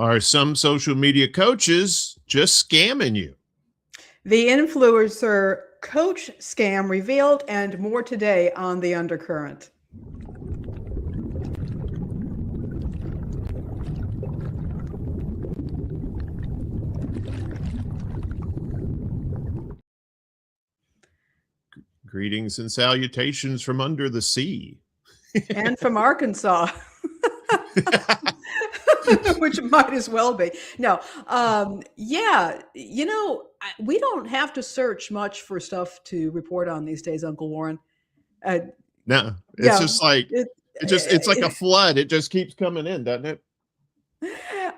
Are some social media coaches just scamming you? The influencer coach scam revealed, and more today on The Undercurrent. Greetings and salutations from under the sea. And from Arkansas. Which might as well be. No, yeah, we don't have to search much for stuff to report on these days, Uncle Warren. No, it's Yeah, just like it's like a flood. It just keeps coming in, doesn't it?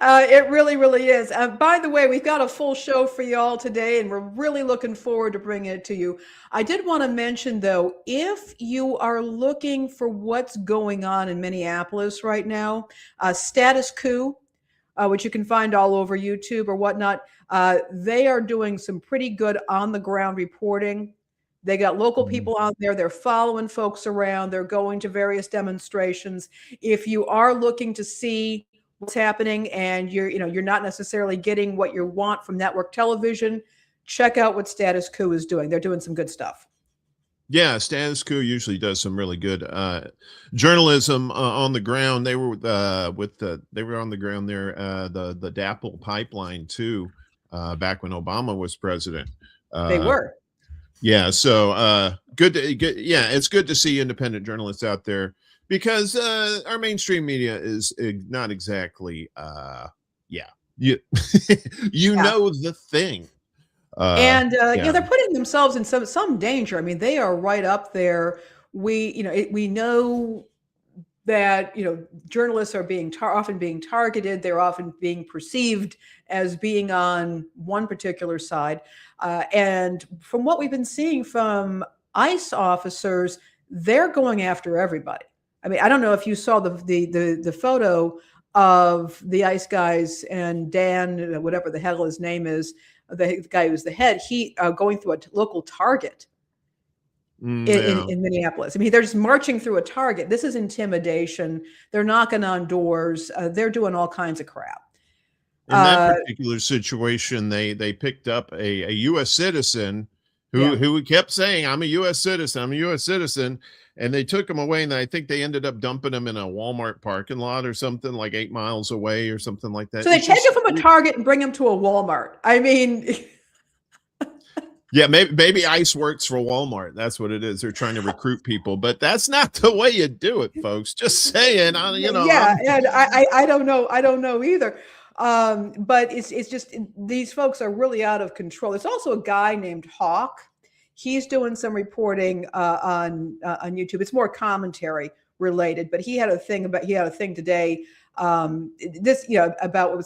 It really, really is. By the way, we've got a full show for you all today, and we're really looking forward to bringing it to you. I did want to mention, though, if you are looking for what's going on in Minneapolis right now, Status Coup, which you can find all over YouTube or whatnot, they are doing some pretty good on-the-ground reporting. They got local people out there. They're following folks around. They're going to various demonstrations. If you are looking to see what's happening and you're not necessarily getting what you want from network television, check out what Status Coup is doing. They're doing some good stuff. Yeah, Status Quo usually does some really good journalism on the ground. They were they were on the ground there, the DAPL pipeline too, back when Obama was president. They were. Yeah, so good. Yeah, it's good to see independent journalists out there because our mainstream media is not exactly. Yeah, you know the thing. They're putting themselves in some danger. I mean, they are right up there. We know that journalists are often being targeted. They're often being perceived as being on one particular side. And from what we've been seeing from ICE officers, they're going after everybody. I mean, I don't know if you saw the photo of the ICE guys and Dan, whatever the hell his name is, the guy who's the head, he going through a local Target in Minneapolis. I mean, they're just marching through a Target. This is intimidation. They're knocking on doors. They're doing all kinds of crap. In that particular situation, they picked up a U.S. citizen who kept saying, "I'm a U.S. citizen. I'm a U.S. citizen." And they took him away, and I think they ended up dumping him in a Walmart parking lot or something, like 8 miles away or something like that. So they take him from a Target and bring him to a Walmart. I mean, yeah, maybe ICE works for Walmart. That's what it is. They're trying to recruit people, but that's not the way you do it, folks. Just saying, Yeah, and I don't know. I don't know either. But it's just these folks are really out of control. There's also a guy named Hawk. He's doing some reporting on YouTube. It's more commentary related, but he had a thing today about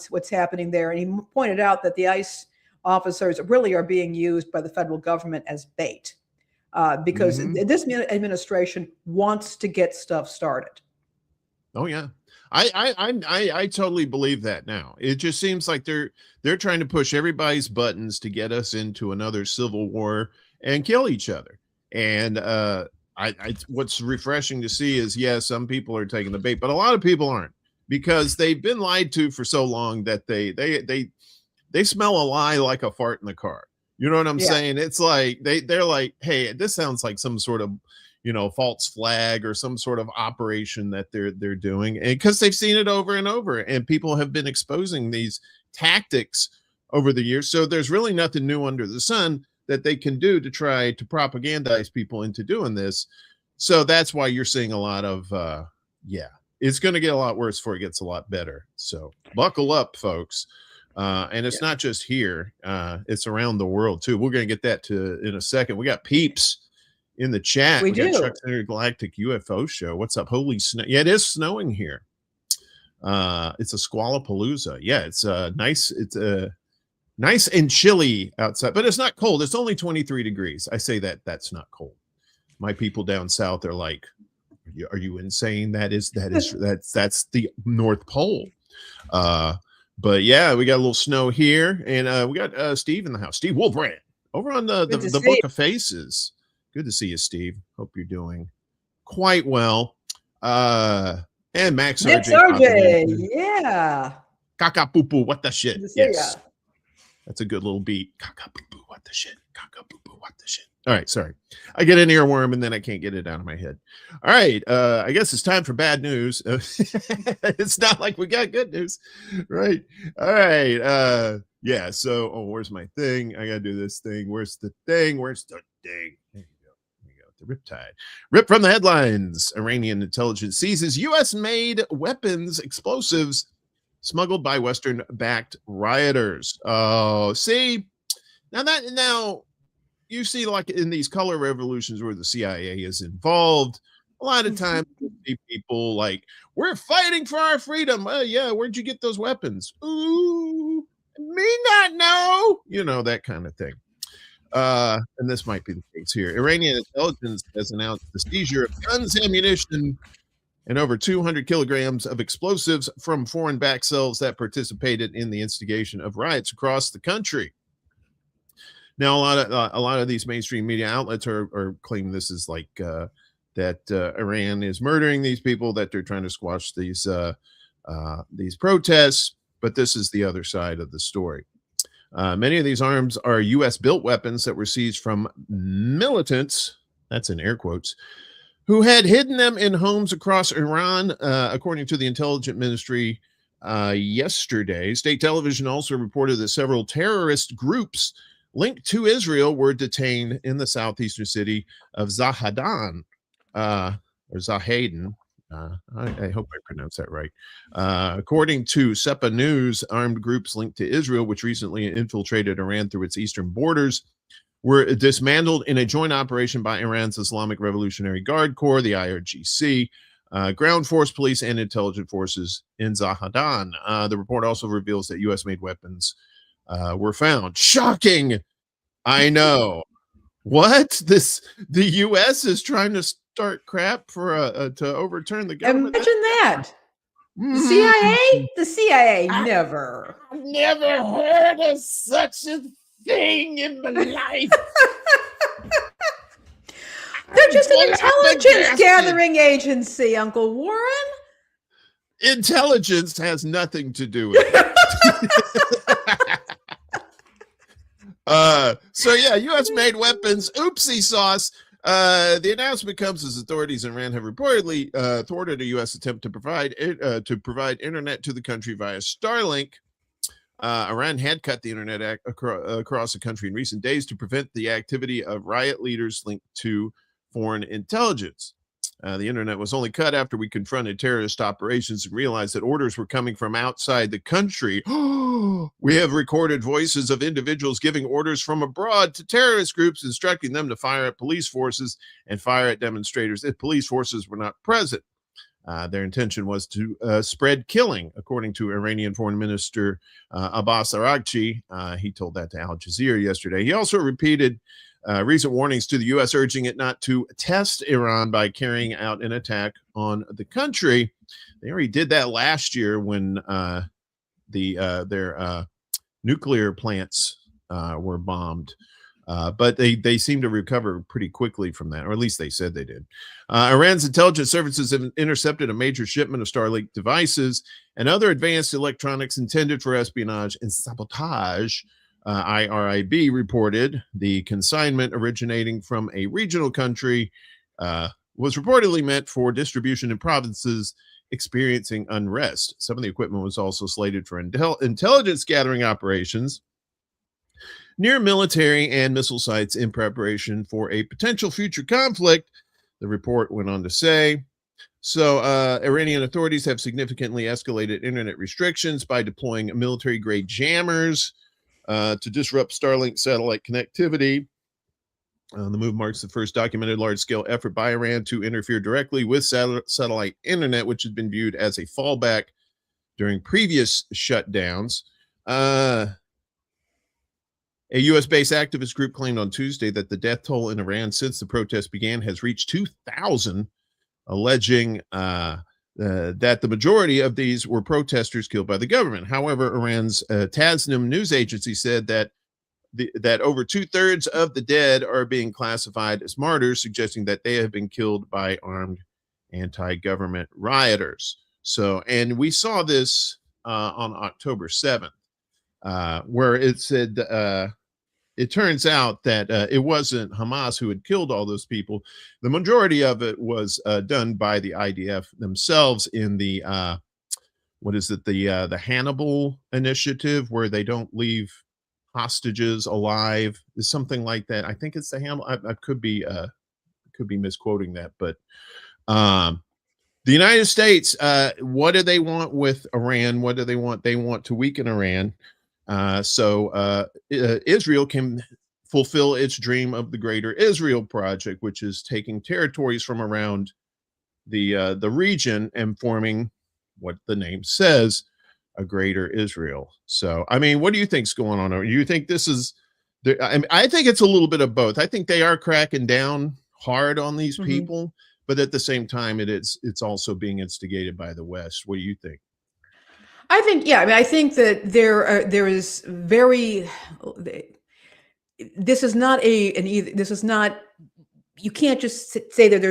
what's happening there, and he pointed out that the ICE officers really are being used by the federal government as bait because this administration wants to get stuff started. Oh yeah, I totally believe that now. It just seems like they're trying to push everybody's buttons to get us into another civil war and kill each other. And what's refreshing to see is, some people are taking the bait, but a lot of people aren't, because they've been lied to for so long that they smell a lie like a fart in the car. You know what I'm saying? It's like they're like, hey, this sounds like some sort of false flag or some sort of operation that they're doing, and because they've seen it over and over, and people have been exposing these tactics over the years. So there's really nothing new under the sun that they can do to try to propagandize people into doing this. So that's why you're seeing a lot of it's going to get a lot worse before it gets a lot better. So buckle up, folks. And it's not just here, it's around the world too. We're going to get that in a second. We got peeps in the chat. We got Chuck's Intergalactic UFO Show. What's up? Holy snow. Yeah, it is snowing here. It's a squallapalooza. Yeah, it's nice. It's nice and chilly outside, but it's not cold. It's only 23 degrees. I say that's not cold. My people down south are like, are you insane? That's the North Pole. But yeah, we got a little snow here, and we got Steve in the house. Steve Wolbrand over on the Book of Faces. Good to see you, Steve. Hope you're doing quite well. And Max RJ. Yeah. Kaka poo poo, what the shit? Yeah. Yes. That's a good little beat. Kaka poo poo, what the shit? Kaka poo poo, what the shit? All right, sorry. I get an earworm and then I can't get it out of my head. All right, I guess it's time for bad news. It's not like we got good news, right? All right, yeah. So, where's my thing? I gotta do this thing. Where's the thing? Where's the thing? There you go. There you go. The riptide. Rip from the headlines. Iranian intelligence seizes U.S.-made weapons, explosives smuggled by Western-backed rioters. Oh, see, now you see, like in these color revolutions where the CIA is involved, a lot of times you see people like, we're fighting for our freedom. Yeah, where'd you get those weapons? Ooh, me not know. You know, that kind of thing. And this might be the case here. Iranian intelligence has announced the seizure of guns, ammunition, and over 200 kilograms of explosives from foreign-backed cells that participated in the instigation of riots across the country. Now, a lot of these mainstream media outlets are claiming this is like that Iran is murdering these people, that they're trying to squash these protests. But this is the other side of the story. Many of these arms are U.S.-built weapons that were seized from militants, that's in air quotes, who had hidden them in homes across Iran, according to the intelligence ministry yesterday. State television also reported that several terrorist groups linked to Israel were detained in the southeastern city of Zahedan, or Zahedan. I hope I pronounced that right. According to SEPA News, armed groups linked to Israel, which recently infiltrated Iran through its eastern borders, were dismantled in a joint operation by Iran's Islamic Revolutionary Guard Corps, the IRGC, ground force, police, and intelligence forces in Zahedan. The report also reveals that U.S.-made weapons were found. Shocking! I know. What? The U.S. is trying to start crap for to overturn the government? Imagine that. The CIA? The CIA never. I've never heard of such a thing in my life. They're just an intelligence gathering agency, Uncle Warren. Intelligence has nothing to do with it. So yeah, U.S.-made weapons, oopsie sauce. The announcement comes as authorities in Iran have reportedly thwarted a U.S. attempt to provide internet to the country via Starlink. Iran had cut the internet across the country in recent days to prevent the activity of riot leaders linked to foreign intelligence. The internet was only cut after we confronted terrorist operations and realized that orders were coming from outside the country. We have recorded voices of individuals giving orders from abroad to terrorist groups, instructing them to fire at police forces and fire at demonstrators if police forces were not present. Their intention was to spread killing, according to Iranian Foreign Minister Abbas Araghchi. He told that to Al Jazeera yesterday. He also repeated recent warnings to the U.S., urging it not to test Iran by carrying out an attack on the country. They already did that last year when their nuclear plants were bombed. But they seem to recover pretty quickly from that, or at least they said they did. Iran's intelligence services have intercepted a major shipment of Starlink devices and other advanced electronics intended for espionage and sabotage. IRIB reported the consignment, originating from a regional country, was reportedly meant for distribution in provinces experiencing unrest. Some of the equipment was also slated for intelligence gathering operations near military and missile sites in preparation for a potential future conflict, the report went on to say. So Iranian authorities have significantly escalated internet restrictions by deploying military-grade jammers to disrupt Starlink satellite connectivity. The move marks the first documented large-scale effort by Iran to interfere directly with satellite internet, which has been viewed as a fallback during previous shutdowns. A U.S.-based activist group claimed on Tuesday that the death toll in Iran since the protest began has reached 2,000, alleging that the majority of these were protesters killed by the government. However, Iran's Tasnim news agency said that that over 2/3 of the dead are being classified as martyrs, suggesting that they have been killed by armed anti-government rioters. So, and we saw this on October 7th, where it said it turns out that it wasn't Hamas who had killed all those people. The majority of it was done by the IDF themselves in the what is it, the Hannibal initiative, where they don't leave hostages alive, is something like that. I think it's the Hannibal. I could be misquoting that, but the United States, what do they want with Iran? What do they want? They want to weaken Iran, so Israel can fulfill its dream of the Greater Israel Project, which is taking territories from around the region and forming what the name says, a Greater Israel. So, I mean, what do you think's going on? Do you think this is? I think it's a little bit of both. I think they are cracking down hard on these people, but at the same time, it's also being instigated by the West. What do you think? I think, yeah, I mean, I think that there is very. This is not this is not. You can't just say that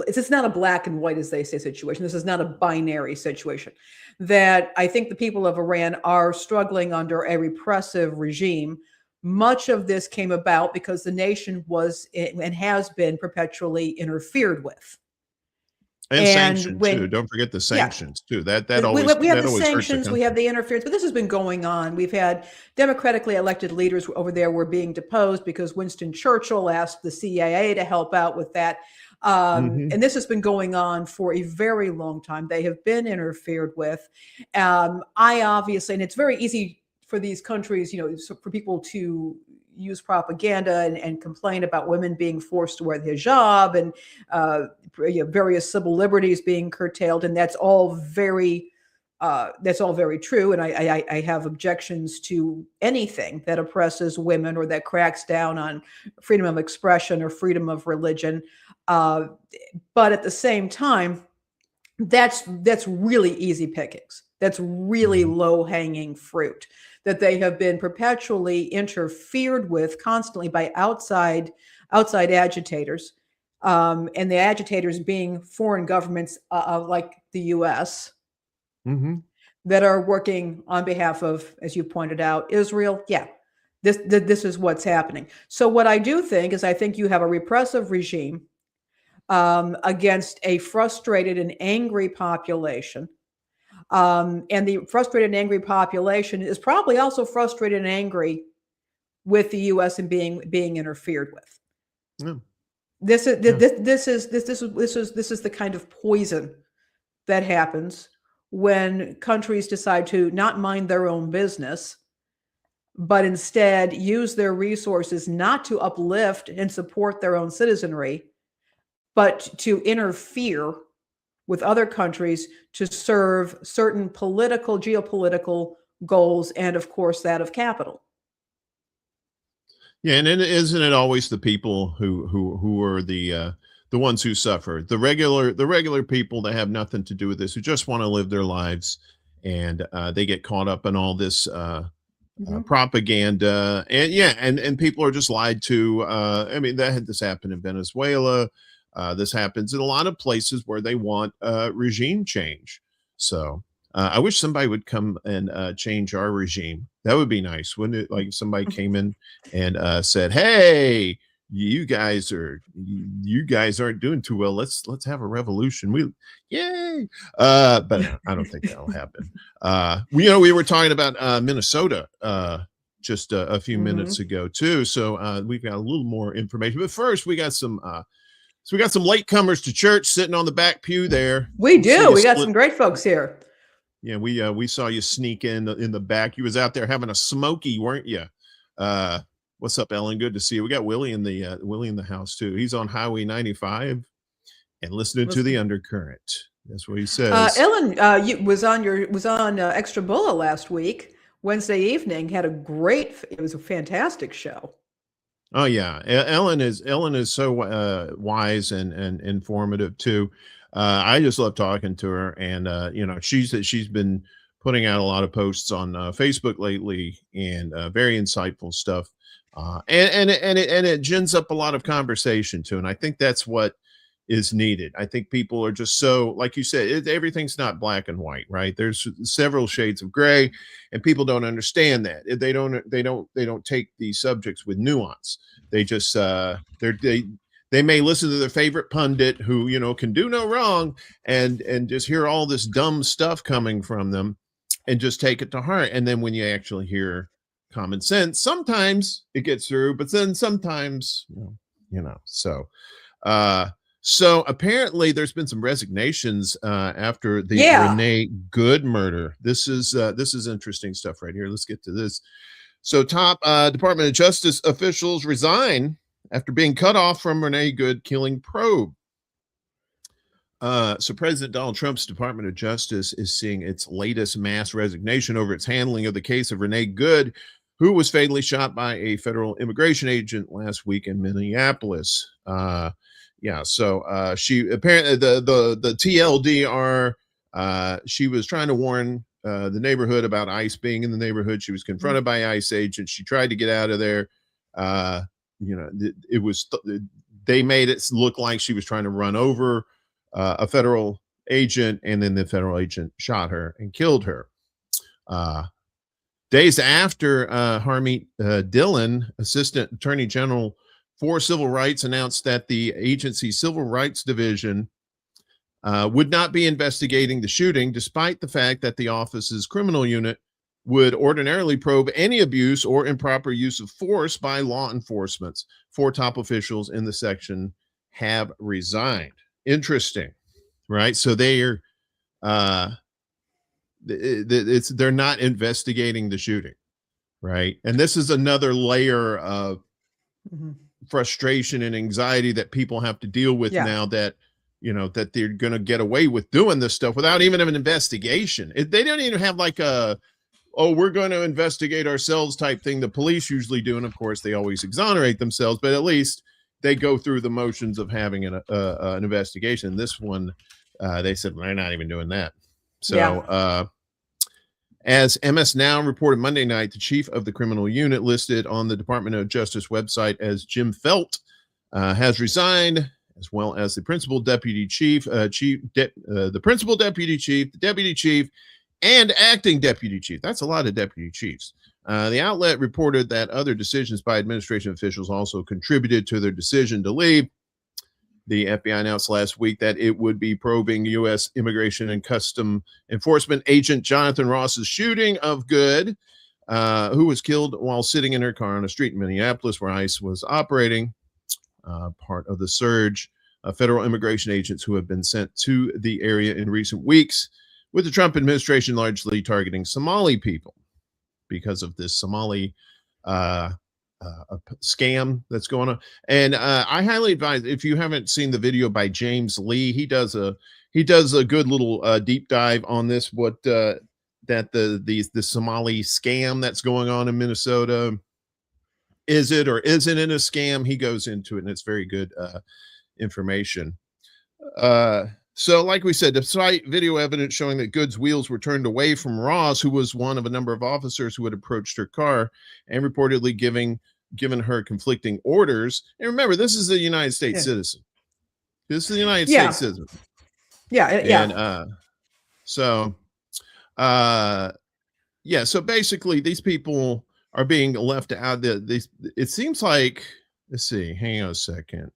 it's not a black and white, as they say, situation. This is not a binary situation. That I think the people of Iran are struggling under a repressive regime. Much of this came about because the nation was and has been perpetually interfered with. And sanctions too. Don't forget the sanctions too. That always we have the sanctions, we have the interference, but this has been going on. We've had democratically elected leaders over there were being deposed because Winston Churchill asked the CIA to help out with that. And this has been going on for a very long time. They have been interfered with. I obviously, and it's very easy for these countries, for people to use propaganda and complain about women being forced to wear the hijab and various civil liberties being curtailed, and that's all very true. And I have objections to anything that oppresses women or that cracks down on freedom of expression or freedom of religion. But at the same time, that's really easy pickings. That's really low hanging fruit, that they have been perpetually interfered with constantly by outside agitators, and the agitators being foreign governments like the U.S. That are working on behalf of, as you pointed out, Israel. Yeah, this is what's happening. So what I do think is I think you have a repressive regime against a frustrated and angry population. And the frustrated and angry population is probably also frustrated and angry with the U.S. and being interfered with. This is the kind of poison that happens when countries decide to not mind their own business, but instead use their resources not to uplift and support their own citizenry, but to interfere with other countries to serve certain geopolitical goals, and of course that of capital. Yeah, and isn't it always the people who are the ones who suffer, the regular people that have nothing to do with this, who just want to live their lives, and they get caught up in all this propaganda, and people are just lied to. I mean, this happened in Venezuela. This happens in a lot of places where they want regime change. So I wish somebody would come and change our regime. That would be nice, wouldn't it? Like if somebody came in and said, "Hey, you guys aren't doing too well. Let's have a revolution." Yay! But I don't think that'll happen. We were talking about Minnesota just a few minutes ago too. So we've got a little more information. But first, we got some. So we got some latecomers to church sitting on the back pew there. We do. We got some great folks here. Yeah, we saw you sneak in the back. You was out there having a smoky, weren't you? What's up, Ellen? Good to see you. We got Willie in the house too. He's on Highway 95 and listening to the Undercurrent. That's what he says. Ellen was on Extra Bulla last week, Wednesday evening. It was a fantastic show. Oh yeah, Ellen is so wise and informative too. I just love talking to her, and she's been putting out a lot of posts on Facebook lately, and very insightful stuff. And it gins up a lot of conversation too, and I think that's what is needed. I think people are just so, like you said, everything's not black and white, right? There's several shades of gray, and people don't understand that. They don't take these subjects with nuance. They just they may listen to their favorite pundit who, you know, can do no wrong, and just hear all this dumb stuff coming from them and just take it to heart. And then when you actually hear common sense, sometimes it gets through, but then sometimes, so apparently there's been some resignations after the Renee Good murder. This is interesting stuff right here. Let's get to this. So top Department of Justice officials resign after being cut off from Renee Good killing probe. So President Donald Trump's Department of Justice is seeing its latest mass resignation over its handling of the case of Renee Good, who was fatally shot by a federal immigration agent last week in Minneapolis. So she apparently the TLDR, she was trying to warn the neighborhood about ICE being in the neighborhood. She was confronted by ICE agents. She tried to get out of there. They made it look like she was trying to run over a federal agent, and then the federal agent shot her and killed her. Days after Harmeet Dillon, Assistant Attorney General for Civil Rights, announced that the agency's Civil Rights Division would not be investigating the shooting, despite the fact that the office's criminal unit would ordinarily probe any abuse or improper use of force by law enforcement. 4 top officials in the section have resigned. Interesting, right? So they're they're not investigating the shooting, right? And this is another layer of frustration and anxiety that people have to deal with now, that that they're going to get away with doing this stuff without even an investigation. They don't even have like a, oh, we're going to investigate ourselves type thing the police usually do, and of course they always exonerate themselves, but at least they go through the motions of having an investigation. This one, they said they're not even doing that. So as MS Now reported Monday night, the chief of the criminal unit, listed on the Department of Justice website as Jim Felt, has resigned, as well as the principal deputy chief, the principal deputy chief, the deputy chief, and acting deputy chief. That's a lot of deputy chiefs. The outlet reported that other decisions by administration officials also contributed to their decision to leave. The FBI announced last week that it would be probing U.S. Immigration and Custom Enforcement agent Jonathan Ross's shooting of Good, who was killed while sitting in her car on a street in Minneapolis where ICE was operating. Part of the surge of federal immigration agents who have been sent to the area in recent weeks, with the Trump administration largely targeting Somali people because of this Somali scam that's going on. And I highly advise, if you haven't seen the video by James Lee, he does a good little deep dive on this, what that the Somali scam that's going on in Minnesota, is it or isn't it a scam? He goes into it, and it's very good information. So like we said, despite video evidence showing that Good's wheels were turned away from Ross, who was one of a number of officers who had approached her car and reportedly given her conflicting orders. And remember, this is a United States citizen. This is the United States citizen. And so basically these people are being left out. It seems like, let's see, hang on a second.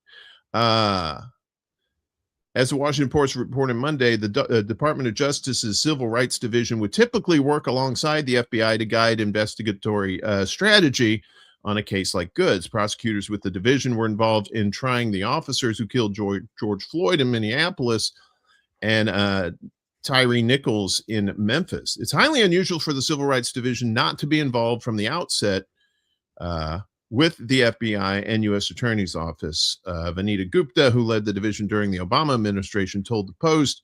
As the Washington Post reported Monday, the Department of Justice's Civil Rights Division would typically work alongside the FBI to guide investigatory strategy on a case like Good's. Prosecutors with the division were involved in trying the officers who killed George Floyd in Minneapolis and Tyree Nichols in Memphis. It's highly unusual for the Civil Rights Division not to be involved from the outset with the FBI and U.S. Attorney's Office. Vanita Gupta, who led the division during the Obama administration, told the Post,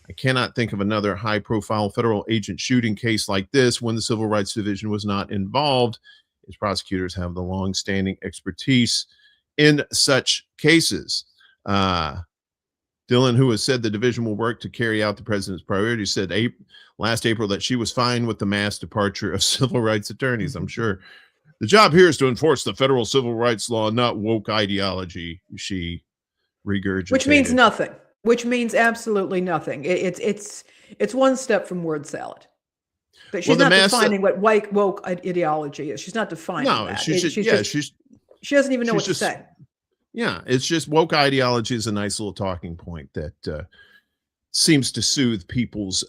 "I cannot think of another high-profile federal agent shooting case like this when the Civil Rights Division was not involved. As prosecutors have the long-standing expertise in such cases." Dillon, who has said the division will work to carry out the president's priorities, said last April that she was fine with the mass departure of civil rights attorneys. I'm sure the job here is to enforce the federal civil rights law, not woke ideology, she regurgitated. Which means nothing. Which means absolutely nothing. It's one step from word salad. But she's not defining what woke ideology is. She's not defining that. She doesn't even know what to say. Yeah, it's just woke ideology is a nice little talking point that seems to soothe people's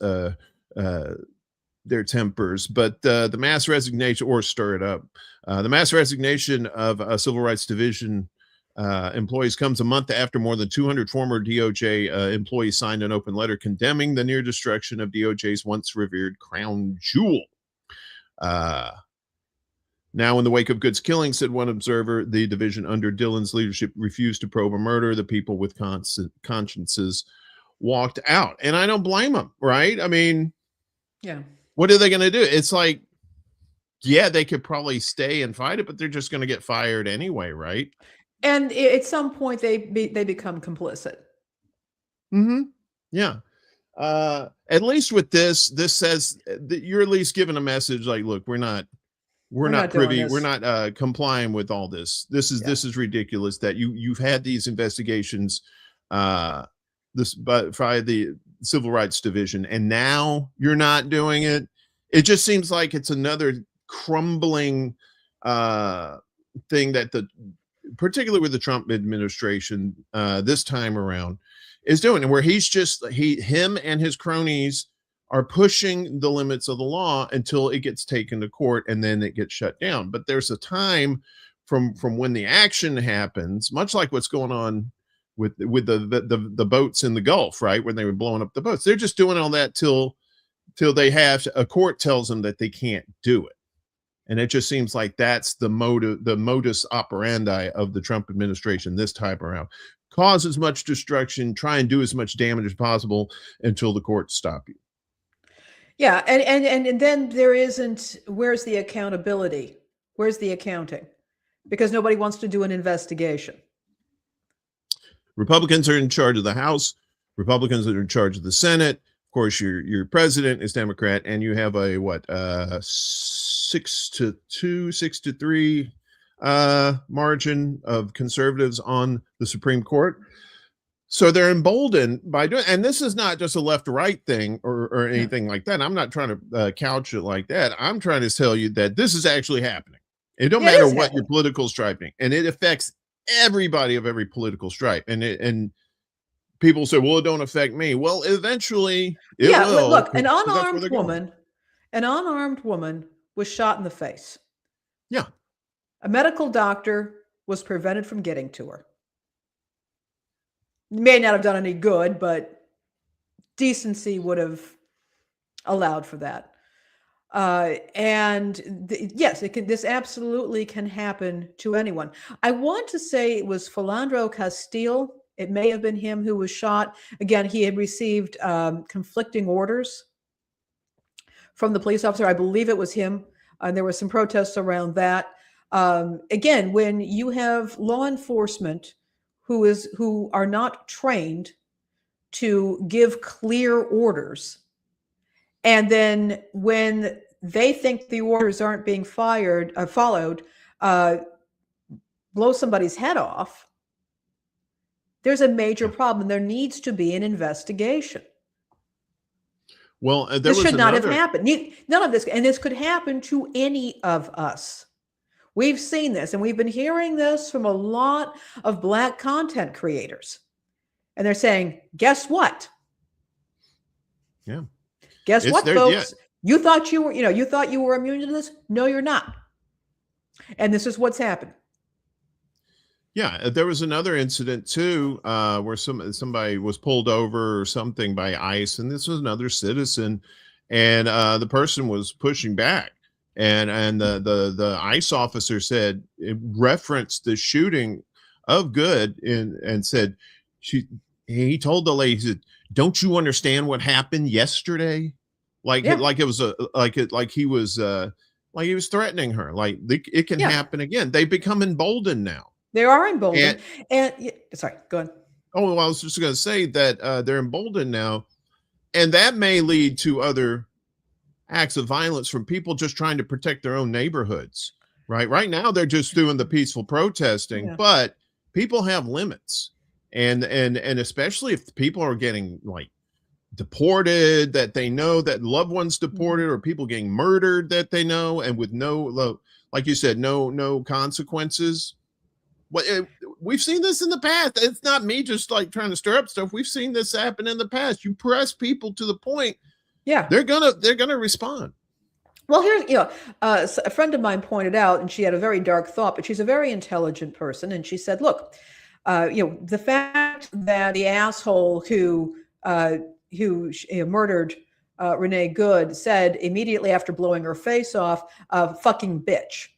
their tempers. But the mass resignation, or stir it up, the mass resignation of a Civil Rights Division employees comes a month after more than 200 former DOJ employees signed an open letter condemning the near destruction of DOJ's once revered crown jewel. Now, in the wake of Good's killing, said one observer, the division under Dillon's leadership refused to probe a murder. The people with consciences walked out. And I don't blame them, right? I mean, yeah. What are they going to do? It's like, yeah, they could probably stay and fight it, but they're just going to get fired anyway, right? And at some point, they become complicit. Mm-hmm. Yeah. At least with this says that you're at least giving a message like, look, we're not privy, we're not complying with all this. This is ridiculous that you've had these investigations by the Civil Rights Division, and now you're not doing it. It just seems like it's another crumbling thing that particularly with the Trump administration this time around is doing, and where him and his cronies are pushing the limits of the law until it gets taken to court and then it gets shut down. But there's a time from when the action happens, much like what's going on with the boats in the Gulf, right? When they were blowing up the boats, they're just doing all that till they have a court tells them that they can't do it. And it just seems like that's the modus operandi of the Trump administration this time around. Cause as much destruction, try and do as much damage as possible until the courts stop you. Yeah, and then there isn't, where's the accountability? Where's the accounting? Because nobody wants to do an investigation. Republicans are in charge of the House. Republicans are in charge of the Senate. Of course, your president is Democrat, and you have a 6-2, 6-3 margin of conservatives on the Supreme Court. So they're emboldened by doing, and this is not just a left-right thing or anything like that. I'm not trying to couch it like that. I'm trying to tell you that this is actually happening. It don't matter what your political striping, and it affects everybody of every political stripe. And people say, well, it don't affect me. Well, eventually it will. Look, an unarmed woman was shot in the face. Yeah. A medical doctor was prevented from getting to her. May not have done any good, but decency would have allowed for that. Yes, this absolutely can happen to anyone. I want to say it was Philandro Castile. It may have been him who was shot. Again, he had received conflicting orders from the police officer. I believe it was him. There were some protests around that. Again, when you have law enforcement who are not trained to give clear orders, and then when they think the orders aren't being followed, blow somebody's head off, there's a major problem. There needs to be an investigation. Well, this should not have happened. None of this, and this could happen to any of us. We've seen this, and we've been hearing this from a lot of Black content creators. And they're saying, guess what? Yeah. Guess what, folks? You thought you were immune to this? No, you're not. And this is what's happened. Yeah, there was another incident too, where somebody was pulled over or something by ICE, and this was another citizen, and the person was pushing back, and the ICE officer said, it referenced the shooting of Good and said he told the lady, he said, "Don't you understand what happened yesterday?" Like it was like he was threatening her. Like it can happen again. They become emboldened now. They are emboldened. And sorry, go ahead. Oh, well, I was just going to say that they're emboldened now, and that may lead to other acts of violence from people just trying to protect their own neighborhoods. Right now, they're just doing the peaceful protesting, but people have limits. and especially if people are getting like deported, that they know, that loved ones deported, or people getting murdered that they know, and with no, like you said, no consequences. We've seen this in the past. It's not me just like trying to stir up stuff. We've seen this happen in the past. You press people to the point, they're gonna respond. Well, here's, a friend of mine pointed out, and she had a very dark thought, but she's a very intelligent person, and she said, look, the fact that the asshole who murdered Renee Good said immediately after blowing her face off, fucking bitch.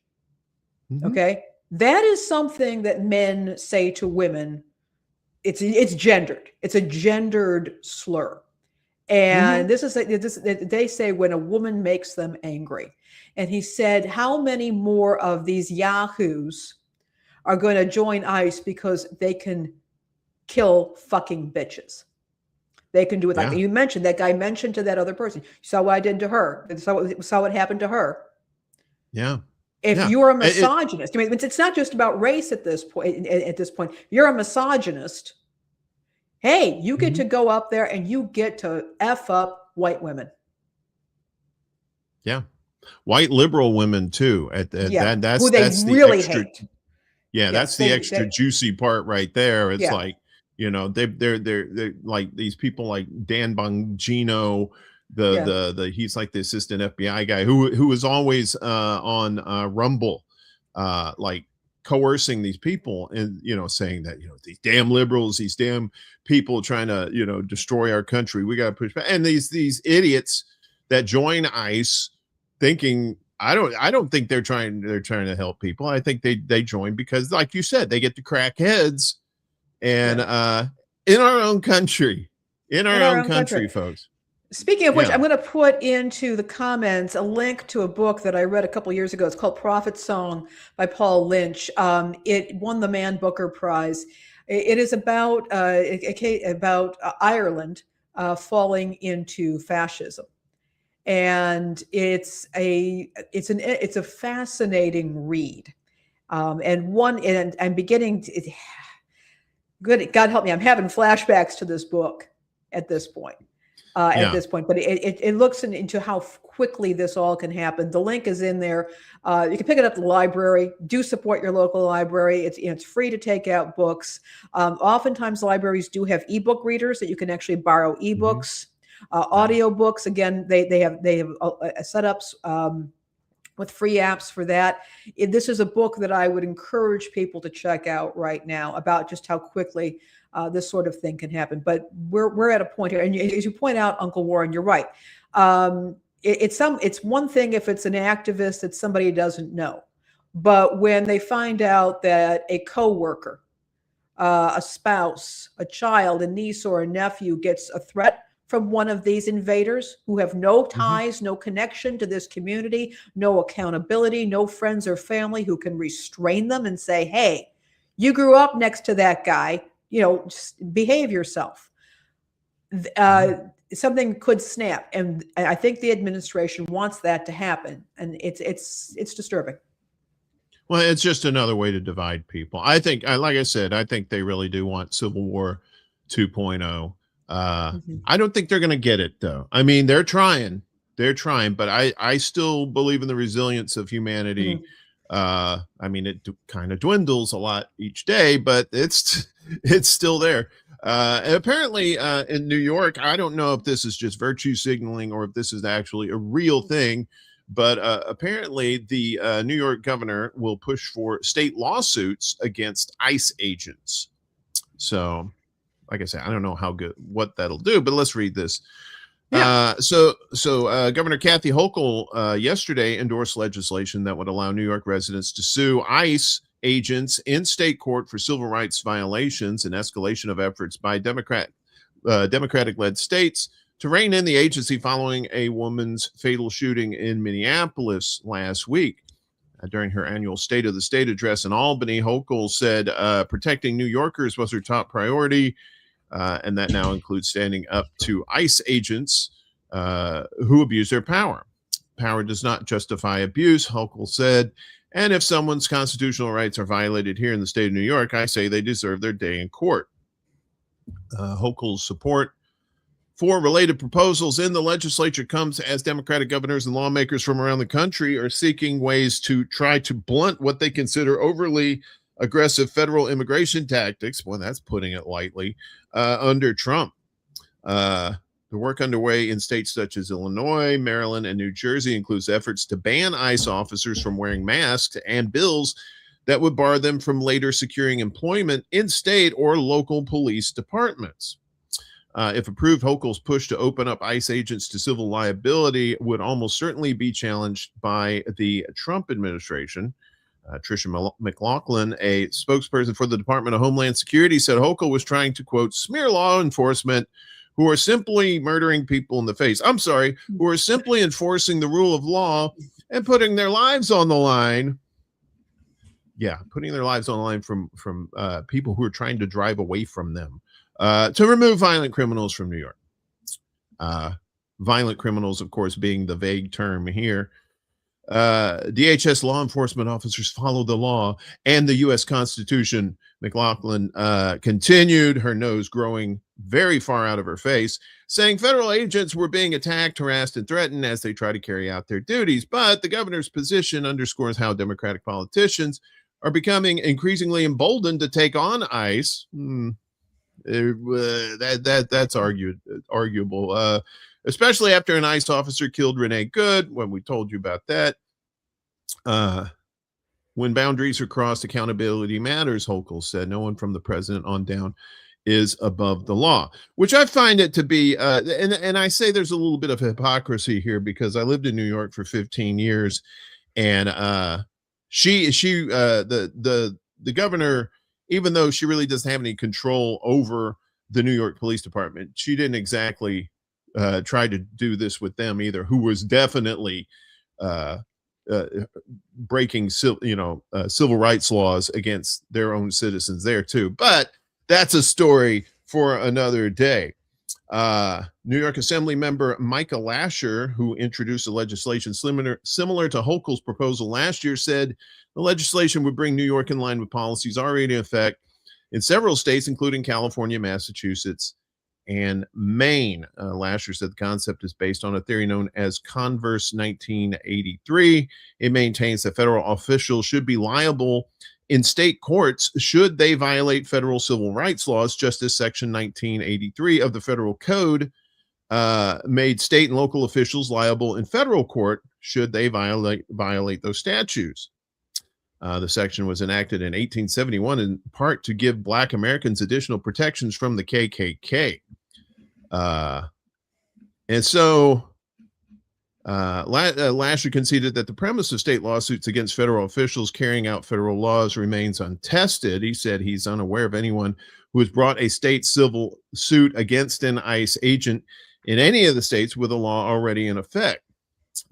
Okay. That is something that men say to women. It's gendered. It's a gendered slur. And this is they say when a woman makes them angry. And he said, how many more of these yahoos are going to join ICE because they can kill fucking bitches? They can do it like that. You mentioned, that guy mentioned to that other person, you saw what I did to her. Saw what happened to her. Yeah. If you're a misogynist, I mean, it's not just about race at this point. At this point, you're a misogynist. Hey, you get to go up there and you get to F up white women. Yeah. White liberal women too. That's who they that's really the extra, hate. That's the extra juicy part right there. It's like, they're like these people like Dan Bongino, he's like the assistant FBI guy who was always on Rumble, like coercing these people and saying that these damn liberals, these damn people trying to destroy our country, we got to push back. And these idiots that join ICE thinking, I don't think they're trying to help people. I think they join because, like you said, they get to crack heads. And in our own country, folks. Speaking of which, I'm going to put into the comments a link to a book that I read a couple years ago. It's called Prophet Song by Paul Lynch. It won the Man Booker Prize. It is about Ireland falling into fascism, and it's a fascinating read. And I'm beginning to. Good God help me! I'm having flashbacks to this book at this point. But it looks into how quickly this all can happen. The link is in there. You can pick it up at the library. Do support your local library. It's free to take out books. Oftentimes libraries do have ebook readers that you can actually borrow ebooks, audio books. Again, they have setups with free apps for that. This is a book that I would encourage people to check out right now about just how quickly this sort of thing can happen. But we're at a point here, and as you point out, Uncle Warren, you're right. It's one thing if it's an activist that somebody doesn't know, but when they find out that a coworker, a spouse, a child, a niece, or a nephew gets a threat from one of these invaders who have no ties, no connection to this community, no accountability, no friends or family who can restrain them and say, hey, you grew up next to that guy, just behave yourself. Something could snap. And I think the administration wants that to happen. And it's disturbing. Well, it's just another way to divide people. I think, like I said, I think they really do want Civil War 2.0. I don't think they're going to get it though. I mean, they're trying, but I still believe in the resilience of humanity. I mean, it kind of dwindles a lot each day, but it's still there. And apparently in New York, I don't know if this is just virtue signaling or if this is actually a real thing, but apparently the New York governor will push for state lawsuits against ICE agents. So, like I said, I don't know what that'll do, but let's read this. So Governor Kathy Hochul yesterday endorsed legislation that would allow New York residents to sue ICE agents in state court for civil rights violations and escalation of efforts by Democratic-led states to rein in the agency following a woman's fatal shooting in Minneapolis last week. During her annual State of the State address in Albany, Hochul said protecting New Yorkers was her top priority. And that now includes standing up to ICE agents who abuse their power. Power does not justify abuse, Hochul said. And if someone's constitutional rights are violated here in the state of New York, I say they deserve their day in court. Hochul's support for related proposals in the legislature comes as Democratic governors and lawmakers from around the country are seeking ways to try to blunt what they consider overly aggressive federal immigration tactics. Well, that's putting it lightly, under Trump. The work underway in states such as Illinois, Maryland, and New Jersey includes efforts to ban ICE officers from wearing masks and bills that would bar them from later securing employment in state or local police departments. If approved, Hochul's push to open up ICE agents to civil liability would almost certainly be challenged by the Trump administration. Tricia McLaughlin, a spokesperson for the Department of Homeland Security, said Hochul was trying to, quote, smear law enforcement who are simply murdering people in the face. I'm sorry, who are simply enforcing the rule of law and putting their lives on the line. Yeah, putting their lives on the line from people who are trying to drive away from them. To remove violent criminals from New York. Violent criminals, of course, being the vague term here. DHS law enforcement officers follow the law and the U.S. Constitution. McLaughlin continued, her nose growing very far out of her face, saying federal agents were being attacked, harassed, and threatened as they try to carry out their duties. But the governor's position underscores how Democratic politicians are becoming increasingly emboldened to take on ICE. That's arguable, especially after an ICE officer killed Renee Good, when we told you about that. When boundaries are crossed, accountability matters, Hochul said. No one from the president on down is above the law, which I find it to be, and I say there's a little bit of hypocrisy here because I lived in New York for 15 years, and the governor, even though she really doesn't have any control over the New York Police Department, she didn't exactly try to do this with them either, who was definitely breaking civil rights laws against their own citizens there too. But that's a story for another day. New York Assembly member Micah Lasher, who introduced a legislation similar to Hochul's proposal last year, said the legislation would bring New York in line with policies already in effect in several states, including California, Massachusetts, and Maine. Lasher said the concept is based on a theory known as Converse 1983. It maintains that federal officials should be liable in state courts should they violate federal civil rights laws, just as Section 1983 of the Federal Code made state and local officials liable in federal court should they violate those statutes. The section was enacted in 1871 in part to give Black Americans additional protections from the KKK. And so Lasher conceded that the premise of state lawsuits against federal officials carrying out federal laws remains untested. He said he's unaware of anyone who has brought a state civil suit against an ICE agent in any of the states with a law already in effect.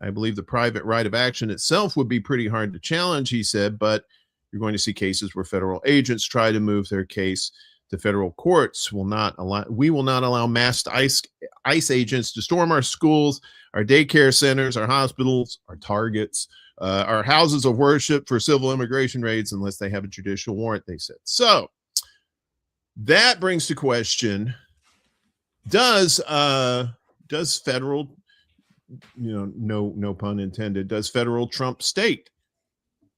I believe the private right of action itself would be pretty hard to challenge, he said, but you're going to see cases where federal agents try to move their case to federal courts. We will not allow masked ICE agents to storm our schools, our daycare centers, our hospitals, our targets, our houses of worship for civil immigration raids unless they have a judicial warrant, they said. So that brings to question, does federal, no pun intended, does federal trump state?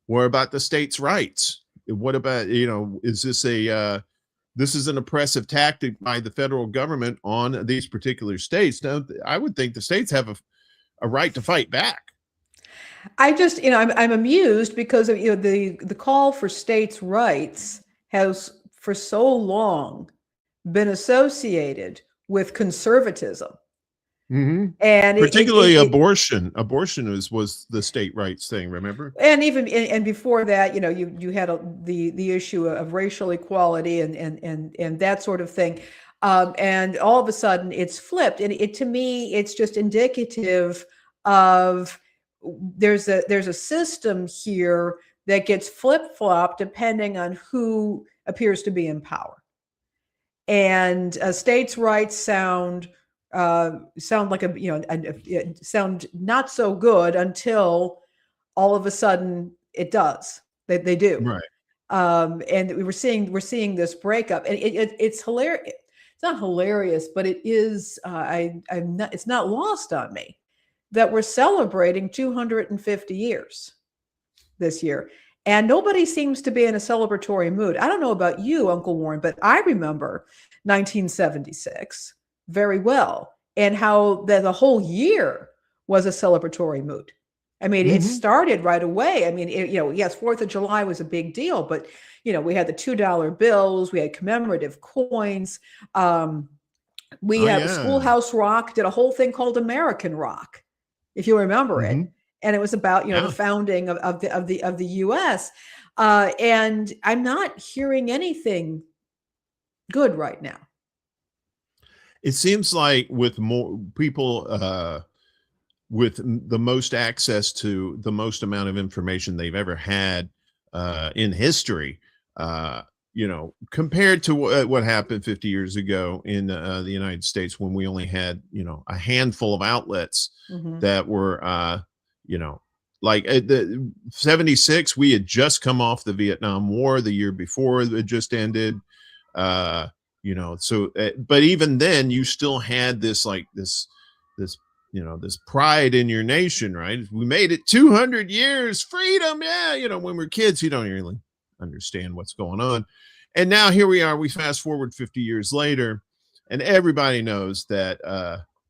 What about the states' rights? What about, is this this is an oppressive tactic by the federal government on these particular states? Now, I would think the states have a right to fight back. I just, I'm amused because of, the call for states' rights has for so long been associated with conservatism. Mm-hmm. And particularly abortion was the state rights thing, remember? And even and before that, you had the issue of racial equality and that sort of thing, and all of a sudden it's flipped. And to me, it's just indicative of there's a system here that gets flip-flopped depending on who appears to be in power. And states' rights sound like sound not so good until all of a sudden it does. They do. Right. And we're seeing this breakup, and it's hilarious. not hilarious, but it is. I'm not. It's not lost on me that we're celebrating 250 years this year, and nobody seems to be in a celebratory mood. I don't know about you, Uncle Warren, but I remember 1976 very well, and how the whole year was a celebratory mood. I mean, it started right away. I mean, yes, 4th of July was a big deal, but we had the $2 bills, we had commemorative coins. We had Schoolhouse Rock did a whole thing called American Rock, if you remember it, and it was about the founding of the U.S. And I'm not hearing anything good right now. It seems like with more people with the most access to the most amount of information they've ever had in history, compared to what happened 50 years ago in the United States, when we only had, a handful of outlets that were, like the 76, we had just come off the Vietnam War the year before it just ended. But even then you still had this pride in your nation, right? We made it 200 years, freedom. Yeah. When we're kids, you don't really understand what's going on. And now here we are, we fast forward 50 years later, and everybody knows that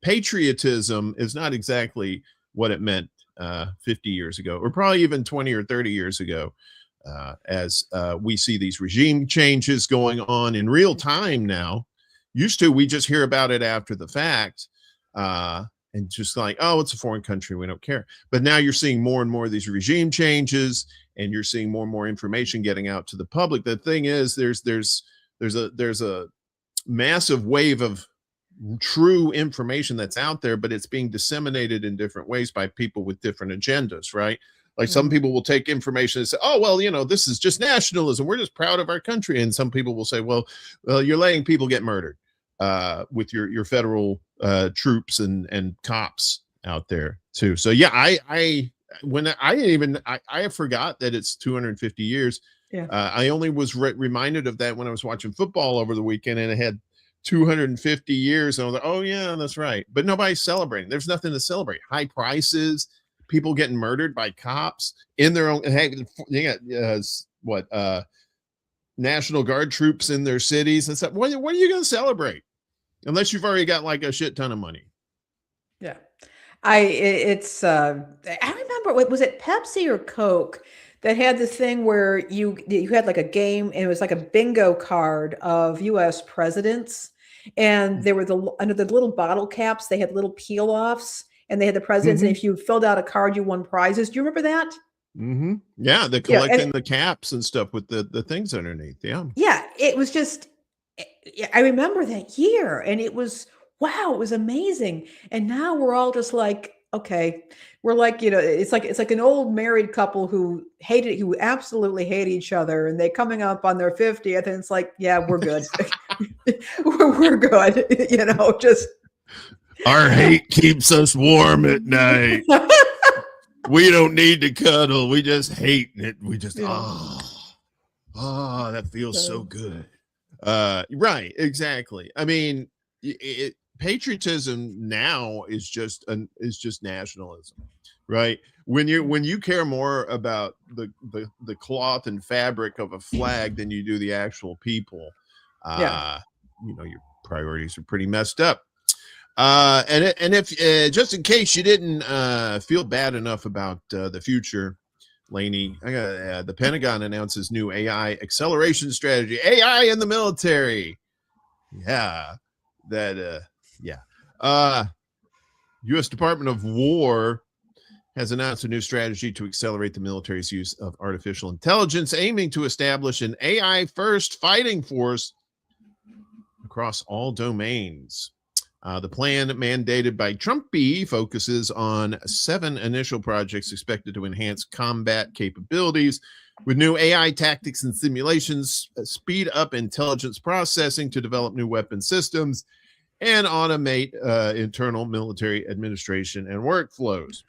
patriotism is not exactly what it meant 50 years ago, or probably even 20 or 30 years ago, as we see these regime changes going on in real time now. Used to, we just hear about it after the fact, and just like, oh, it's a foreign country, we don't care. But now you're seeing more and more of these regime changes, and you're seeing more and more information getting out to the public. The thing is, there's a massive wave of true information that's out there, but it's being disseminated in different ways by people with different agendas, right? Like some people will take information and say, oh, well, this is just nationalism, we're just proud of our country. And some people will say, well, you're letting people get murdered with your federal troops and cops out there too. So yeah, I forgot that it's 250 years. Yeah. I only was reminded of that when I was watching football over the weekend, and it had 250 years. And I was like, oh yeah, that's right. But nobody's celebrating. There's nothing to celebrate. High prices, people getting murdered by cops in their own. National Guard troops in their cities and stuff. What are you going to celebrate? Unless you've already got like a shit ton of money. Yeah. I remember, was it Pepsi or Coke that had this thing where you had like a game, and it was like a bingo card of US presidents, and they were under the little bottle caps, they had little peel offs, and they had the presidents, and if you filled out a card, you won prizes. Do you remember that? Yeah, they're collecting the caps and stuff with the things underneath. Yeah, it was just, I remember that year, and it was, wow, it was amazing. And now we're all just like, okay, we're like, it's like an old married couple who absolutely hate each other, and they're coming up on their 50th, and it's like, yeah, we're good. we're good. Just our hate keeps us warm at night. We don't need to cuddle. We just hate it. We just, that feels so good. Right. Exactly. I mean, patriotism now is just nationalism, right? When you care more about the cloth and fabric of a flag than you do the actual people, your priorities are pretty messed up. And if just in case you didn't feel bad enough about the future, Lainey, the Pentagon announces new AI acceleration strategy. AI in the military. Yeah, U.S. Department of War has announced a new strategy to accelerate the military's use of artificial intelligence, aiming to establish an AI-first fighting force across all domains. The plan, mandated by Trumpy, focuses on 7 initial projects expected to enhance combat capabilities with new AI tactics and simulations, speed up intelligence processing to develop new weapon systems, and automate internal military administration and workflows.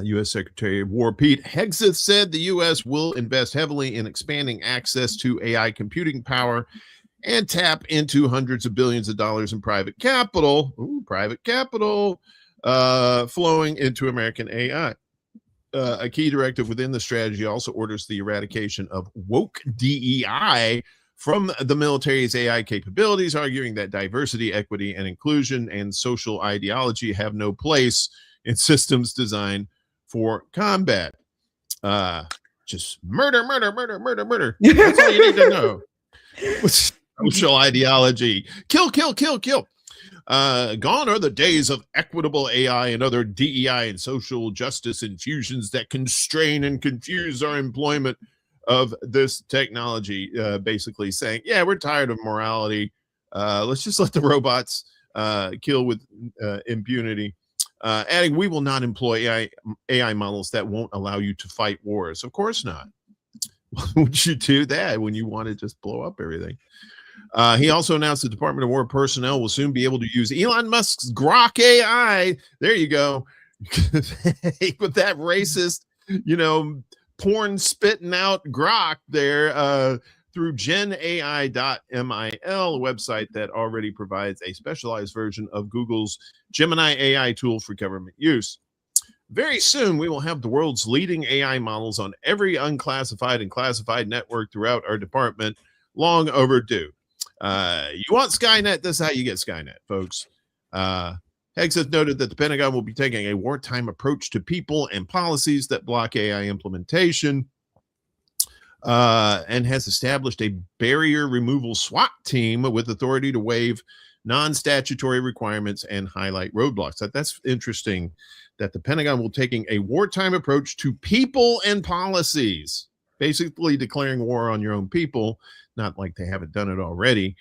U.S. Secretary of War Pete Hegseth said the U.S. will invest heavily in expanding access to AI computing power and tap into hundreds of billions of dollars in private capital. Ooh, private capital flowing into American AI. A key directive within the strategy also orders the eradication of woke DEI from the military's AI capabilities, arguing that diversity, equity, and inclusion and social ideology have no place in systems designed for combat. Just murder, murder, murder, murder, murder. That's all you need to know. Social ideology. Kill, kill, kill, kill. Gone are the days of equitable AI and other DEI and social justice infusions that constrain and confuse our employment of this technology. Basically saying, yeah, we're tired of morality. Let's just let the robots kill with impunity. Adding, we will not employ AI models that won't allow you to fight wars. Of course not. Why would you do that when you want to just blow up everything? He also announced the Department of War personnel will soon be able to use Elon Musk's Grok AI. There you go. With that racist, porn spitting out Grok there through genai.mil, a website that already provides a specialized version of Google's Gemini AI tool for government use. Very soon, we will have the world's leading AI models on every unclassified and classified network throughout our department. Long overdue. You want Skynet? This is how you get Skynet, folks. Heggs has noted that the Pentagon will be taking a wartime approach to people and policies that block AI implementation, and has established a barrier removal SWAT team with authority to waive non-statutory requirements and highlight roadblocks. That's interesting that the Pentagon will taking a wartime approach to people and policies, basically declaring war on your own people, not like they haven't done it already.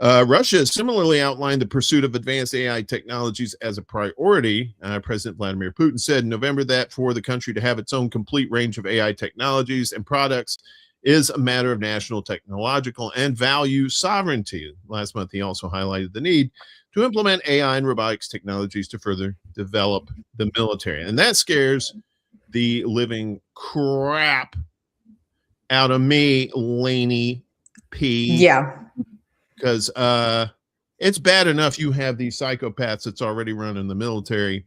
Russia has similarly outlined the pursuit of advanced AI technologies as a priority. President Vladimir Putin said in November that for the country to have its own complete range of AI technologies and products is a matter of national technological and value sovereignty. Last month, he also highlighted the need to implement AI and robotics technologies to further develop the military. And that scares the living crap out of me, Laney P. Yeah. Because it's bad enough you have these psychopaths that's already running the military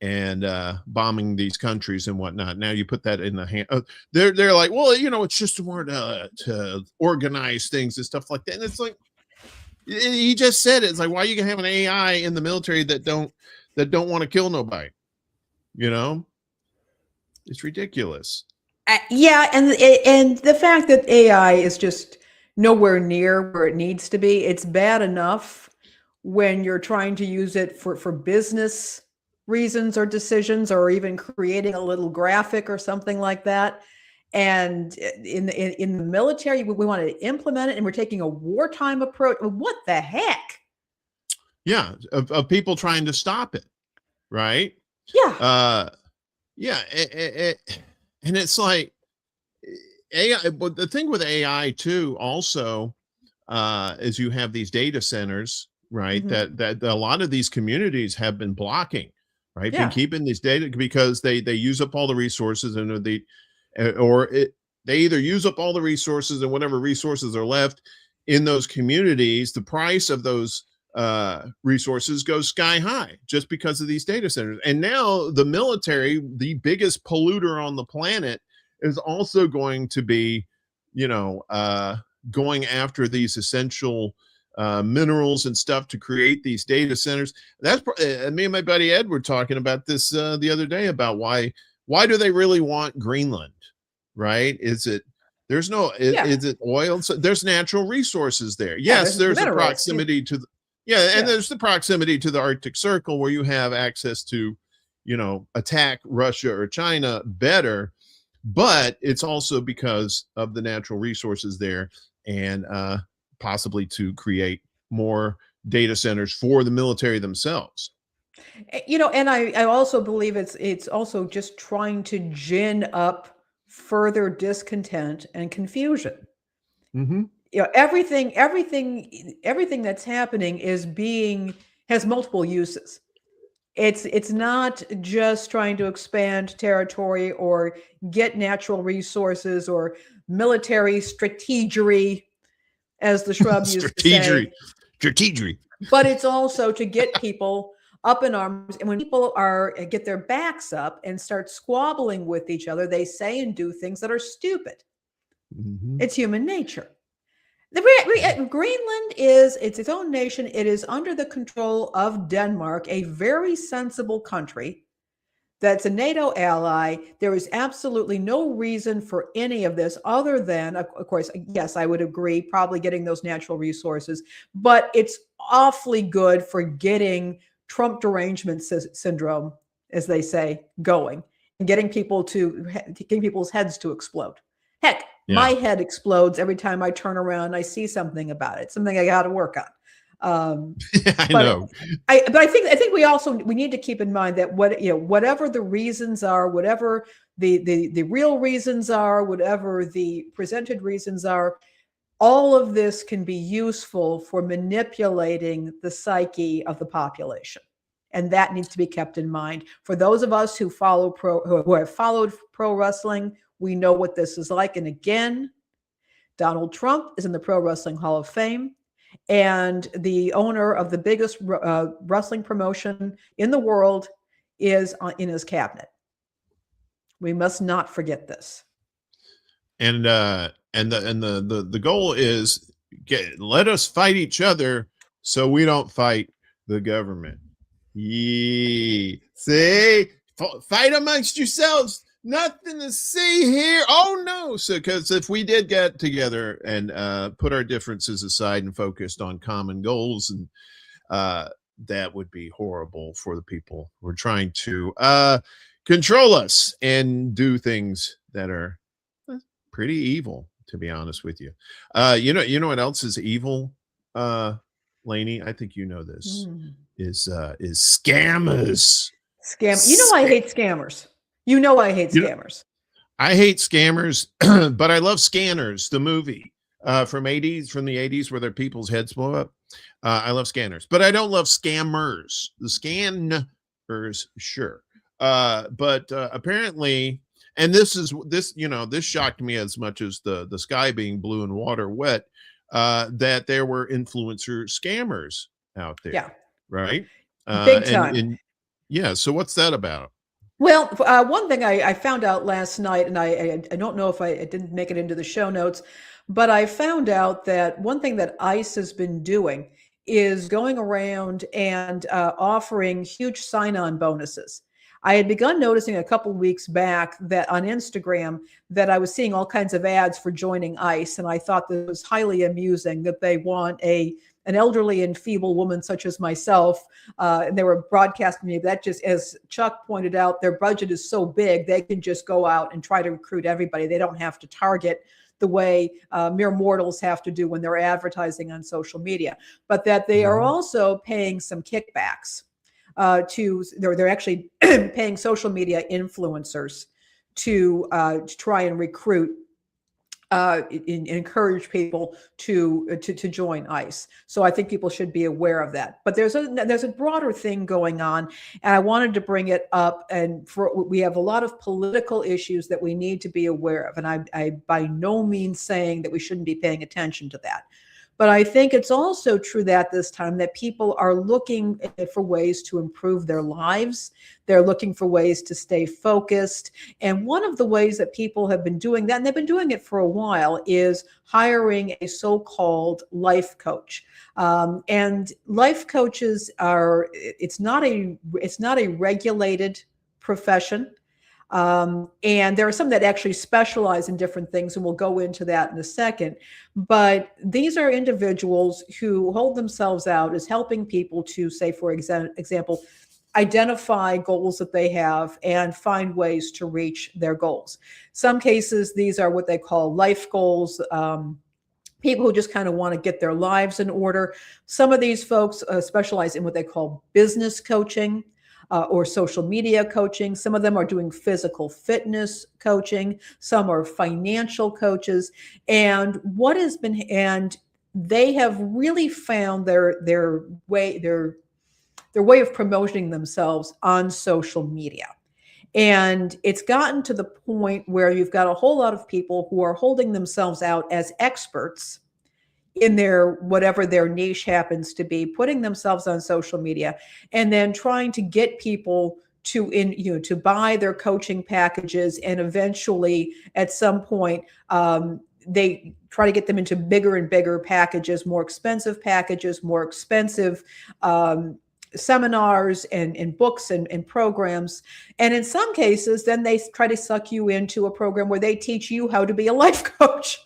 and bombing these countries and whatnot. Now you put that in the hand. They're like, well, it's just more to organize things and stuff like that. And it's like, he just said it. It's like, why are you gonna have an AI in the military that don't want to kill nobody? It's ridiculous. Yeah, and the fact that AI is just nowhere near where it needs to be. It's bad enough when you're trying to use it for business reasons or decisions, or even creating a little graphic or something like that. And in the military, we want to implement it, and we're taking a wartime approach. What the heck? Yeah, of people trying to stop it, right? Yeah. Yeah, and it's like AI. But the thing with AI too, also, is you have these data centers, right? Mm-hmm. That a lot of these communities have been blocking, right? Yeah. Been keeping these data because they use up all the resources, and they either use up all the resources, and whatever resources are left in those communities, the price of those resources goes sky high just because of these data centers. And now the military, the biggest polluter on the planet, is also going to be, going after these essential minerals and stuff to create these data centers. That's me and my buddy Ed were talking about this the other day about why do they really want Greenland, right? Is it oil? So there's natural resources there. Yes, there's a proximity to there's the proximity to the Arctic Circle where you have access to, attack Russia or China better, but it's also because of the natural resources there, and possibly to create more data centers for the military themselves. And I also believe it's also just trying to gin up further discontent and confusion. Mm-hmm. Everything that's happening has multiple uses. It's not just trying to expand territory or get natural resources or military strategery. as the shrub used to say. Strategery. But it's also to get people up in arms. And when people get their backs up and start squabbling with each other, they say and do things that are stupid. It's human nature. Greenland it's its own nation. It is under the control of Denmark, a very sensible country that's a NATO ally. There is absolutely no reason for any of this other than, of course, yes, I would agree, probably getting those natural resources, but it's awfully good for getting Trump derangement syndrome, as they say, going and getting people's heads to explode. Heck, my head explodes every time I turn around and I see something about it, something I got to work on. I know. But I think we need to keep in mind that whatever the reasons are, whatever the real reasons are, whatever the presented reasons are, all of this can be useful for manipulating the psyche of the population. And that needs to be kept in mind. For those of us who have followed pro wrestling, we know what this is like. And again, Donald Trump is in the Pro Wrestling Hall of Fame, and the owner of the biggest wrestling promotion in the world is in his cabinet. We must not forget this. And the goal is let us fight each other so we don't fight the government. See, fight amongst yourselves. Nothing to see here. Oh no. So because if we did get together and put our differences aside and focused on common goals, and that would be horrible for the people who are trying to control us and do things that are pretty evil, to be honest with you. You know what else is evil, Lainey? I think you know this. Is scammers. I hate scammers. You know I hate scammers. I hate scammers, but I love Scanners, the movie from the 80s where their people's heads blow up. I love scanners, but I don't love scammers. The scanners, sure. But apparently, and this shocked me as much as the sky being blue and water wet, that there were influencer scammers out there. Yeah. Right. Big time. So what's that about? Well, one thing I found out last night, and I don't know if I didn't make it into the show notes, but I found out that one thing that ICE has been doing is going around and offering huge sign-on bonuses. I had begun noticing a couple weeks back that on Instagram that I was seeing all kinds of ads for joining ICE, and I thought this was highly amusing that they want an elderly and feeble woman such as myself, and they were broadcasting me that, just as Chuck pointed out, their budget is so big they can just go out and try to recruit everybody. They don't have to target the way mere mortals have to do when they're advertising on social media, but that they are also paying some kickbacks. They're actually paying social media influencers to try and recruit encourage people to join ICE. So I think people should be aware of that. But there's a broader thing going on, and I wanted to bring it up. And we have a lot of political issues that we need to be aware of. And I by no means saying that we shouldn't be paying attention to that. But I think it's also true that this time that people are looking for ways to improve their lives. They're looking for ways to stay focused. And one of the ways that people have been doing that, and they've been doing it for a while, is hiring a so-called life coach. And life coaches it's not a regulated profession. And there are some that actually specialize in different things, and we'll go into that in a second. But these are individuals who hold themselves out as helping people to, say, for example, identify goals that they have and find ways to reach their goals. Some cases, these are what they call life goals. People who just kind of want to get their lives in order. Some of these folks specialize in what they call business coaching. Or social media coaching. Some of them are doing physical fitness coaching. Some are financial coaches. And they have really found their way of promoting themselves on social media. And it's gotten to the point where you've got a whole lot of people who are holding themselves out as experts in their whatever their niche happens to be, putting themselves on social media, and then trying to get people to buy their coaching packages, and eventually at some point they try to get them into bigger and bigger packages, more expensive seminars and books and programs. And in some cases, then they try to suck you into a program where they teach you how to be a life coach.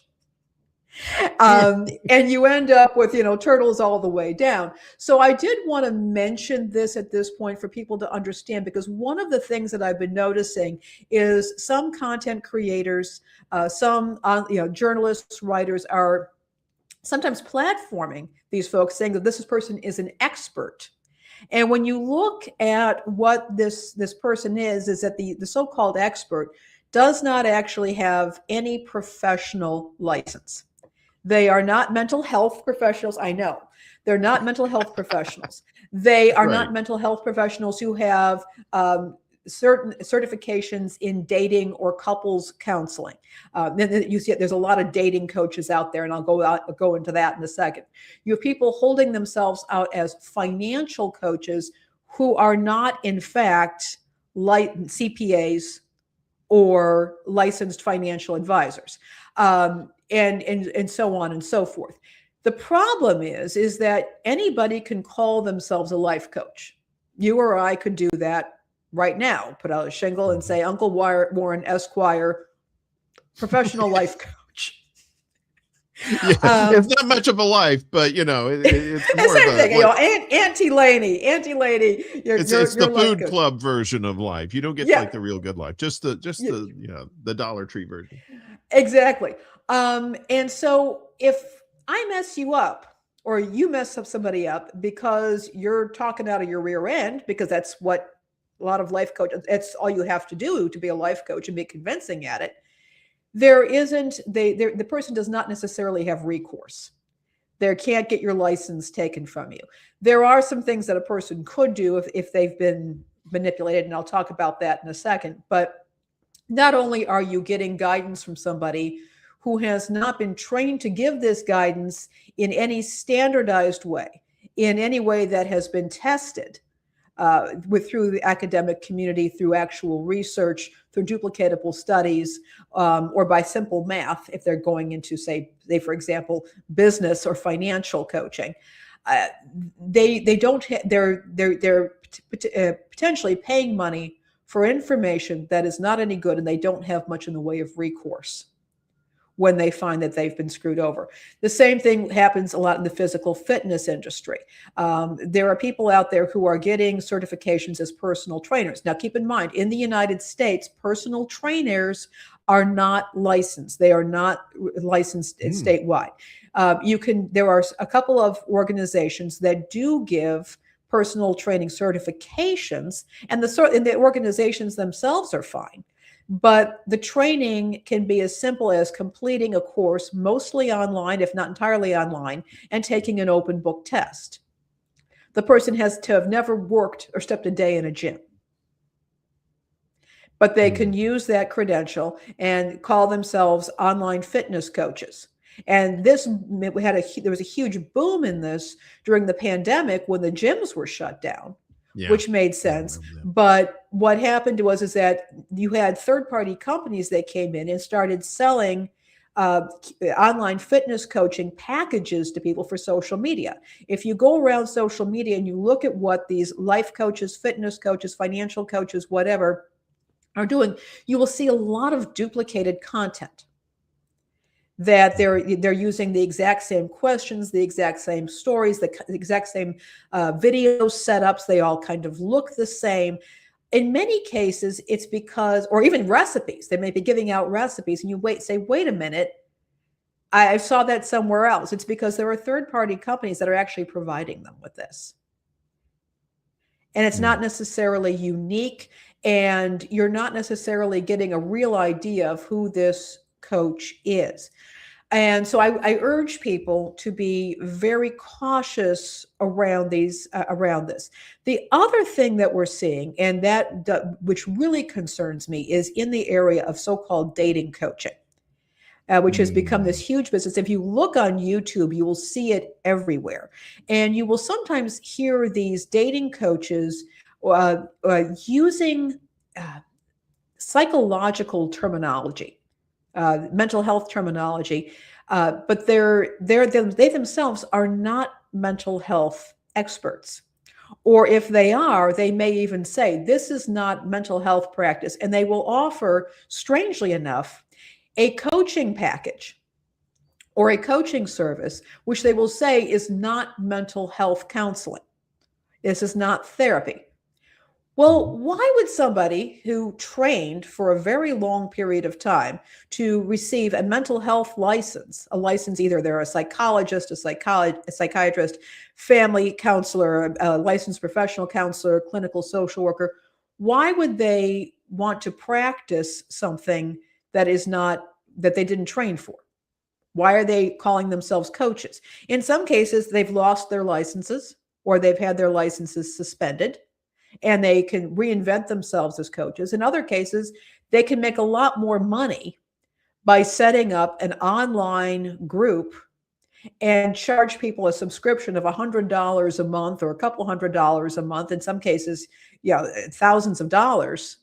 And you end up with, turtles all the way down. So I did want to mention this at this point for people to understand, because one of the things that I've been noticing is some content creators, some journalists, writers are sometimes platforming these folks, saying that this person is an expert. And when you look at what this person is that the so-called expert does not actually have any professional license. They are not mental health professionals. I know they're not mental health professionals. They are not mental health professionals who have certain certifications in dating or couples counseling. You see, there's a lot of dating coaches out there, and I'll go into that in a second. You have people holding themselves out as financial coaches who are not, in fact, CPAs or licensed financial advisors. And so on and so forth. The problem is that anybody can call themselves a life coach. You or I could do that right now, put out a shingle and say, Uncle Warren Esquire, professional life coach. Yeah, it's not much of a life, but it's more same of thing. Auntie Laney, it's the food club version of life. You don't get like the real good life, just the Dollar Tree version. Exactly. And so if I mess you up, or you mess up somebody up because you're talking out of your rear end, because that's what a lot of life coaches, that's all you have to do to be a life coach and be convincing at it. The person does not necessarily have recourse. They can't get your license taken from you. There are some things that a person could do if they've been manipulated, and I'll talk about that in a second. But not only are you getting guidance from somebody who has not been trained to give this guidance in any standardized way, in any way that has been tested through the academic community, through actual research, through duplicatable studies, or by simple math, if they're going into, say, for example, business or financial coaching. They're potentially paying money for information that is not any good, and they don't have much in the way of recourse when they find that they've been screwed over. The same thing happens a lot in the physical fitness industry. There are people out there who are getting certifications as personal trainers. Now, keep in mind, in the United States, personal trainers are not licensed. They are not licensed statewide. There are a couple of organizations that do give personal training certifications, and the organizations themselves are fine. But the training can be as simple as completing a course, mostly online, if not entirely online, and taking an open book test. The person has to have never worked or stepped a day in a gym. But they can use that credential and call themselves online fitness coaches. And there was a huge boom in this during the pandemic when the gyms were shut down. Yeah, which made sense. But what happened is that you had third-party companies that came in and started selling online fitness coaching packages to people for social media. If you go around social media and you look at what these life coaches, fitness coaches, financial coaches, whatever, are doing, you will see a lot of duplicated content. That they're using the exact same questions, the exact same stories, the exact same video setups. They all kind of look the same. In many cases, it's because, or even recipes, they may be giving out recipes and you say, wait a minute, I saw that somewhere else. It's because there are third-party companies that are actually providing them with this. And it's not necessarily unique, and you're not necessarily getting a real idea of who this coach is. And so I urge people to be very cautious around this. The other thing that we're seeing, and which really concerns me, is in the area of so-called dating coaching. which has become this huge business. If you look on YouTube, you will see it everywhere. And you will sometimes hear these dating coaches using psychological terminology, mental health terminology, but they themselves are not mental health experts. Or if they are, they may even say, this is not mental health practice. And they will offer, strangely enough, a coaching package or a coaching service, which they will say is not mental health counseling. This is not therapy. Well, why would somebody who trained for a very long period of time to receive a mental health license, a license, either they're a psychologist, a psychiatrist, family counselor, a licensed professional counselor, clinical social worker, why would they want to practice something that they didn't train for? Why are they calling themselves coaches? In some cases, they've lost their licenses or they've had their licenses suspended, and they can reinvent themselves as coaches. In other cases, they can make a lot more money by setting up an online group and charge people a subscription of $100 a month or a couple $100 a month, in some cases, thousands of dollars,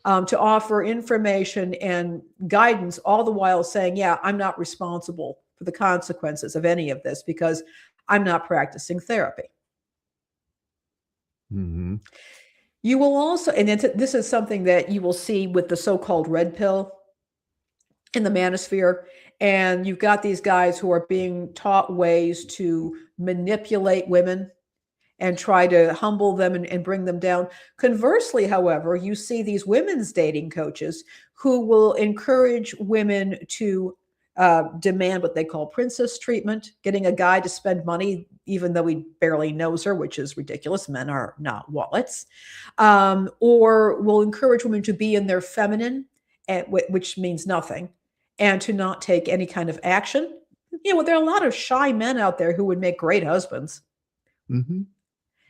to offer information and guidance, all the while saying, I'm not responsible for the consequences of any of this because I'm not practicing therapy. Mm-hmm. You will also, and this is something that you will see with the so-called red pill in the manosphere. And you've got these guys who are being taught ways to manipulate women and try to humble them and bring them down. Conversely, however, you see these women's dating coaches who will encourage women to demand what they call princess treatment, getting a guy to spend money even though he barely knows her, which is ridiculous. Men are not wallets. Or will encourage women to be in their feminine, which means nothing, and to not take any kind of action. There are a lot of shy men out there who would make great husbands. Mm-hmm.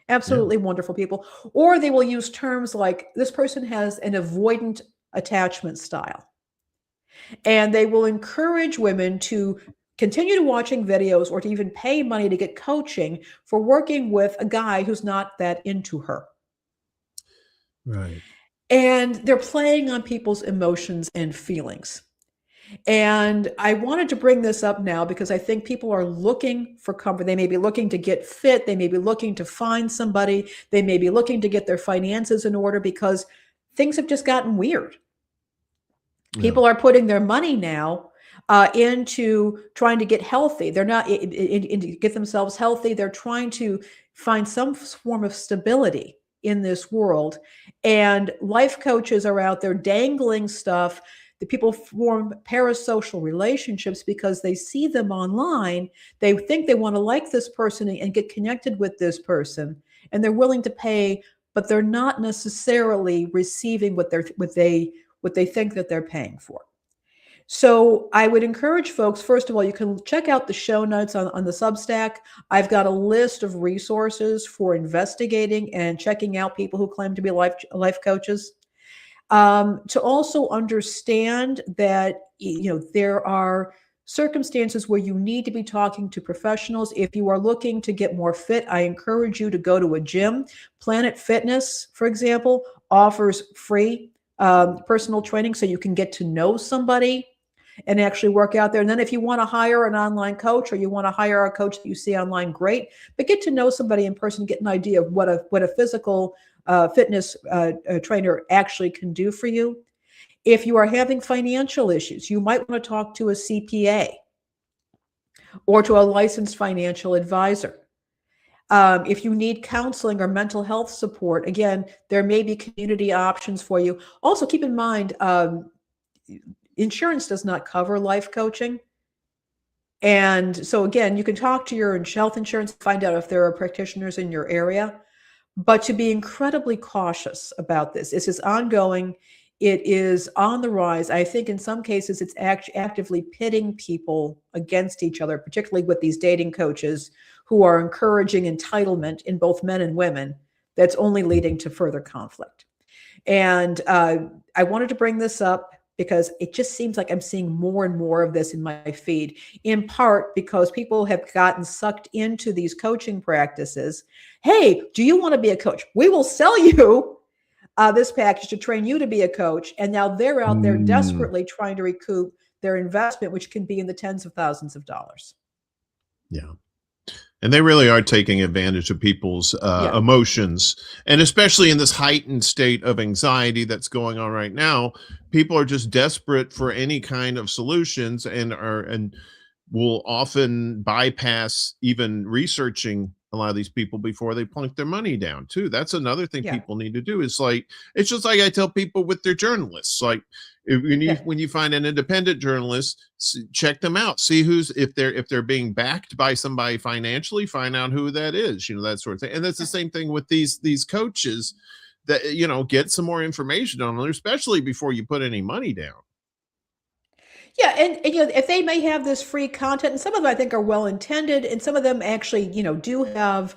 Absolutely wonderful people. Or they will use terms like, this person has an avoidant attachment style. And they will encourage women to continue to watching videos or to even pay money to get coaching for working with a guy who's not that into her. Right. And they're playing on people's emotions and feelings. And I wanted to bring this up now because I think people are looking for comfort. They may be looking to get fit. They may be looking to find somebody. They may be looking to get their finances in order because things have just gotten weird. People are putting their money now into trying to get healthy. They're not to get themselves healthy. They're trying to find some form of stability in this world. And life coaches are out there dangling stuff. The people form parasocial relationships because they see them online. They think they want to like this person and get connected with this person, and they're willing to pay, but they're not necessarily receiving what they think that they're paying for. So I would encourage folks, first of all, you can check out the show notes on the Substack. I've got a list of resources for investigating and checking out people who claim to be life coaches. To also understand that, there are circumstances where you need to be talking to professionals. If you are looking to get more fit, I encourage you to go to a gym. Planet Fitness, for example, offers free personal training so you can get to know somebody and actually work out there. And then if you want to hire an online coach or you want to hire a coach that you see online, great. But get to know somebody in person, get an idea of what a physical fitness trainer actually can do for you. If you are having financial issues, you might want to talk to a CPA or to a licensed financial advisor. If you need counseling or mental health support, again, there may be community options for you. Also, keep in mind, insurance does not cover life coaching. And so, again, you can talk to your health insurance, find out if there are practitioners in your area. But to be incredibly cautious about this. This is ongoing. It is on the rise. I think in some cases it's actively pitting people against each other, particularly with these dating coaches who are encouraging entitlement in both men and women. That's only leading to further conflict. And I wanted to bring this up because it just seems like I'm seeing more and more of this in my feed, in part because people have gotten sucked into these coaching practices. Hey, do you want to be a coach? We will sell you this package to train you to be a coach. And now they're out there desperately trying to recoup their investment, which can be in the tens of thousands of dollars. Yeah. And they really are taking advantage of people's emotions. And especially in this heightened state of anxiety that's going on right now, people are just desperate for any kind of solutions and will often bypass even researching a lot of these people before they plunk their money down too. That's another thing people need to do. Is like, it's just like I tell people with their journalists, like when you find an independent journalist, check them out, see if they're being backed by somebody financially, find out who that is, that sort of thing. And that's the same thing with these coaches, that get some more information on them, especially before you put any money down. Yeah, and if they may have this free content, and some of them I think are well intended, and some of them actually do have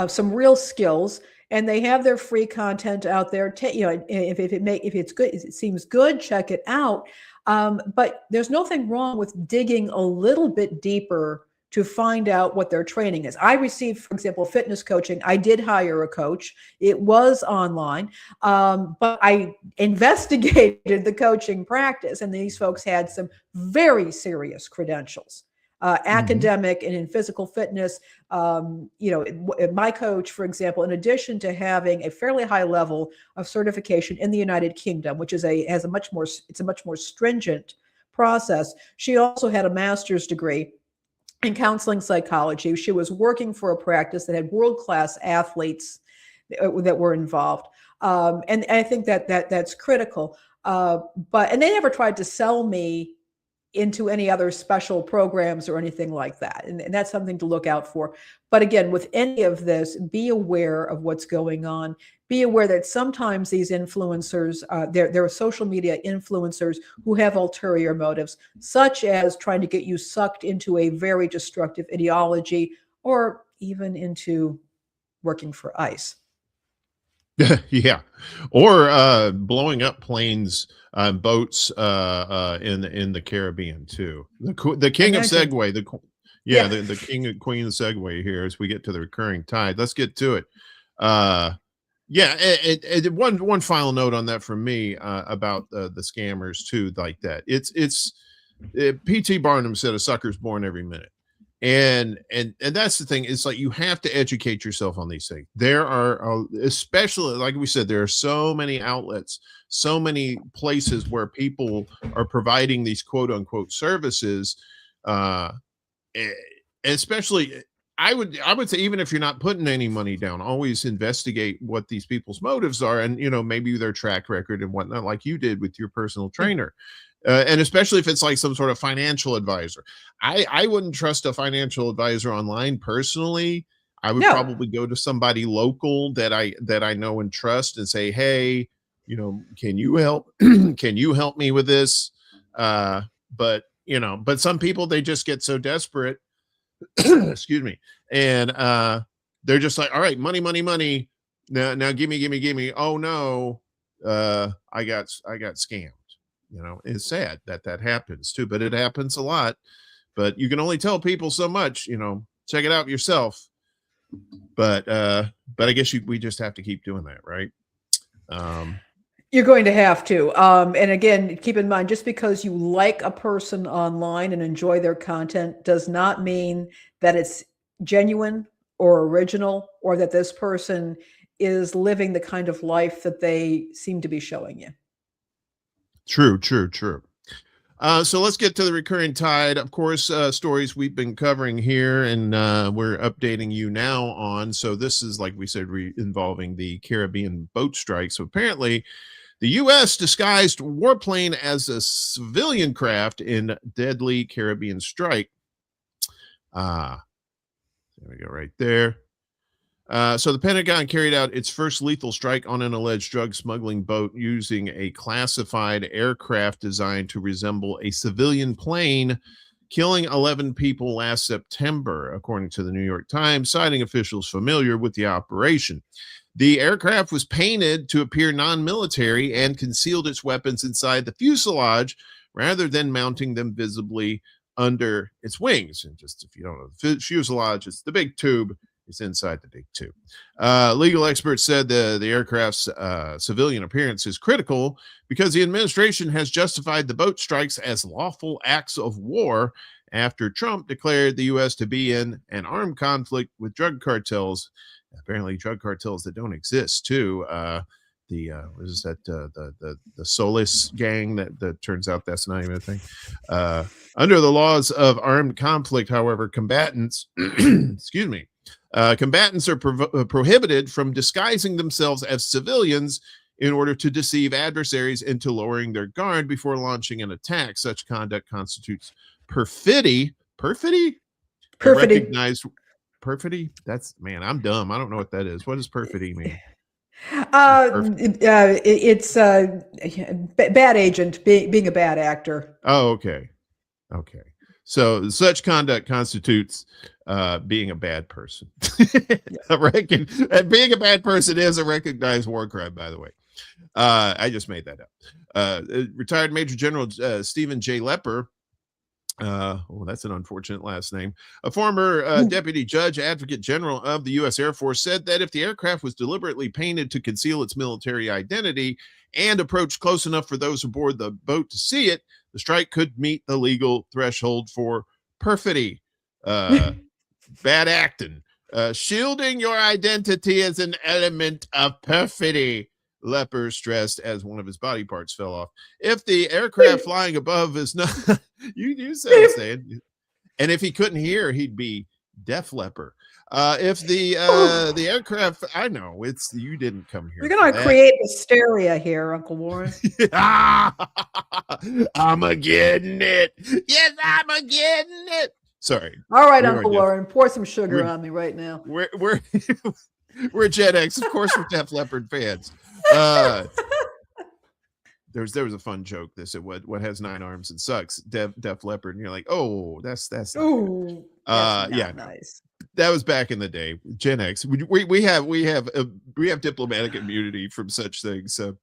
some real skills, and they have their free content out there. If it's good, if it seems good, check it out. But there's nothing wrong with digging a little bit deeper to find out what their training is. I received, for example, fitness coaching. I did hire a coach. It was online, but I investigated the coaching practice, and these folks had some very serious credentials, academic and in physical fitness. My coach, for example, in addition to having a fairly high level of certification in the United Kingdom, which is a much more stringent process, she also had a master's degree in counseling psychology. She was working for a practice that had world-class athletes that were involved. And I think that's critical. And they never tried to sell me into any other special programs or anything like that. And that's something to look out for. But again, with any of this, be aware of what's going on. Be aware that sometimes these influencers, there are social media influencers who have ulterior motives, such as trying to get you sucked into a very destructive ideology or even into working for ICE. Yeah, or blowing up planes, boats in the Caribbean too. The king of Segway, the king and queen of Segway here as we get to the recurring tide. Let's get to it. One final note on that from me about the scammers too, like that. It's P.T. Barnum said a sucker's born every minute. And that's the thing. It's like you have to educate yourself on these things. There are, especially like we said, there are so many outlets, so many places where people are providing these quote unquote services. Especially, I would say, even if you're not putting any money down, always investigate what these people's motives are, and maybe their track record and whatnot, like you did with your personal trainer. And especially if it's like some sort of financial advisor. I wouldn't trust a financial advisor online personally. I would probably go to somebody local that I know and trust and say, hey, can you help? Can you help me with this? But some people, they just get so desperate, excuse me. And they're just like, all right, money. Now give me. Oh no. I got scammed. It's sad that happens too, but it happens a lot. But you can only tell people so much. Check it out yourself. But I guess we just have to keep doing that, right? You're going to have to. And again, keep in mind, just because you like a person online and enjoy their content does not mean that it's genuine or original, or that this person is living the kind of life that they seem to be showing you. True. So let's get to the recurring tide. Of course, stories we've been covering here, and we're updating you now on. So this is, like we said, involving the Caribbean boat strike. So apparently the U.S. disguised warplane as a civilian craft in deadly Caribbean strike. There we go, right there. So the Pentagon carried out its first lethal strike on an alleged drug smuggling boat using a classified aircraft designed to resemble a civilian plane, killing 11 people last September, according to the New York Times, citing officials familiar with the operation. The aircraft was painted to appear non-military and concealed its weapons inside the fuselage rather than mounting them visibly under its wings. And just if you don't know, the fuselage is the big tube. It's inside the big tube. Legal experts said the aircraft's civilian appearance is critical because the administration has justified the boat strikes as lawful acts of war after Trump declared the U.S. to be in an armed conflict with drug cartels. Apparently, drug cartels that don't exist too. What is that? The Solis gang that turns out that's not even a thing. Under the laws of armed conflict, however, combatants, excuse me, combatants are prohibited from disguising themselves as civilians in order to deceive adversaries into lowering their guard before launching an attack. Such conduct constitutes perfidy. Perfidy? Recognized perfidy? That's, man, I'm dumb. I don't know what that is. What does perfidy mean? It's bad agent, being a bad actor. Oh, okay. Okay. So such conduct constitutes being a bad person. I reckon being a bad person is a recognized war crime, by the way. I just made that up. Retired Major General Stephen J. Lepper. That's an unfortunate last name. A former deputy judge, advocate general of the U.S. Air Force, said that if the aircraft was deliberately painted to conceal its military identity and approached close enough for those aboard the boat to see it, the strike could meet the legal threshold for perfidy, bad acting. Shielding your identity is an element of perfidy, Lepper stressed as one of his body parts fell off. If the aircraft flying above is not, you said saying, and if he couldn't hear, he'd be Def Leppard. If the aircraft, I know it's, you didn't come here. You're going to create hysteria here, Uncle Warren. I'm a getting it. Yes, I'm a getting it. Sorry. All right, Uncle Warren, pour some sugar on me right now. We're Gen X, of course. We're Def Leppard fans. There was a fun joke that said what has 9 arms and sucks, Def Leppard, and you're like, oh, that's ooh, that's yeah, nice. That was back in the day. Gen X, we have diplomatic immunity from such things. So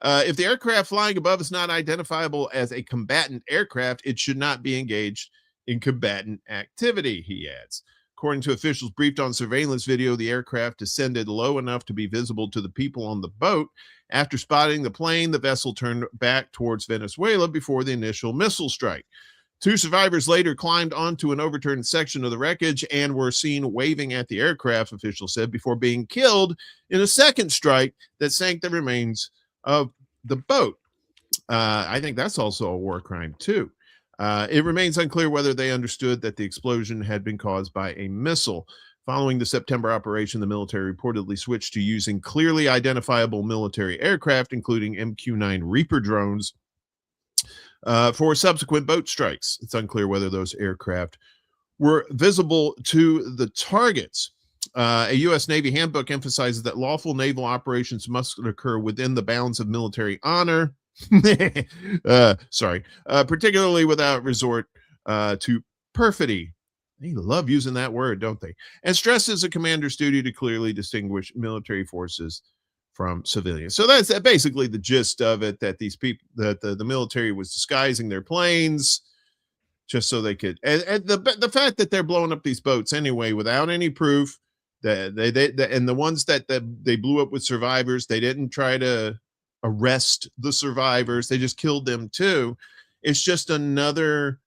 if the aircraft flying above is not identifiable as a combatant aircraft, it should not be engaged in combatant activity, he adds. According to officials briefed on surveillance video, the aircraft descended low enough to be visible to the people on the boat. After spotting the plane, the vessel turned back towards Venezuela before the initial missile strike. 2 survivors later climbed onto an overturned section of the wreckage and were seen waving at the aircraft, officials said, before being killed in a second strike that sank the remains of the boat. I think that's also a war crime, too. It remains unclear whether they understood that the explosion had been caused by a missile. Following the September operation, the military reportedly switched to using clearly identifiable military aircraft, including MQ-9 Reaper drones, for subsequent boat strikes. It's unclear whether those aircraft were visible to the targets. A U.S. Navy handbook emphasizes that lawful naval operations must occur within the bounds of military honor. Particularly without resort to perfidy. They love using that word, don't they? And stresses a commander's duty to clearly distinguish military forces from civilians. So that's basically the gist of it, that these people, that the military was disguising their planes just so they could, and the fact that they're blowing up these boats anyway without any proof, that and the ones that they blew up with survivors, they didn't try to arrest the survivors, they just killed them too. It's just another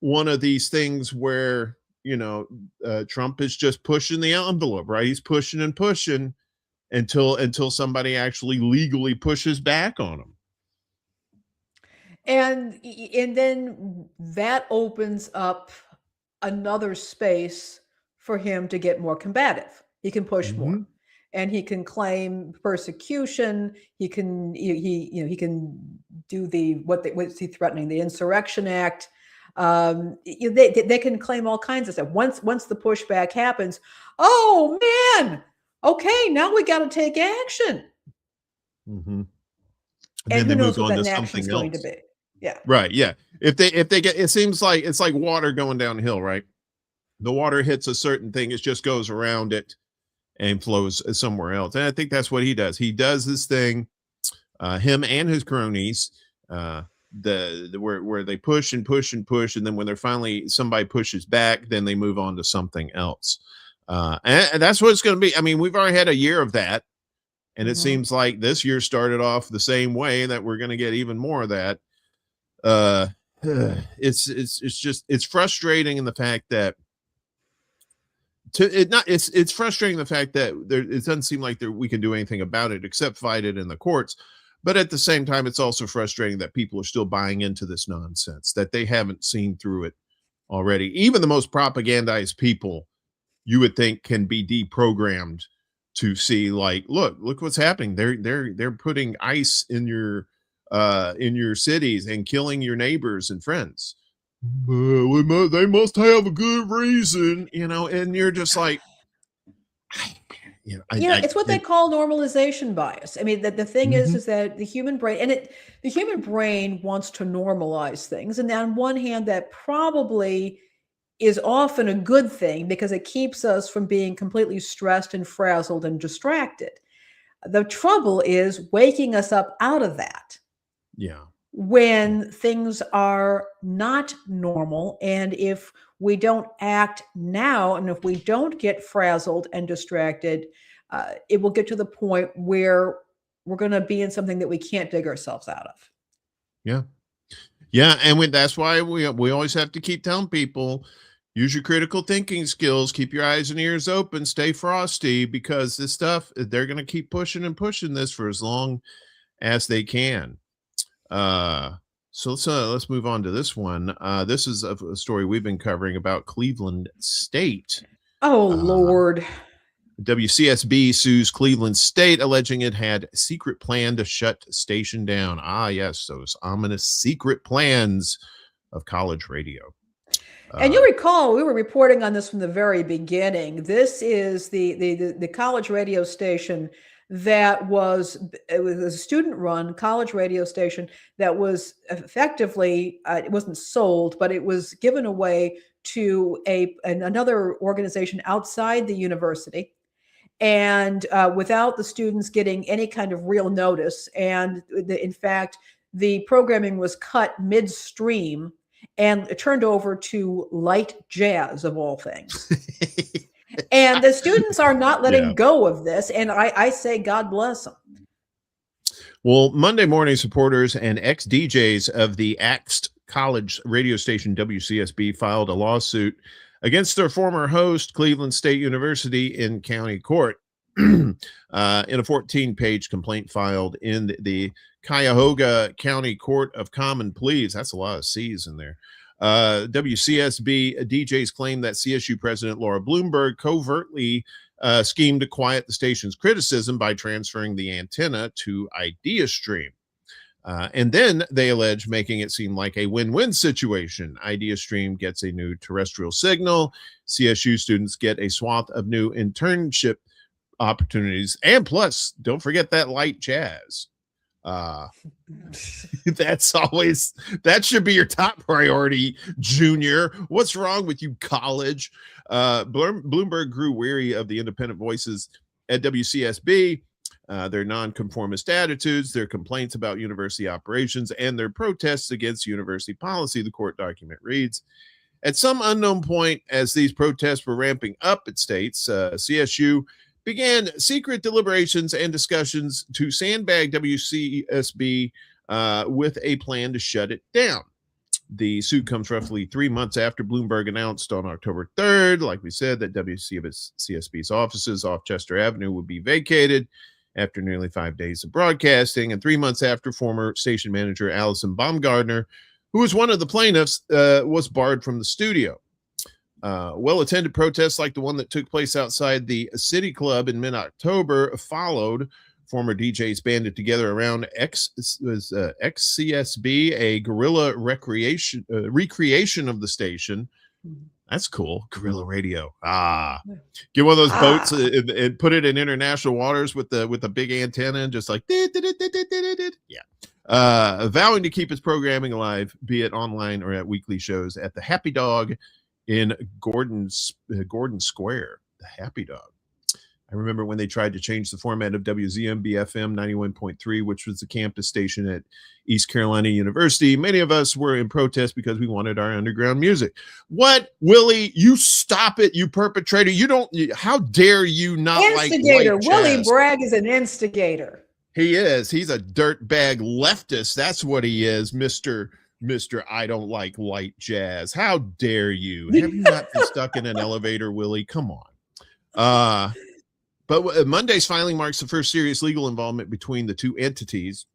one of these things where, you know, Trump is just pushing the envelope, right? He's pushing and pushing until somebody actually legally pushes back on him. And then that opens up another space for him to get more combative. He can push more. And he can claim persecution. He can he can do what's he threatening? The Insurrection Act. They can claim all kinds of stuff. Once the pushback happens, oh man, okay, now we got to take action. And who knows what that action is going to be? Yeah. Right. Yeah. If they get, it seems like it's like water going downhill, right? The water hits a certain thing, it just goes around it. and flows somewhere else. And I think that's what he does. He does this thing, him and his cronies, where they push and push and push, and then when they're finally somebody pushes back, then they move on to something else. And that's what it's going to be. I mean, we've already had a year of that, and it seems like this year started off the same way, that we're going to get even more of that. It's frustrating in the fact that it's frustrating the fact that it doesn't seem like we can do anything about it except fight it in the courts. But at the same time, it's also frustrating that people are still buying into this nonsense, that they haven't seen through it already. Even the most propagandized people, you would think, can be deprogrammed to see, like, look what's happening. They're putting ice in your cities and killing your neighbors and friends. They must have a good reason, and you're just like, it's what they call normalization bias. I mean, the thing is that the human brain wants to normalize things. And on one hand, that probably is often a good thing because it keeps us from being completely stressed and frazzled and distracted. The trouble is waking us up out of that. Yeah. When things are not normal, and if we don't act now, and if we don't get frazzled and distracted, it will get to the point where we're going to be in something that we can't dig ourselves out of. Yeah. Yeah. And that's why we always have to keep telling people, use your critical thinking skills, keep your eyes and ears open, stay frosty, because this stuff, they're going to keep pushing and pushing this for as long as they can. So let's move on to this one. This is a story we've been covering about Cleveland State. Oh, Lord. WCSB sues Cleveland State, alleging it had a secret plan to shut station down. Ah, yes, those ominous secret plans of college radio. And you'll recall, we were reporting on this from the very beginning. This is the college radio station it was a student-run college radio station that was effectively, it wasn't sold, but it was given away to another organization outside the university, and without the students getting any kind of real notice. And in fact, the programming was cut midstream and it turned over to light jazz, of all things. And the students are not letting go of this. And I say, God bless them. Well, Monday morning supporters and ex-DJs of the axed college radio station WCSB filed a lawsuit against their former host, Cleveland State University, in county court. In a 14-page complaint filed in the Cuyahoga County Court of Common Pleas. That's a lot of C's in there. WCSB DJs claim that CSU President Laura Bloomberg covertly schemed to quiet the station's criticism by transferring the antenna to IdeaStream. And then they allege making it seem like a win-win situation. IdeaStream gets a new terrestrial signal. CSU students get a swath of new internship opportunities. And plus, don't forget that light jazz. That should be your top priority, Junior. What's wrong with you, college? Bloomberg grew weary of the independent voices at WCSB, their nonconformist attitudes, their complaints about university operations, and their protests against university policy, the court document reads. At some unknown point, as these protests were ramping up, it states, CSU began secret deliberations and discussions to sandbag WCSB with a plan to shut it down. The suit comes roughly 3 months after Bloomberg announced on October 3rd, like we said, that WCSB's offices off Chester Avenue would be vacated after nearly 5 days of broadcasting, and 3 months after former station manager Allison Baumgardner, who was one of the plaintiffs, was barred from the studio. Well-attended protests like the one that took place outside the City Club in mid-October followed. Former DJs banded together around XCSB, a guerrilla recreation of the station. That's cool. Guerrilla radio. Get one of those boats and put it in international waters with the big antenna and just like vowing to keep its programming alive, be it online or at weekly shows at the Happy Dog in Gordon Square. The Happy Dog. I remember when they tried to change the format of WZMB-FM 91.3, which was the campus station at East Carolina University. Many of us were in protest because we wanted our underground music. What, Willie? You stop it, you perpetrator. You don't, how dare you not instigator. like white Willie jazz? Bragg is an instigator. He is. He's a dirtbag leftist. That's what he is, Mr. I don't like light jazz. How dare you? Have you not been stuck in an elevator, Willie? Come on. But Monday's filing marks the first serious legal involvement between the two entities.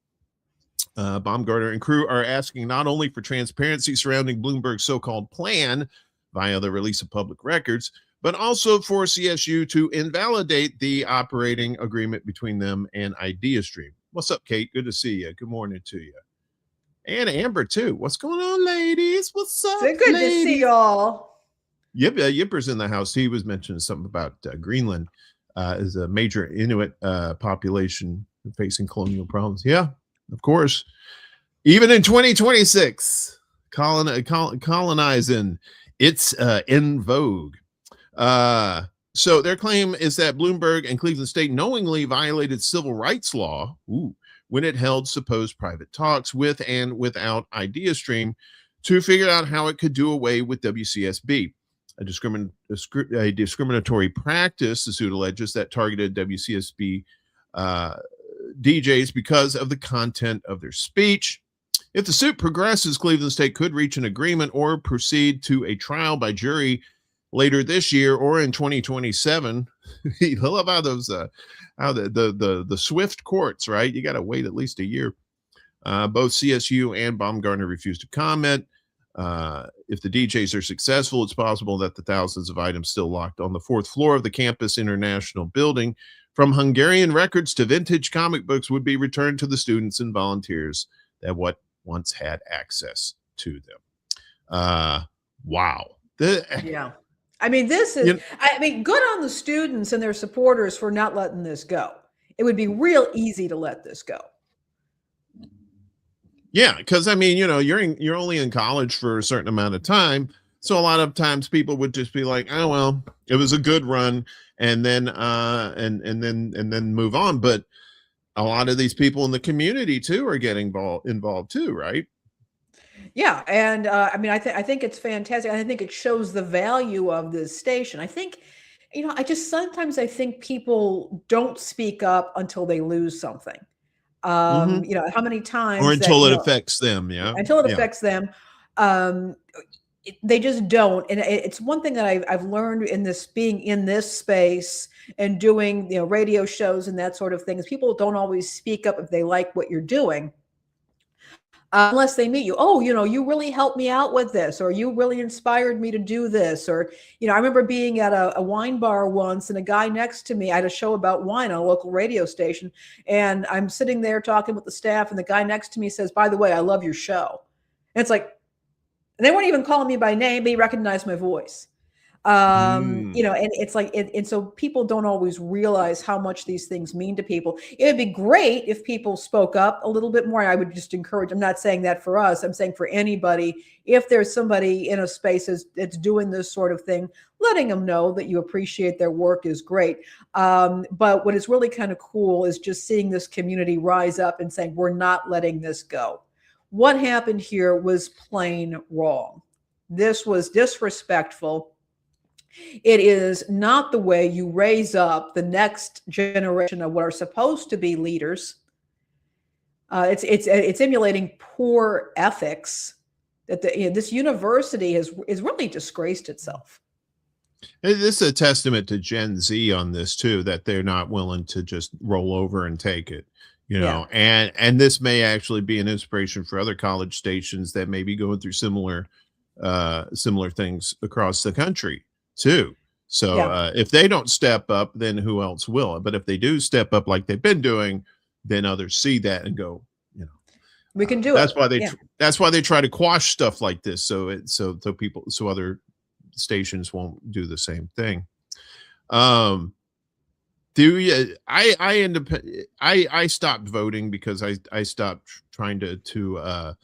Baumgartner and crew are asking not only for transparency surrounding Bloomberg's so-called plan via the release of public records, but also for CSU to invalidate the operating agreement between them and IdeaStream. What's up, Kate? Good to see you. Good morning to you. And Amber, too. What's going on, ladies? What's up, Good ladies? To see y'all. Yipper's in the house. He was mentioning something about Greenland. Is a major Inuit population facing colonial problems. Yeah, of course. Even in 2026, colonizing, it's in vogue. So their claim is that Bloomberg and Cleveland State knowingly violated civil rights law when it held supposed private talks with and without IdeaStream to figure out how it could do away with WCSB. A discriminatory practice, the suit alleges, that targeted WCSB DJs because of the content of their speech. If the suit progresses, Cleveland State could reach an agreement or proceed to a trial by jury later this year or in 2027. I love how those how the swift courts, right? You got to wait at least a year. Both CSU and Baumgartner refused to comment. If the DJs are successful, it's possible that the thousands of items still locked on the fourth floor of the campus international building, from Hungarian records to vintage comic books, would be returned to the students and volunteers that once had access to them. Wow. Yeah. I mean, this is, good on the students and their supporters for not letting this go. It would be real easy to let this go. Yeah, because I mean, you're only in college for a certain amount of time, so a lot of times people would just be like, "Oh well, it was a good run," and then and then move on. But a lot of these people in the community too are getting involved too, right? Yeah, and I mean, I think it's fantastic. I think it shows the value of this station. I think, sometimes I think people don't speak up until they lose something. How many times, or until it affects them. Yeah, until it affects them. They just don't. And it's one thing that I've learned in this, being in this space and doing, radio shows and that sort of thing, is people don't always speak up if they like what you're doing. Unless they meet you. Oh, you really helped me out with this, or you really inspired me to do this. Or, I remember being at a wine bar once, and a guy next to me, I had a show about wine on a local radio station, and I'm sitting there talking with the staff, and the guy next to me says, "By the way, I love your show." And it's like, they weren't even calling me by name, but he recognized my voice. And it's like, and so people don't always realize how much these things mean to people. It would be great if people spoke up a little bit more. I would just encourage, I'm not saying that for us, I'm saying for anybody, if there's somebody in a space that's doing this sort of thing, letting them know that you appreciate their work is great. But what is really kind of cool is just seeing this community rise up and saying, we're not letting this go. What happened here was plain wrong. This was disrespectful. It is not the way you raise up the next generation of what are supposed to be leaders. It's emulating poor ethics that this university is really disgraced itself. This is a testament to Gen Z on this too, that they're not willing to just roll over and take it. And this may actually be an inspiration for other college stations that may be going through similar things across the country too. So if they don't step up, then who else will? But if they do step up like they've been doing, then others see that and go, we can do that's it. Why that's why they try to quash stuff like this, so other stations won't do the same thing. I stopped voting because I stopped trying to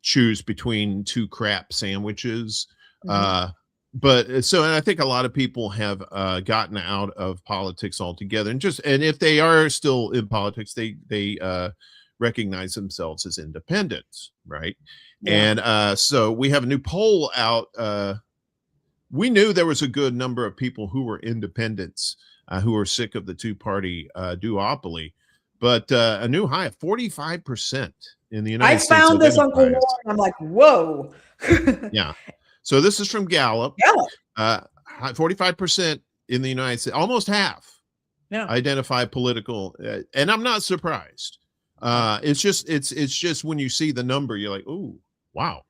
choose between two crap sandwiches. but so, and I think a lot of people have gotten out of politics altogether, and if they are still in politics, they recognize themselves as independents, right? Yeah. And so we have a new poll out. We knew there was a good number of people who were independents who were sick of the two-party duopoly, but a new high of 45% in the United States. I found this, Uncle Warren. I'm like, whoa. Yeah. So this is from Gallup. Gallup. 45% in the United States, almost half, identify political, and I'm not surprised. It's just when you see the number, you're like, oh, wow.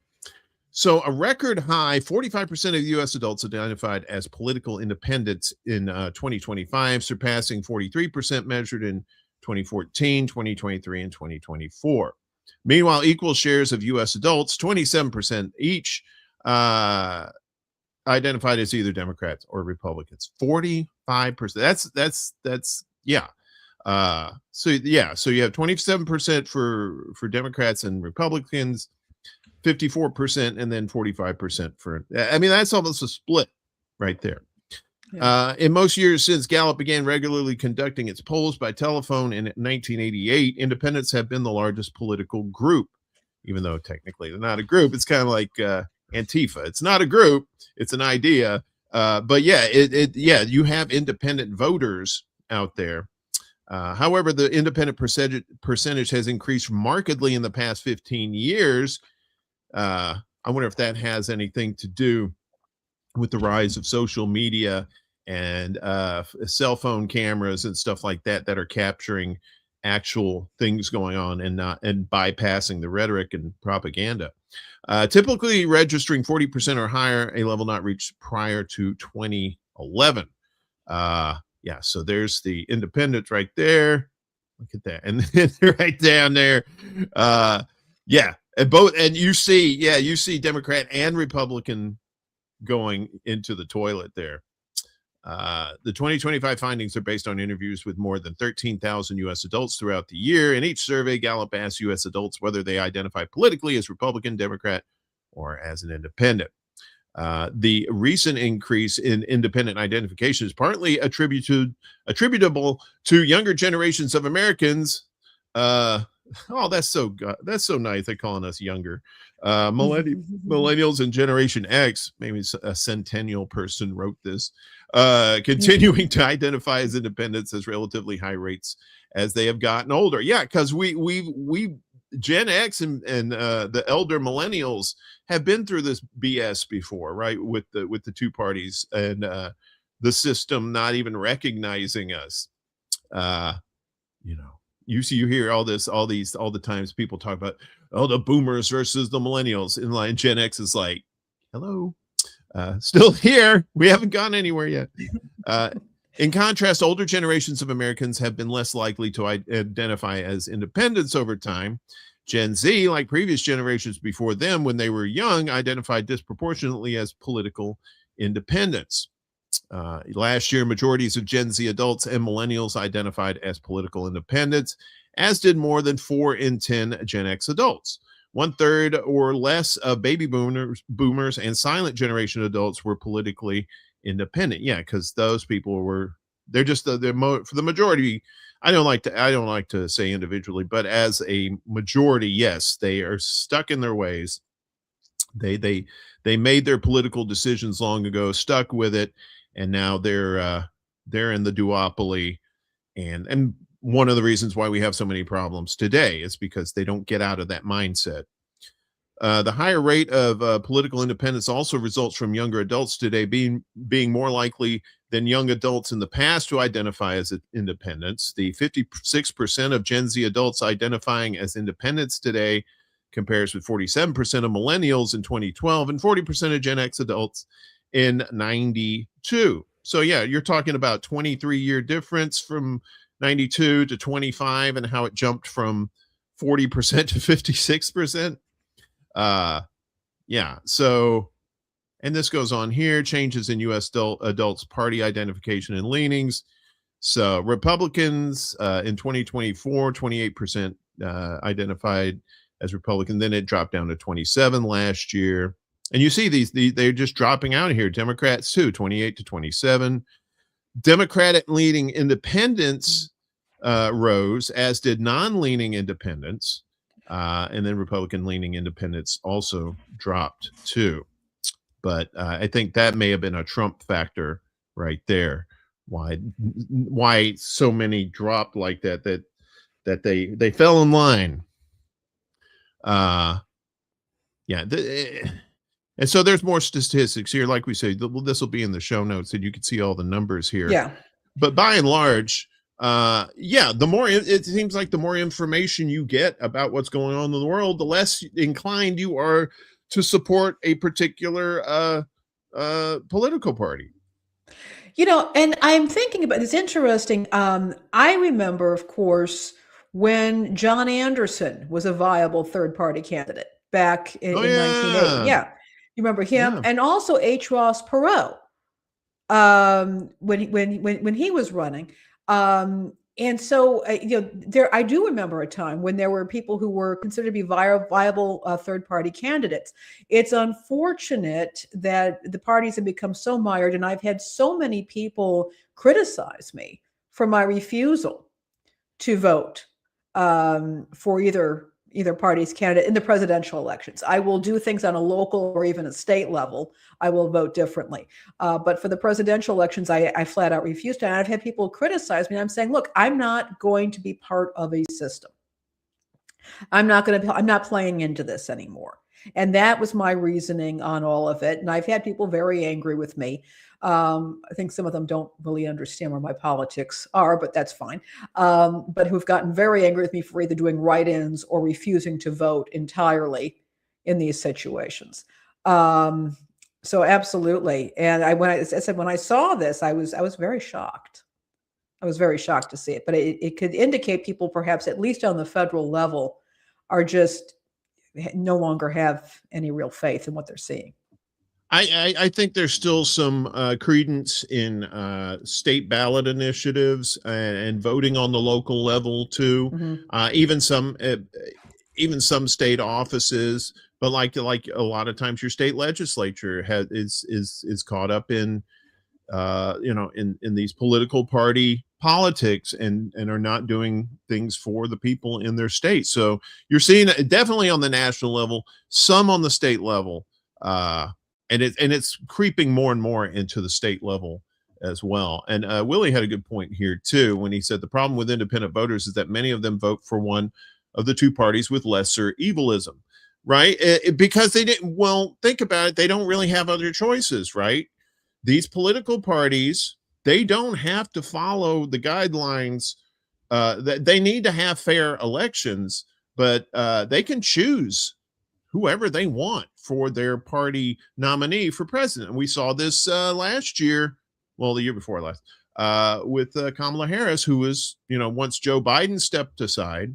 So a record high 45% of U.S. adults identified as political independents in 2025, surpassing 43% measured in 2014, 2023, and 2024. Meanwhile, equal shares of U.S. adults, 27% each, identified as either Democrats or Republicans. 45%. That's yeah. So you have 27% for Democrats and Republicans, 54%, and then 45% for, I mean, that's almost a split right there. In most years since Gallup began regularly conducting its polls by telephone in 1988, independents have been the largest political group, even though technically they're not a group. It's kind of like Antifa. It's not a group, it's an idea. But you have independent voters out there. However, the independent percentage has increased markedly in the past 15 years. I wonder if that has anything to do with the rise of social media and cell phone cameras and stuff like that are capturing actual things going on and bypassing the rhetoric and propaganda. Typically registering 40% or higher, a level not reached prior to 2011. So there's the independents right there. Look at that. And then right down there. And you see Democrat and Republican going into the toilet there. The 2025 findings are based on interviews with more than 13,000 U.S. adults throughout the year. In each survey, Gallup asked U.S. adults whether they identify politically as Republican, Democrat, or as an independent. The recent increase in independent identification is partly attributable to younger generations of Americans. That's so nice. They're calling us younger. Millennials and Generation X, maybe a centennial person wrote this, continuing to identify as independents as relatively high rates as they have gotten older. Yeah, because we Gen X and the elder millennials have been through this BS before, right? With the two parties and the system not even recognizing us. You hear all the times people talk about, the boomers versus the millennials, in line. Gen X is like, hello, still here. We haven't gone anywhere yet. In contrast, older generations of Americans have been less likely to identify as independents over time. Gen Z, like previous generations before them, when they were young, identified disproportionately as political independents. Last year, majorities of Gen Z adults and millennials identified as political independents, as did more than 4 in 10 Gen X adults. 1/3 or less of baby boomers and silent generation adults were politically independent. Yeah, because those people they're just for the majority. I don't like to say individually, but as a majority, yes, they are stuck in their ways. They made their political decisions long ago, stuck with it, and now they're in the duopoly. And one of the reasons why we have so many problems today is because they don't get out of that mindset. The higher rate of political independence also results from younger adults today being more likely than young adults in the past to identify as independents. The 56% of Gen Z adults identifying as independents today compares with 47% of millennials in 2012 and 40% of Gen X adults in 92. So yeah, you're talking about 23-year difference from 92 to 25 and how it jumped from 40% to 56%. So, and this goes on here, changes in U.S. adults party identification and leanings. So Republicans in 2024, 28% identified as Republican. Then it dropped down to 27 last year. And you see they're just dropping out of here. Democrats too, 28 to 27. Democratic leaning independents rose, as did non-leaning independents. And then Republican leaning independents also dropped too. But I think that may have been a Trump factor right there. Why so many dropped like that they fell in line. Yeah. And so there's more statistics here. Like we say, this will be in the show notes and you can see all the numbers here. Yeah. But by and large, the more it seems like the more information you get about what's going on in the world, the less inclined you are to support a particular political party. And I'm thinking about it's interesting. I remember, of course, when John Anderson was a viable third-party candidate back in 1980. Yeah, you remember him, and also H. Ross Perot when he was running. And so, I do remember a time when there were people who were considered to be viable third-party candidates. It's unfortunate that the parties have become so mired, and I've had so many people criticize me for my refusal to vote for either party's candidate in the presidential elections. I will do things on a local or even a state level. I will vote differently. But for the presidential elections, I flat out refused to. And I've had people criticize me. And I'm saying, look, I'm not going to be part of a system. I'm not playing into this anymore. And that was my reasoning on all of it. And I've had people very angry with me. I think some of them don't really understand where my politics are, but that's fine. But who've gotten very angry with me for either doing write-ins or refusing to vote entirely in these situations. So absolutely. And when I saw this, I was very shocked. I was very shocked to see it, but it could indicate people perhaps, at least on the federal level, are just no longer have any real faith in what they're seeing. I think there's still some credence in state ballot initiatives and voting on the local level too. Mm-hmm. Even some state offices, but like a lot of times your state legislature is caught up in in these political party politics and are not doing things for the people in their state. So you're seeing definitely on the national level, some on the state level. And it's creeping more and more into the state level as well. And Willie had a good point here too when he said the problem with independent voters is that many of them vote for one of the two parties with lesser evilism, right? Because they didn't. Well, think about it. They don't really have other choices, right? These political parties, they don't have to follow the guidelines. That they need to have fair elections, but they can choose whoever they want for their party nominee for president. And we saw this last year, well, the year before last, with Kamala Harris, who was, once Joe Biden stepped aside,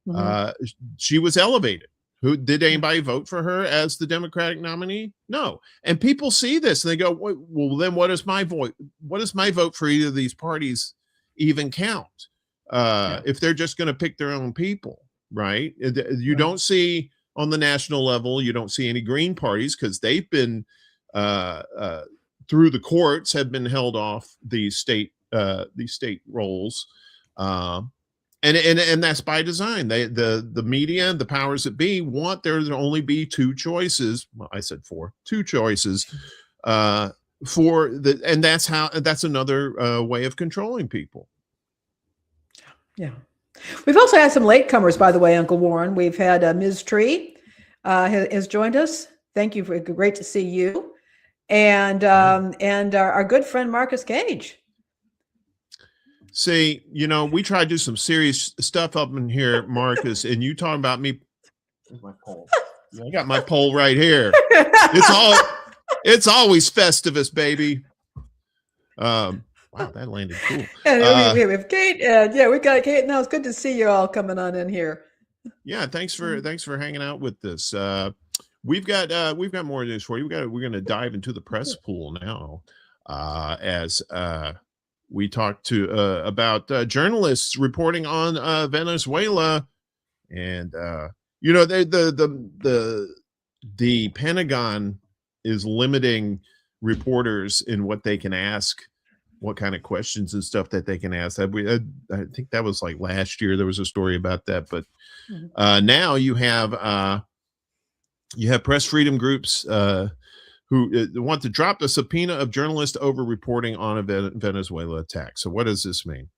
mm-hmm. She was elevated. Did anybody vote for her as the Democratic nominee? No. And people see this and they go, well, then what is my vote? What does my vote for either of these parties even count? If they're just going to pick their own people, right? You don't see on the national level, you don't see any Green parties because they've been through the courts have been held off these state roles, and that's by design. The media, the powers that be, want there to only be two choices. Well, I said two choices and that's another way of controlling people. Yeah. We've also had some latecomers, by the way, Uncle Warren. We've had Ms. Tree has joined us. Thank you. Great to see you. And our good friend, Marcus Cage. See, we try to do some serious stuff up in here, Marcus, and you talking about me. Where's my pole? I got my pole right here. It's always Festivus, baby. Wow, that landed cool. And we have Kate. We got Kate now. It's good to see you all coming on in here. Yeah, thanks for hanging out with us. We've got more news for you. We're going to dive into the press pool now, as we talked about journalists reporting on Venezuela, and the the Pentagon is limiting reporters in what they can ask, what kind of questions and stuff that they can ask. I think that was like last year. There was a story about that, but now you have press freedom groups who want to drop the subpoena of journalists over reporting on a Venezuela attack. So what does this mean?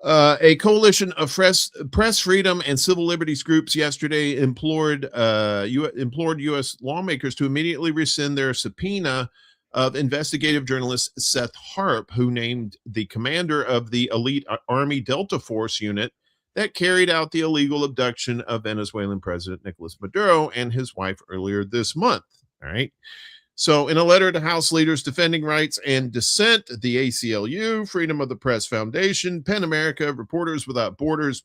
A coalition of press freedom and civil liberties groups yesterday implored U.S. lawmakers to immediately rescind their subpoena of investigative journalist Seth Harp, who named the commander of the elite Army Delta Force unit that carried out the illegal abduction of Venezuelan President Nicolas Maduro and his wife earlier this month. All right. So in a letter to House leaders defending rights and dissent, the ACLU, Freedom of the Press Foundation, PEN America, Reporters Without Borders,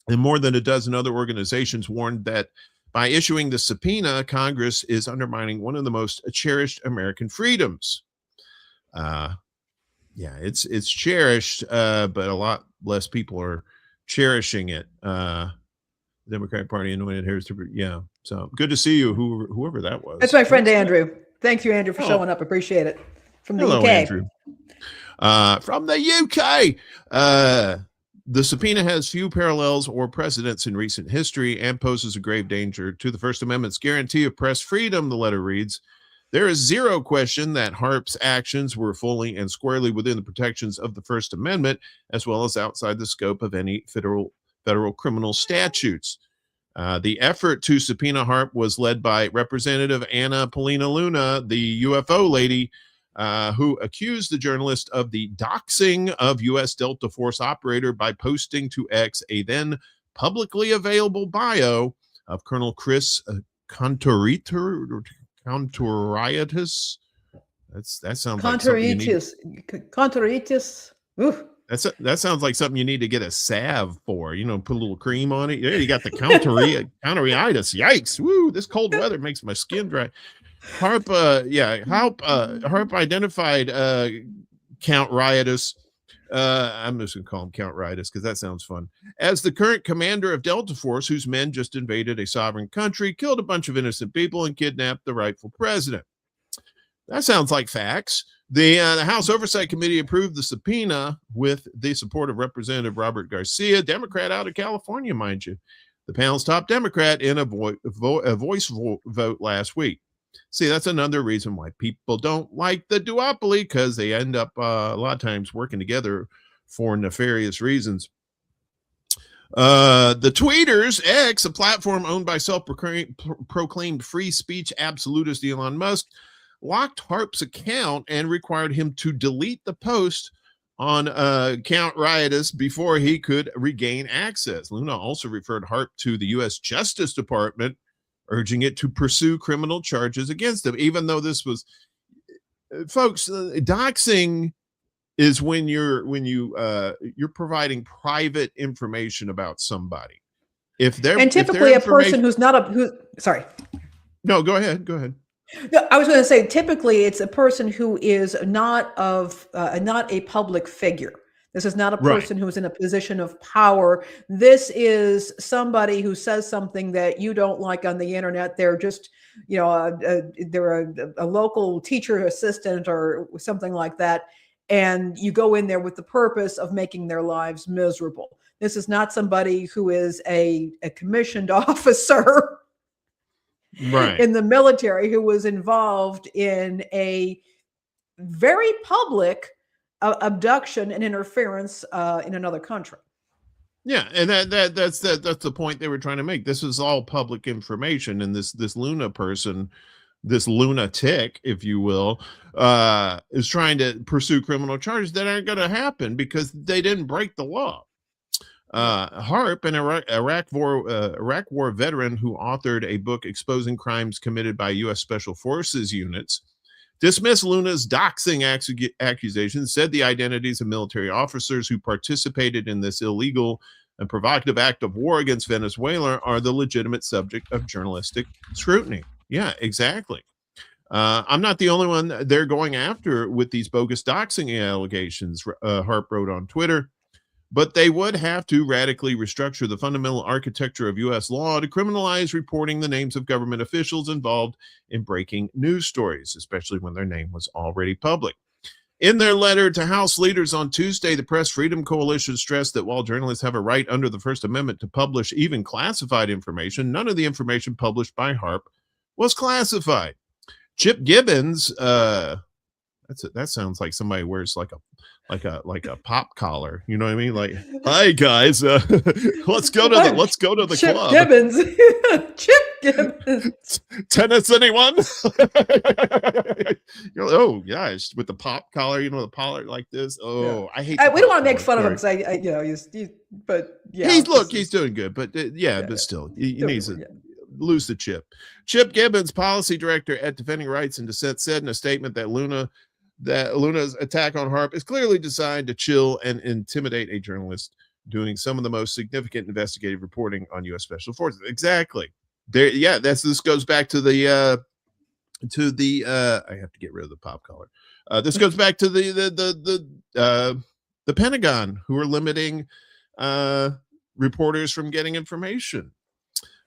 and more than a dozen other organizations warned that by issuing the subpoena, Congress is undermining one of the most cherished American freedoms. It's cherished, but a lot less people are cherishing it. Democratic Party anointed Harris to, yeah. So good to see you, whoever that was. That's my friend Andrew. Thank you, Andrew, for showing up. Appreciate it. From the UK. Andrew. From the UK. The subpoena has few parallels or precedents in recent history and poses a grave danger to the First Amendment's guarantee of press freedom, the letter reads. There is zero question that Harp's actions were fully and squarely within the protections of the First Amendment, as well as outside the scope of any federal criminal statutes. The effort to subpoena Harp was led by Representative Anna Paulina Luna, the UFO lady, who accused the journalist of the doxing of U.S. Delta Force operator by posting to X a then publicly available bio of Colonel Chris Conturitis. That sounds like Conturitis. That sounds like something you need to get a salve for, put a little cream on it. Yeah, you got the counteritis. Yikes. Woo, this cold weather makes my skin dry. Harp identified Count Riotous. I'm just gonna call him Count Riotous because that sounds fun. As the current commander of Delta Force, whose men just invaded a sovereign country, killed a bunch of innocent people, and kidnapped the rightful president. That sounds like facts. The House Oversight Committee approved the subpoena with the support of Representative Robert Garcia, Democrat out of California, mind you. The panel's top Democrat in a voice vote last week. See, that's another reason why people don't like the duopoly, because they end up a lot of times working together for nefarious reasons. The Tweeters, X, a platform owned by self-proclaimed free speech absolutist Elon Musk, locked Harp's account and required him to delete the post on Count Riotous before he could regain access. Luna also referred Harp to the U.S. Justice Department, urging it to pursue criminal charges against him, even though this was, folks, doxing is when you're providing private information about somebody. Typically a person who's not sorry. No, go ahead. No, I was going to say, typically it's a person who is not a public figure. This is not a person who's in a position of power. This is somebody who says something that you don't like on the internet. They're just, they're a local teacher assistant or something like that. And you go in there with the purpose of making their lives miserable. This is not somebody who is a commissioned officer in the military who was involved in a very public abduction and interference in another country. Yeah, and that's the point they were trying to make. This is all public information, and this Luna person, this lunatic, if you will, is trying to pursue criminal charges that aren't going to happen because they didn't break the law. Harp, an Iraq War veteran who authored a book exposing crimes committed by U.S. Special Forces units, dismissed Luna's doxing accusations, said the identities of military officers who participated in this illegal and provocative act of war against Venezuela are the legitimate subject of journalistic scrutiny. Yeah, exactly. I'm not the only one they're going after with these bogus doxing allegations, Harp wrote on Twitter. but they would have to radically restructure the fundamental architecture of U.S. law to criminalize reporting the names of government officials involved in breaking news stories, especially when their name was already public. In their letter to House leaders on Tuesday, the Press Freedom Coalition stressed that while journalists have a right under the First Amendment to publish even classified information, none of the information published by HAARP was classified. Chip Gibbons, that sounds like somebody wears like a pop collar, you know what I mean? Like, hi guys, let's go to the Chip club. Gibbons. Chip Gibbons. Tennis, anyone? Oh yes, with the pop collar, the collar like this. Oh, yeah. I hate. We don't want to make fun of him because but yeah, he's doing good, but but still, he needs to lose the chip. Chip Gibbons, policy director at Defending Rights and Dissent, said in a statement that Luna's attack on HAARP is clearly designed to chill and intimidate a journalist doing some of the most significant investigative reporting on U.S. Special Forces. Exactly. This goes back to the I have to get rid of the pop collar. This goes back to the Pentagon, who are limiting reporters from getting information.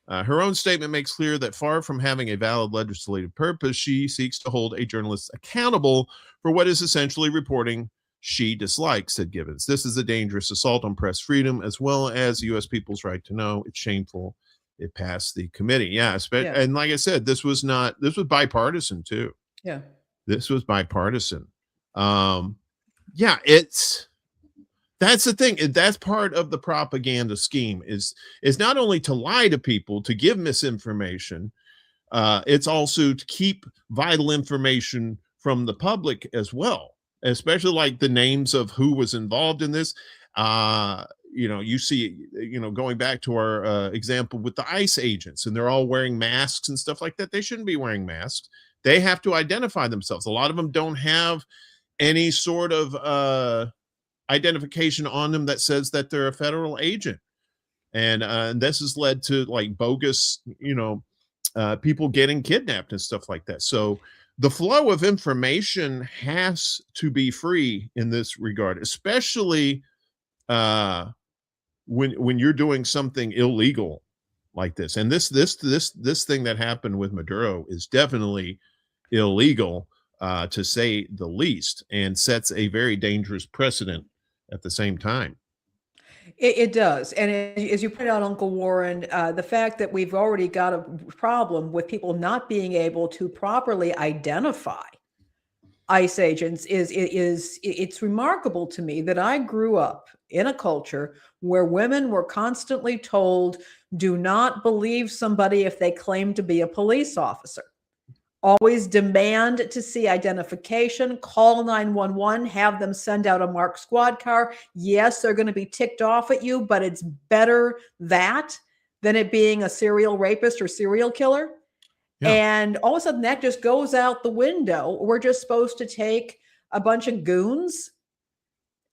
Her own statement makes clear that far from having a valid legislative purpose, she seeks to hold a journalist accountable for what is essentially reporting she dislikes, said Gibbons. This is a dangerous assault on press freedom as well as U.S. people's right to know. It's shameful. It passed the committee. And like I said, this was bipartisan too. Yeah. This was bipartisan. That's the thing. That's part of the propaganda scheme is not only to lie to people, to give misinformation. It's also to keep vital information from the public as well, especially like the names of who was involved in this. You see, going back to our example with the ICE agents, and they're all wearing masks and stuff like that. They shouldn't be wearing masks. They have to identify themselves. A lot of them don't have any sort of identification on them that says that they're a federal agent. And this has led to like bogus, people getting kidnapped and stuff like that. So the flow of information has to be free in this regard, especially when you're doing something illegal like this. And this thing that happened with Maduro is definitely illegal, to say the least, and sets a very dangerous precedent at the same time. It does. And as you pointed out, Uncle Warren, the fact that we've already got a problem with people not being able to properly identify ICE agents it's remarkable to me that I grew up in a culture where women were constantly told, do not believe somebody if they claim to be a police officer. Always demand to see identification, call 911, have them send out a marked squad car. Yes, they're going to be ticked off at you, but it's better that than it being a serial rapist or serial killer. Yeah. And all of a sudden that just goes out the window. We're just supposed to take a bunch of goons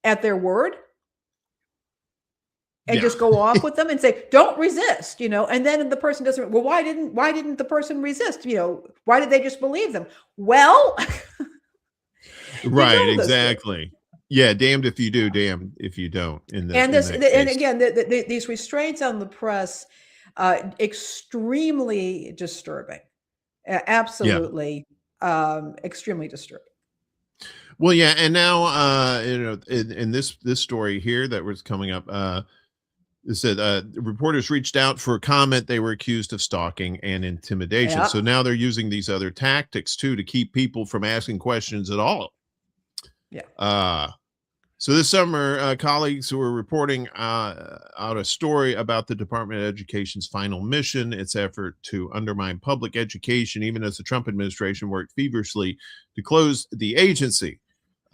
at their word and just go off with them and say, don't resist, and then the person doesn't, well, why didn't the person resist? Why did they just believe them? Well, right. Exactly. Yeah. Damned if you do, damned if you don't. And again, these restraints on the press, extremely disturbing, absolutely. Extremely disturbing. Well, yeah. And now, in this story here that was coming up, it said reporters reached out for a comment. They were accused of stalking and intimidation. So now they're using these other tactics too to keep people from asking questions at all. Yeah. So this summer, colleagues who were reporting out a story about the Department of Education's final mission, its effort to undermine public education, even as the Trump administration worked feverishly to close the agency.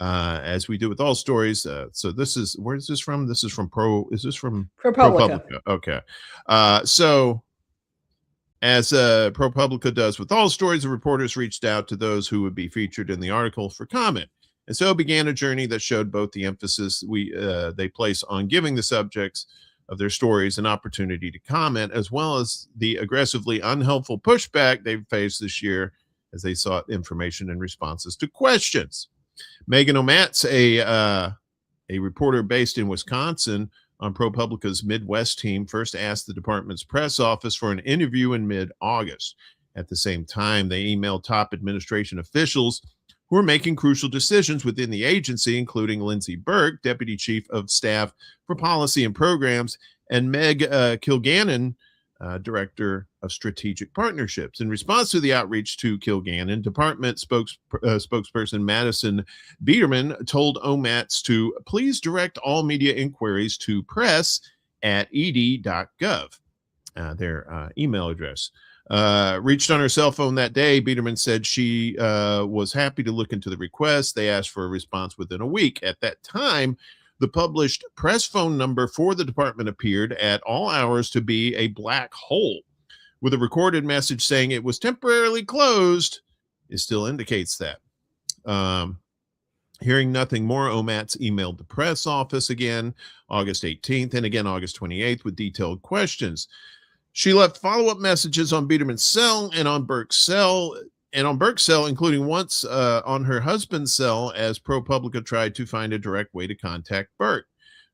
As we do with all stories. So this is, where is this from? This is from ProPublica. Okay. So as ProPublica does with all stories, the reporters reached out to those who would be featured in the article for comment. And so began a journey that showed both the emphasis they place on giving the subjects of their stories an opportunity to comment, as well as the aggressively unhelpful pushback they've faced this year as they sought information and responses to questions. Megan O'Mat's a A reporter based in Wisconsin on ProPublica's Midwest team first asked the department's press office for an interview in mid-August. At the same time, they emailed top administration officials who are making crucial decisions within the agency, including Lindsey Burke, Deputy Chief of Staff for Policy and Programs, and Meg Kilgannon, Director of Strategic Partnerships. In response to the outreach to Kilgannon, Department spokesperson Madison Biederman told OMATS to please direct all media inquiries to press@ed.gov, their email address. Reached on her cell phone that day, Biederman said she was happy to look into the request. They asked for a response within a week. At that time, the published press phone number for the department appeared at all hours to be a black hole, with a recorded message saying it was temporarily closed. It still indicates that. Hearing nothing more, OMATS emailed the press office again August 18th and again August 28th with detailed questions. She left follow-up messages on Biederman's cell and on Burke's cell, including once on her husband's cell, as ProPublica tried to find a direct way to contact Burke.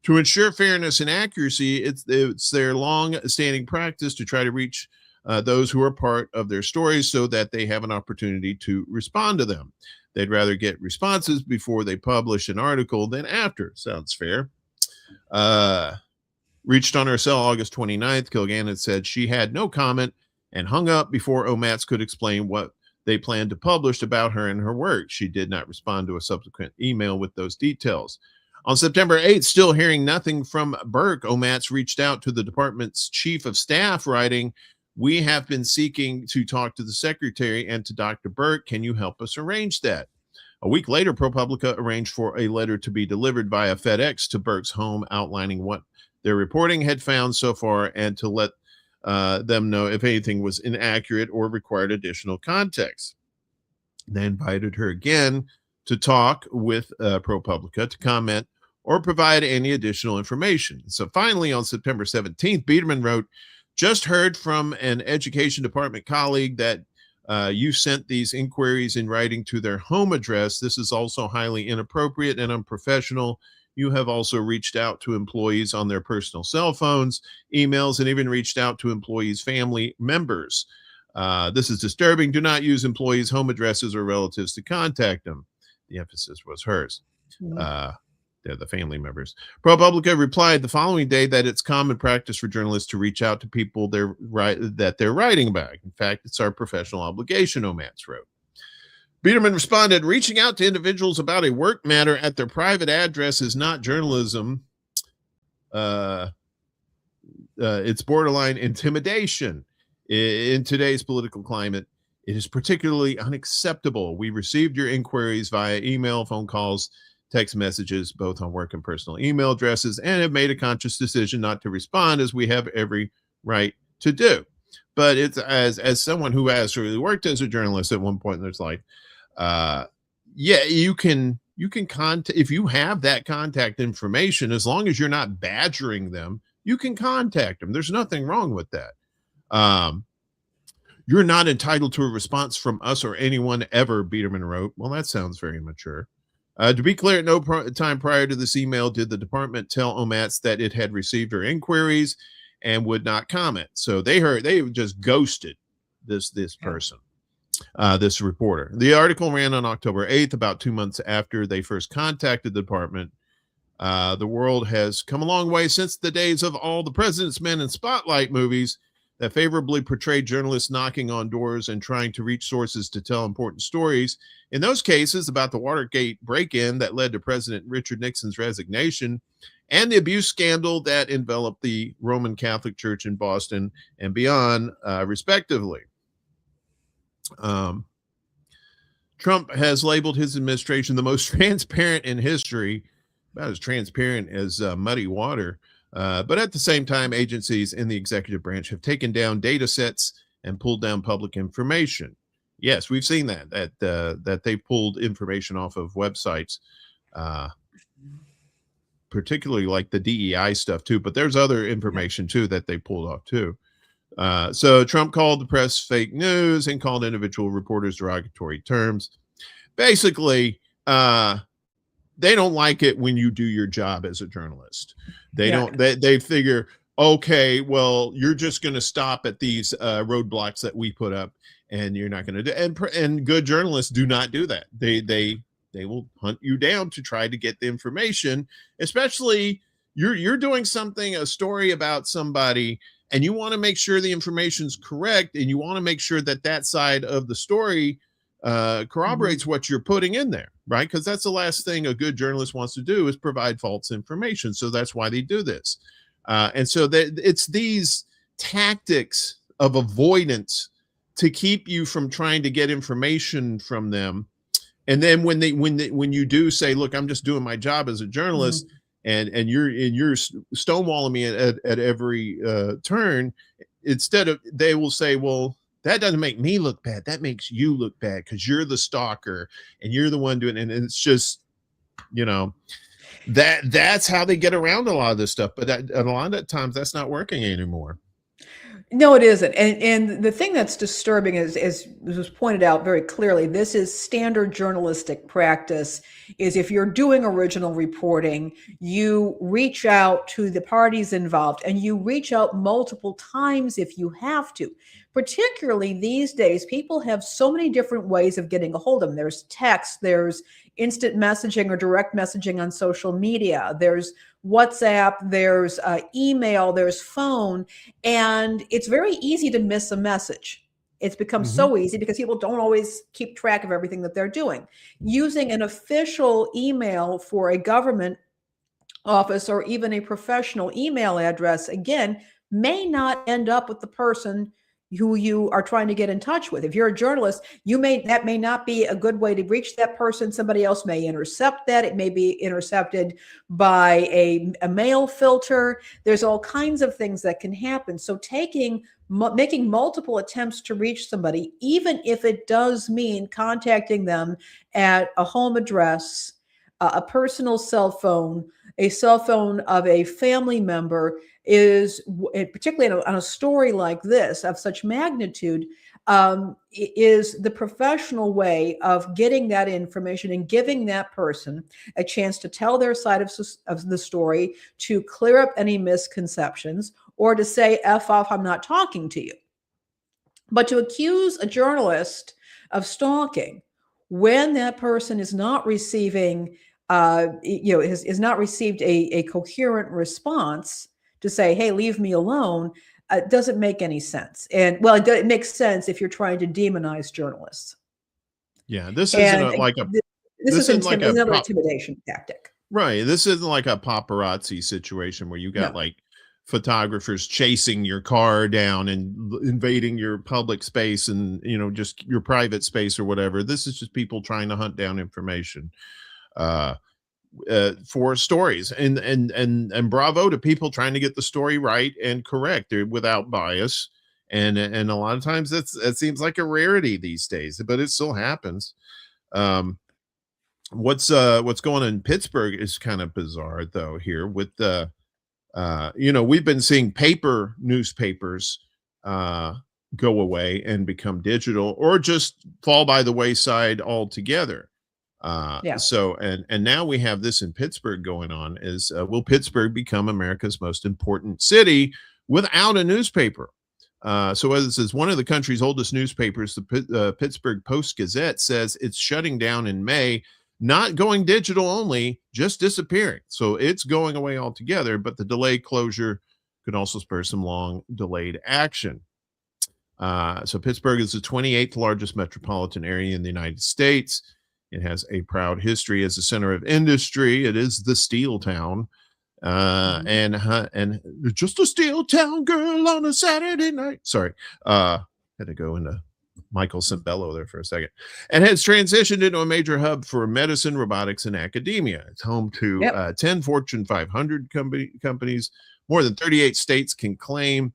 To ensure fairness and accuracy, it's their long-standing practice to try to reach those who are part of their stories so that they have an opportunity to respond to them. They'd rather get responses before they publish an article than after. Sounds fair. Reached on her cell August 29th, Kilgannon said she had no comment and hung up before OMATS could explain what they planned to publish about her and her work. She did not respond to a subsequent email with those details. On September 8th, still hearing nothing from Burke, OMATS reached out to the department's chief of staff, writing, "We have been seeking to talk to the secretary and to Dr. Burke. Can you help us arrange that?" A week later, ProPublica arranged for a letter to be delivered via FedEx to Burke's home, outlining what their reporting had found so far and to let them know if anything was inaccurate or required additional context. They invited her again to talk with ProPublica to comment or provide any additional information. So finally, on September 17th, Biederman wrote, "Just heard from an education department colleague that you sent these inquiries in writing to their home address. This is also highly inappropriate and unprofessional. You have also reached out to employees on their personal cell phones, emails, and even reached out to employees' family members. This is disturbing. Do not use employees' home addresses or relatives to contact them." The emphasis was hers. They're the family members. ProPublica replied the following day that it's common practice for journalists to reach out to people that they're writing about. In fact, it's our professional obligation, OMATS wrote. Biederman responded, "Reaching out to individuals about a work matter at their private address is not journalism. It's borderline intimidation. In today's political climate, it is particularly unacceptable. We received your inquiries via email, phone calls, text messages, both on work and personal email addresses, and have made a conscious decision not to respond, as we have every right to do." But it's as someone who has really worked as a journalist at one point in their life, yeah, you can contact, if you have that contact information, as long as you're not badgering them, you can contact them. There's nothing wrong with that. You're not entitled to a response from us or anyone ever, Biederman wrote. Well, that sounds very mature. To be clear, at no time prior to this email did the department tell OMATS that it had received her inquiries and would not comment. So they just ghosted this person, this reporter. The article ran on October 8th, about 2 months after they first contacted the department. The world has come a long way since the days of All the President's Men and Spotlight movies that favorably portrayed journalists knocking on doors and trying to reach sources to tell important stories. In those cases about the Watergate break-in that led to President Richard Nixon's resignation and the abuse scandal that enveloped the Roman Catholic Church in Boston and beyond, respectively. Trump has labeled his administration the most transparent in history, about as transparent as muddy water. But at the same time, agencies in the executive branch have taken down data sets and pulled down public information. Yes, we've seen that they pulled information off of websites, particularly like the DEI stuff too, but there's other information too that they pulled off too. So Trump called the press fake news and called individual reporters derogatory terms. Basically, they don't like it when you do your job as a journalist. They don't. They figure, okay, well, you're just going to stop at these roadblocks that we put up, and you're not going to do. And good journalists do not do that. They will hunt you down to try to get the information, especially you're doing something, a story about somebody, and you want to make sure the information's correct, and you want to make sure that that side of the story corroborates what you're putting in there, right? Because that's the last thing a good journalist wants to do, is provide false information. So that's why they do this. And so it's these tactics of avoidance to keep you from trying to get information from them. And then when you do say, look, I'm just doing my job as a journalist, and you're stonewalling me at every turn, instead of, they will say, well, that doesn't make me look bad. That makes you look bad because you're the stalker and you're the one doing it. And it's just, that's how they get around a lot of this stuff. But a lot of times that's not working anymore. No, it isn't. And the thing that's disturbing is, as was pointed out very clearly, this is standard journalistic practice, is if you're doing original reporting, you reach out to the parties involved, and you reach out multiple times if you have to. Particularly these days, people have so many different ways of getting a hold of them. There's text, there's instant messaging or direct messaging on social media, there's WhatsApp, there's email, there's phone, and it's very easy to miss a message. It's become so easy because people don't always keep track of everything that they're doing. Using an official email for a government office or even a professional email address, again, may not end up with the person who you are trying to get in touch with. If you're a journalist, that may not be a good way to reach that person. Somebody else may intercept that. It may be intercepted by a mail filter. There's all kinds of things that can happen. So making multiple attempts to reach somebody, even if it does mean contacting them at a home address, a personal cell phone, a cell phone of a family member, is, particularly on a story like this of such magnitude, is the professional way of getting that information and giving that person a chance to tell their side of the story, to clear up any misconceptions, or to say, F off, I'm not talking to you. But to accuse a journalist of stalking when that person is not receiving, has not received a coherent response to say, hey, leave me alone, doesn't make any sense. And well, it makes sense if you're trying to demonize journalists. Yeah, this isn't like a another intimidation tactic. Right. This isn't like a paparazzi situation where you got like photographers chasing your car down and invading your public space and, just your private space or whatever. This is just people trying to hunt down information for stories, and bravo to people trying to get the story right and correct without bias. And a lot of times that seems like a rarity these days, but it still happens. What's going on in Pittsburgh is kind of bizarre though here with we've been seeing paper newspapers go away and become digital or just fall by the wayside altogether. So and now we have this in Pittsburgh going on, is will Pittsburgh become America's most important city without a newspaper? So as it says, one of the country's oldest newspapers, the Pittsburgh Post-Gazette, says it's shutting down in May, not going digital only, just disappearing. So it's going away altogether, but the delayed closure could also spur some long delayed action. So Pittsburgh is the 28th largest metropolitan area in the United States. It has a proud history as a center of industry. It is the steel town, and just a steel town girl on a Saturday night. Sorry, had to go into Michael Cimbello there for a second. And has transitioned into a major hub for medicine, robotics, and academia. It's home to 10 Fortune 500 companies. More than 38 states can claim,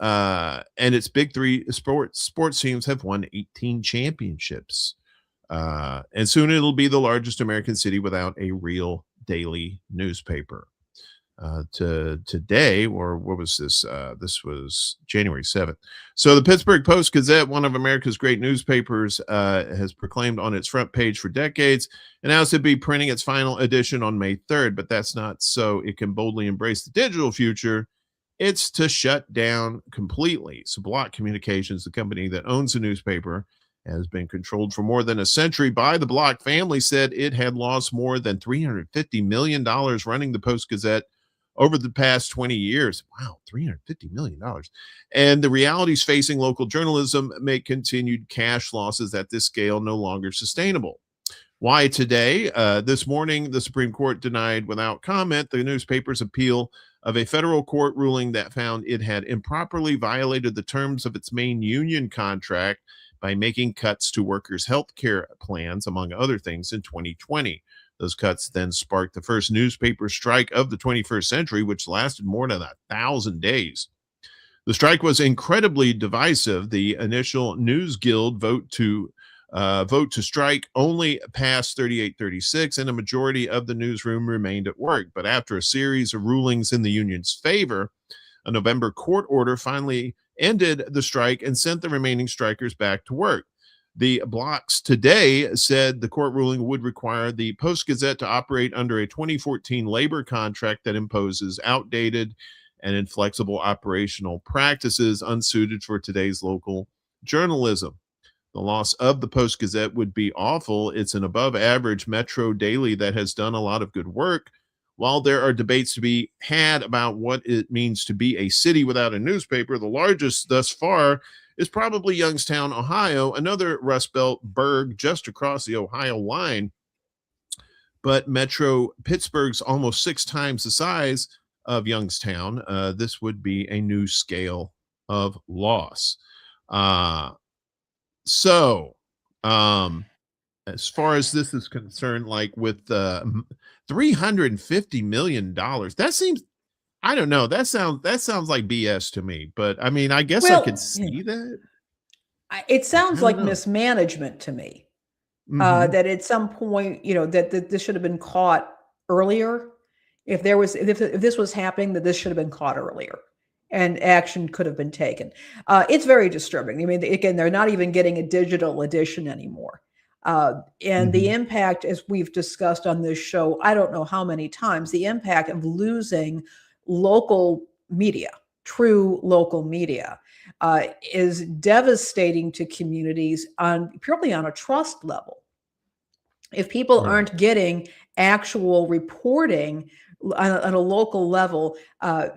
and its big three sports teams have won 18 championships. And soon it'll be the largest American city without a real daily newspaper. to today, or what was this? This was January 7th. So the Pittsburgh Post-Gazette, one of America's great newspapers, has proclaimed on its front page for decades, announced it'd be printing its final edition on May 3rd, but that's not so it can boldly embrace the digital future. It's to shut down completely. So Block Communications, the company that owns the newspaper, has been controlled for more than a century by the Block family, said it had lost more than $350 million running the Post-Gazette over the past 20 years. Wow, $350 million. And the realities facing local journalism make continued cash losses at this scale no longer sustainable. Why today? This morning, the Supreme Court denied without comment the newspaper's appeal of a federal court ruling that found it had improperly violated the terms of its main union contract by making cuts to workers' health care plans, among other things, in 2020. Those cuts then sparked the first newspaper strike of the 21st century, which lasted more than 1,000 days. The strike was incredibly divisive. The initial News Guild vote to strike only passed 38-36, and a majority of the newsroom remained at work. But after a series of rulings in the union's favor, a November court order finally ended the strike and sent the remaining strikers back to work. The blocks today said the court ruling would require the Post-Gazette to operate under a 2014 labor contract that imposes outdated and inflexible operational practices unsuited for today's local journalism. The loss of the Post-Gazette would be awful. It's an above-average metro daily that has done a lot of good work. While there are debates to be had about what it means to be a city without a newspaper, the largest thus far is probably Youngstown, Ohio, another Rust Belt burg just across the Ohio line. But Metro Pittsburgh's almost 6 times the size of Youngstown. This would be a new scale of loss. As far as this is concerned, like with $350 million, that seems, I don't know, that sounds like BS to me. But I mean, I guess I could see that. It sounds like mismanagement to me. That at some point, that this should have been caught earlier. If this was happening, that this should have been caught earlier and action could have been taken. It's very disturbing. I mean, again, they're not even getting a digital edition anymore. And the impact, as we've discussed on this show, I don't know how many times, the impact of losing local media, true local media, is devastating to communities purely on a trust level. If people aren't getting actual reporting on a local level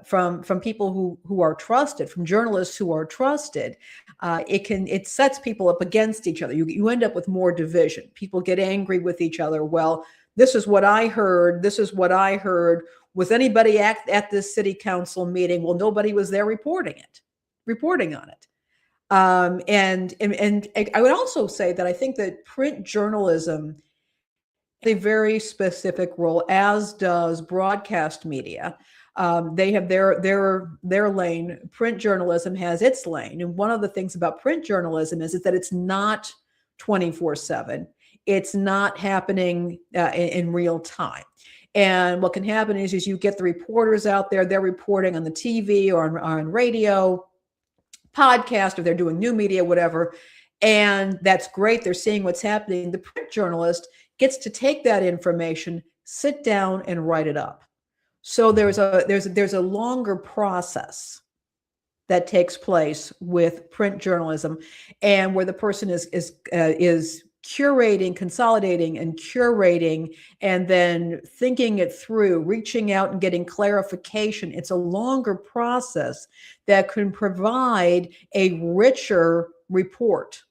from people who are trusted, from journalists who are trusted, it sets people up against each other. You end up with more division. People get angry with each other. Well, this is what I heard. This is what I heard. Was anybody at this city council meeting? Well, nobody was there reporting on it. And I would also say that I think that print journalism a very specific role, as does broadcast media. They have their lane. Print journalism has its lane. And one of the things about print journalism is that it's not 24/7. It's not happening in real time. And what can happen is you get the reporters out there, they're reporting on the TV or on radio, podcast, or they're doing new media, whatever. And that's great. They're seeing what's happening. The print journalist gets to take that information, sit down and write it up. So there's a longer process that takes place with print journalism, and where the person is curating, consolidating and curating, and then thinking it through, reaching out and getting clarification. It's a longer process that can provide a richer report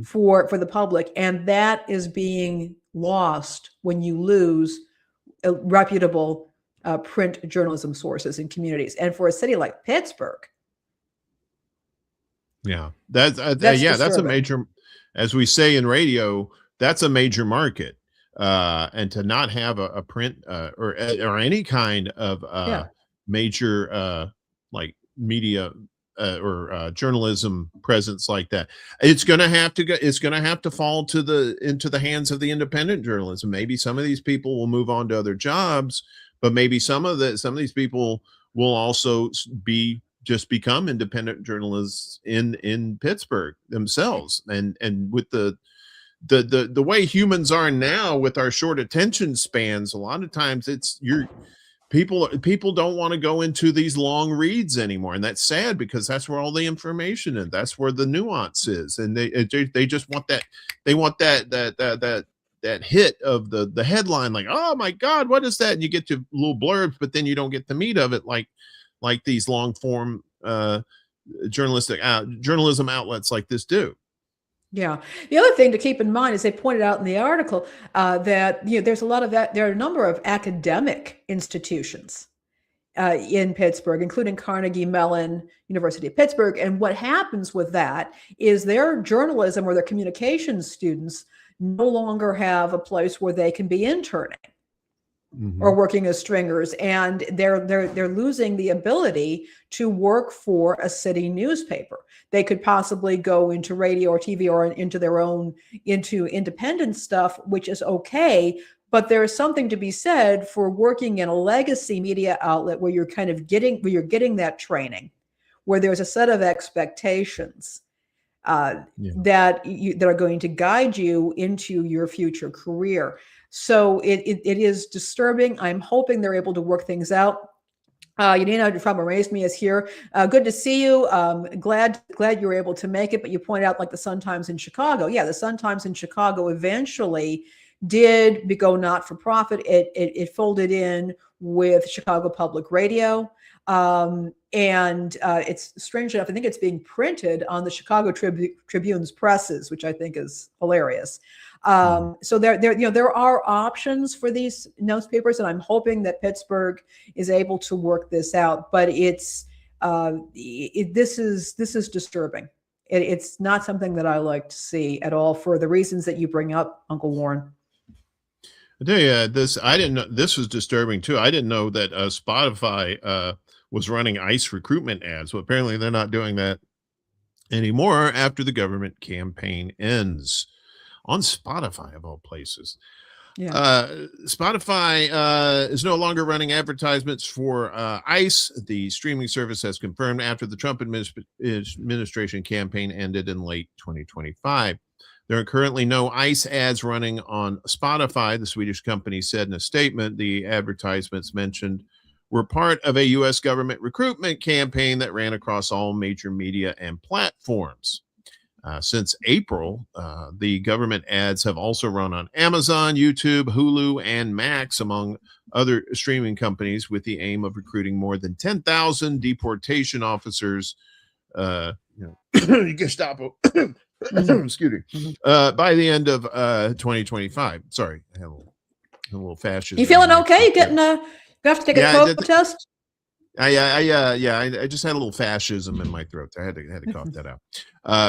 for the public. And that is being lost when you lose reputable print journalism sources in communities. And for a city like Pittsburgh. Yeah, that's a major, as we say in radio, that's a major market. And to not have a print or any kind of major like media or journalism presence like that, it's going to have to fall into the hands of the independent journalism. Maybe some of these people will move on to other jobs, but maybe some of these people will also become independent journalists in Pittsburgh themselves. And with the way humans are now with our short attention spans, a lot of times people don't want to go into these long reads anymore, and that's sad because that's where all the information is. That's where the nuance is, and they just want that. They want that hit of the headline, like, oh my God, what is that? And you get to little blurbs, but then you don't get the meat of it, like these long form journalism outlets like this do. Yeah. The other thing to keep in mind is they pointed out in the article that there's a lot of that. There are a number of academic institutions in Pittsburgh, including Carnegie Mellon, University of Pittsburgh. And what happens with that is their journalism or their communications students no longer have a place where they can be interning or working as stringers, and they're losing the ability to work for a city newspaper. They could possibly go into radio or TV or into independent stuff, which is okay. But there's something to be said for working in a legacy media outlet where you're getting that training, where there's a set of expectations that are going to guide you into your future career. So it is disturbing. I'm hoping they're able to work things out. Yanina from Erase Me is here. Good to see you. Glad you were able to make it. But you point out like the Sun-Times in Chicago. Yeah, the Sun-Times in Chicago eventually did go not for profit. It folded in with Chicago Public Radio. And it's strange enough, I think it's being printed on the Chicago Tribune's presses, which I think is hilarious. So there are options for these newspapers, and I'm hoping that Pittsburgh is able to work this out. But this is disturbing. It's not something that I like to see at all for the reasons that you bring up, Uncle Warren. I tell you, I didn't know this was disturbing too. I didn't know that Spotify was running ICE recruitment ads. Well, apparently they're not doing that anymore after the government campaign ends. On Spotify, of all places. Yeah. Spotify is no longer running advertisements for ICE. The streaming service has confirmed after the Trump administration campaign ended in late 2025. There are currently no ICE ads running on Spotify, the Swedish company said in a statement. The advertisements mentioned were part of a U.S. government recruitment campaign that ran across all major media and platforms. Since April, the government ads have also run on Amazon, YouTube, Hulu, and Max, among other streaming companies, with the aim of recruiting more than 10,000 deportation officers, Gestapo, excuse me, by the end of 2025. Sorry, I have a little fascism. You feeling okay? You getting you have to take a COVID test? I just had a little fascism in my throat. I had to cough that out.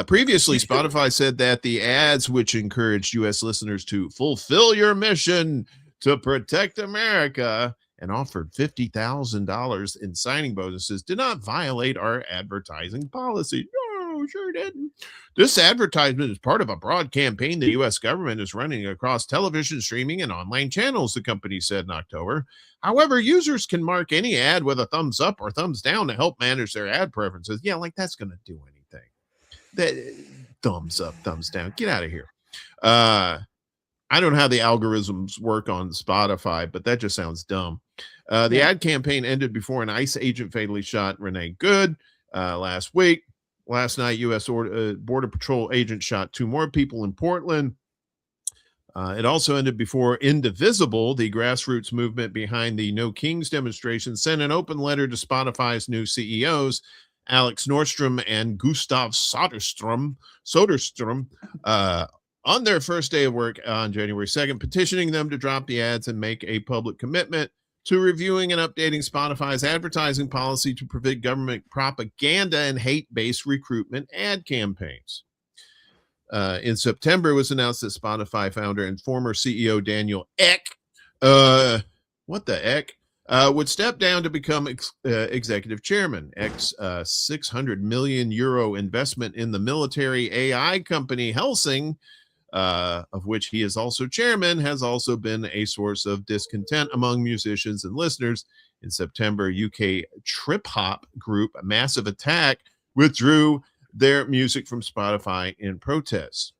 Previously, Spotify said that the ads, which encouraged U.S. listeners to fulfill your mission to protect America and offered $50,000 in signing bonuses, did not violate our advertising policy. No, sure didn't. This advertisement is part of a broad campaign the U.S. government is running across television, streaming, and online channels, the company said in October. However, users can mark any ad with a thumbs up or thumbs down to help manage their ad preferences. Yeah, like that's going to do anything. That thumbs up, thumbs down. Get out of here. I don't know how the algorithms work on Spotify, but that just sounds dumb. The ad campaign ended before an ICE agent fatally shot Renee Good last week. Last night, U.S. Border Patrol agent shot 2 more people in Portland. It also ended before Indivisible, the grassroots movement behind the No Kings demonstration, sent an open letter to Spotify's new CEOs, Alex Nordstrom and Gustav Soderstrom, on their first day of work on January 2nd, petitioning them to drop the ads and make a public commitment to reviewing and updating Spotify's advertising policy to prevent government propaganda and hate-based recruitment ad campaigns. In September, it was announced that Spotify founder and former CEO Daniel Ek, would step down to become executive chairman. Ek's 600 million euro investment in the military AI company Helsing of which he is also chairman, has also been a source of discontent among musicians and listeners. In September, UK trip hop group Massive Attack withdrew their music from Spotify in protest.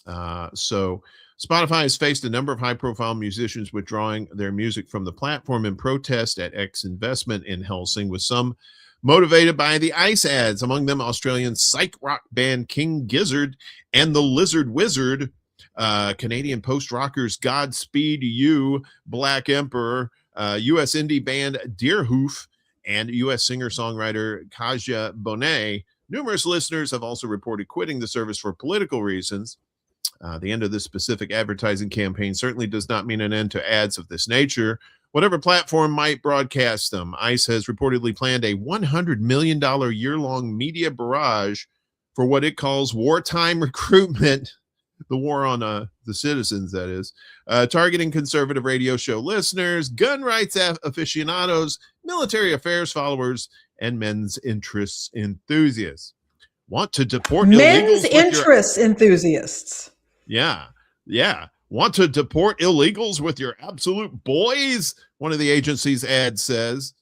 So Spotify has faced a number of high-profile musicians withdrawing their music from the platform in protest at X investment in Helsing, with some motivated by the ICE ads, among them Australian psych rock band King Gizzard and the Lizard Wizard, Canadian post-rockers Godspeed You, Black Emperor, U.S. indie band Deerhoof, and U.S. singer-songwriter Kaja Bonet. Numerous listeners have also reported quitting the service for political reasons. The end of this specific advertising campaign certainly does not mean an end to ads of this nature, whatever platform might broadcast them. ICE has reportedly planned a $100 million year-long media barrage for what it calls wartime recruitment, the war on the citizens, that is, targeting conservative radio show listeners, gun rights aficionados, military affairs followers, and men's interests enthusiasts. Want to deport men's interests enthusiasts. Yeah. Want to deport illegals with your absolute boys? One of the agency's ads says.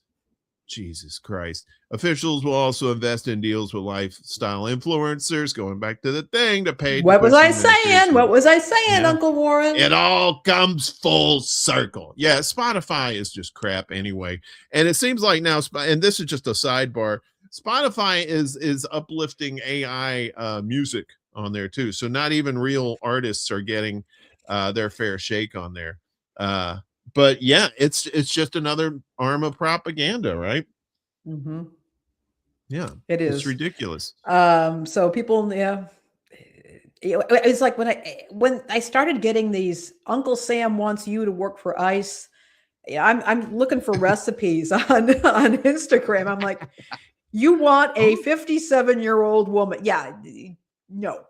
Jesus Christ. Officials will also invest in deals with lifestyle influencers, going back to the thing, to pay. What was I saying? What was I saying, Uncle Warren? It all comes full circle. Yeah, Spotify is just crap anyway. And it seems like now, and this is just a sidebar, Spotify is uplifting AI music on there too. So not even real artists are getting their fair shake on there. But yeah, it's just another arm of propaganda, right? Mm-hmm. Yeah, it is. It's ridiculous. So people, it's like when I started getting these, Uncle Sam wants you to work for ICE. I'm looking for recipes on Instagram. I'm like, you want a 57-year-old woman? Yeah, no.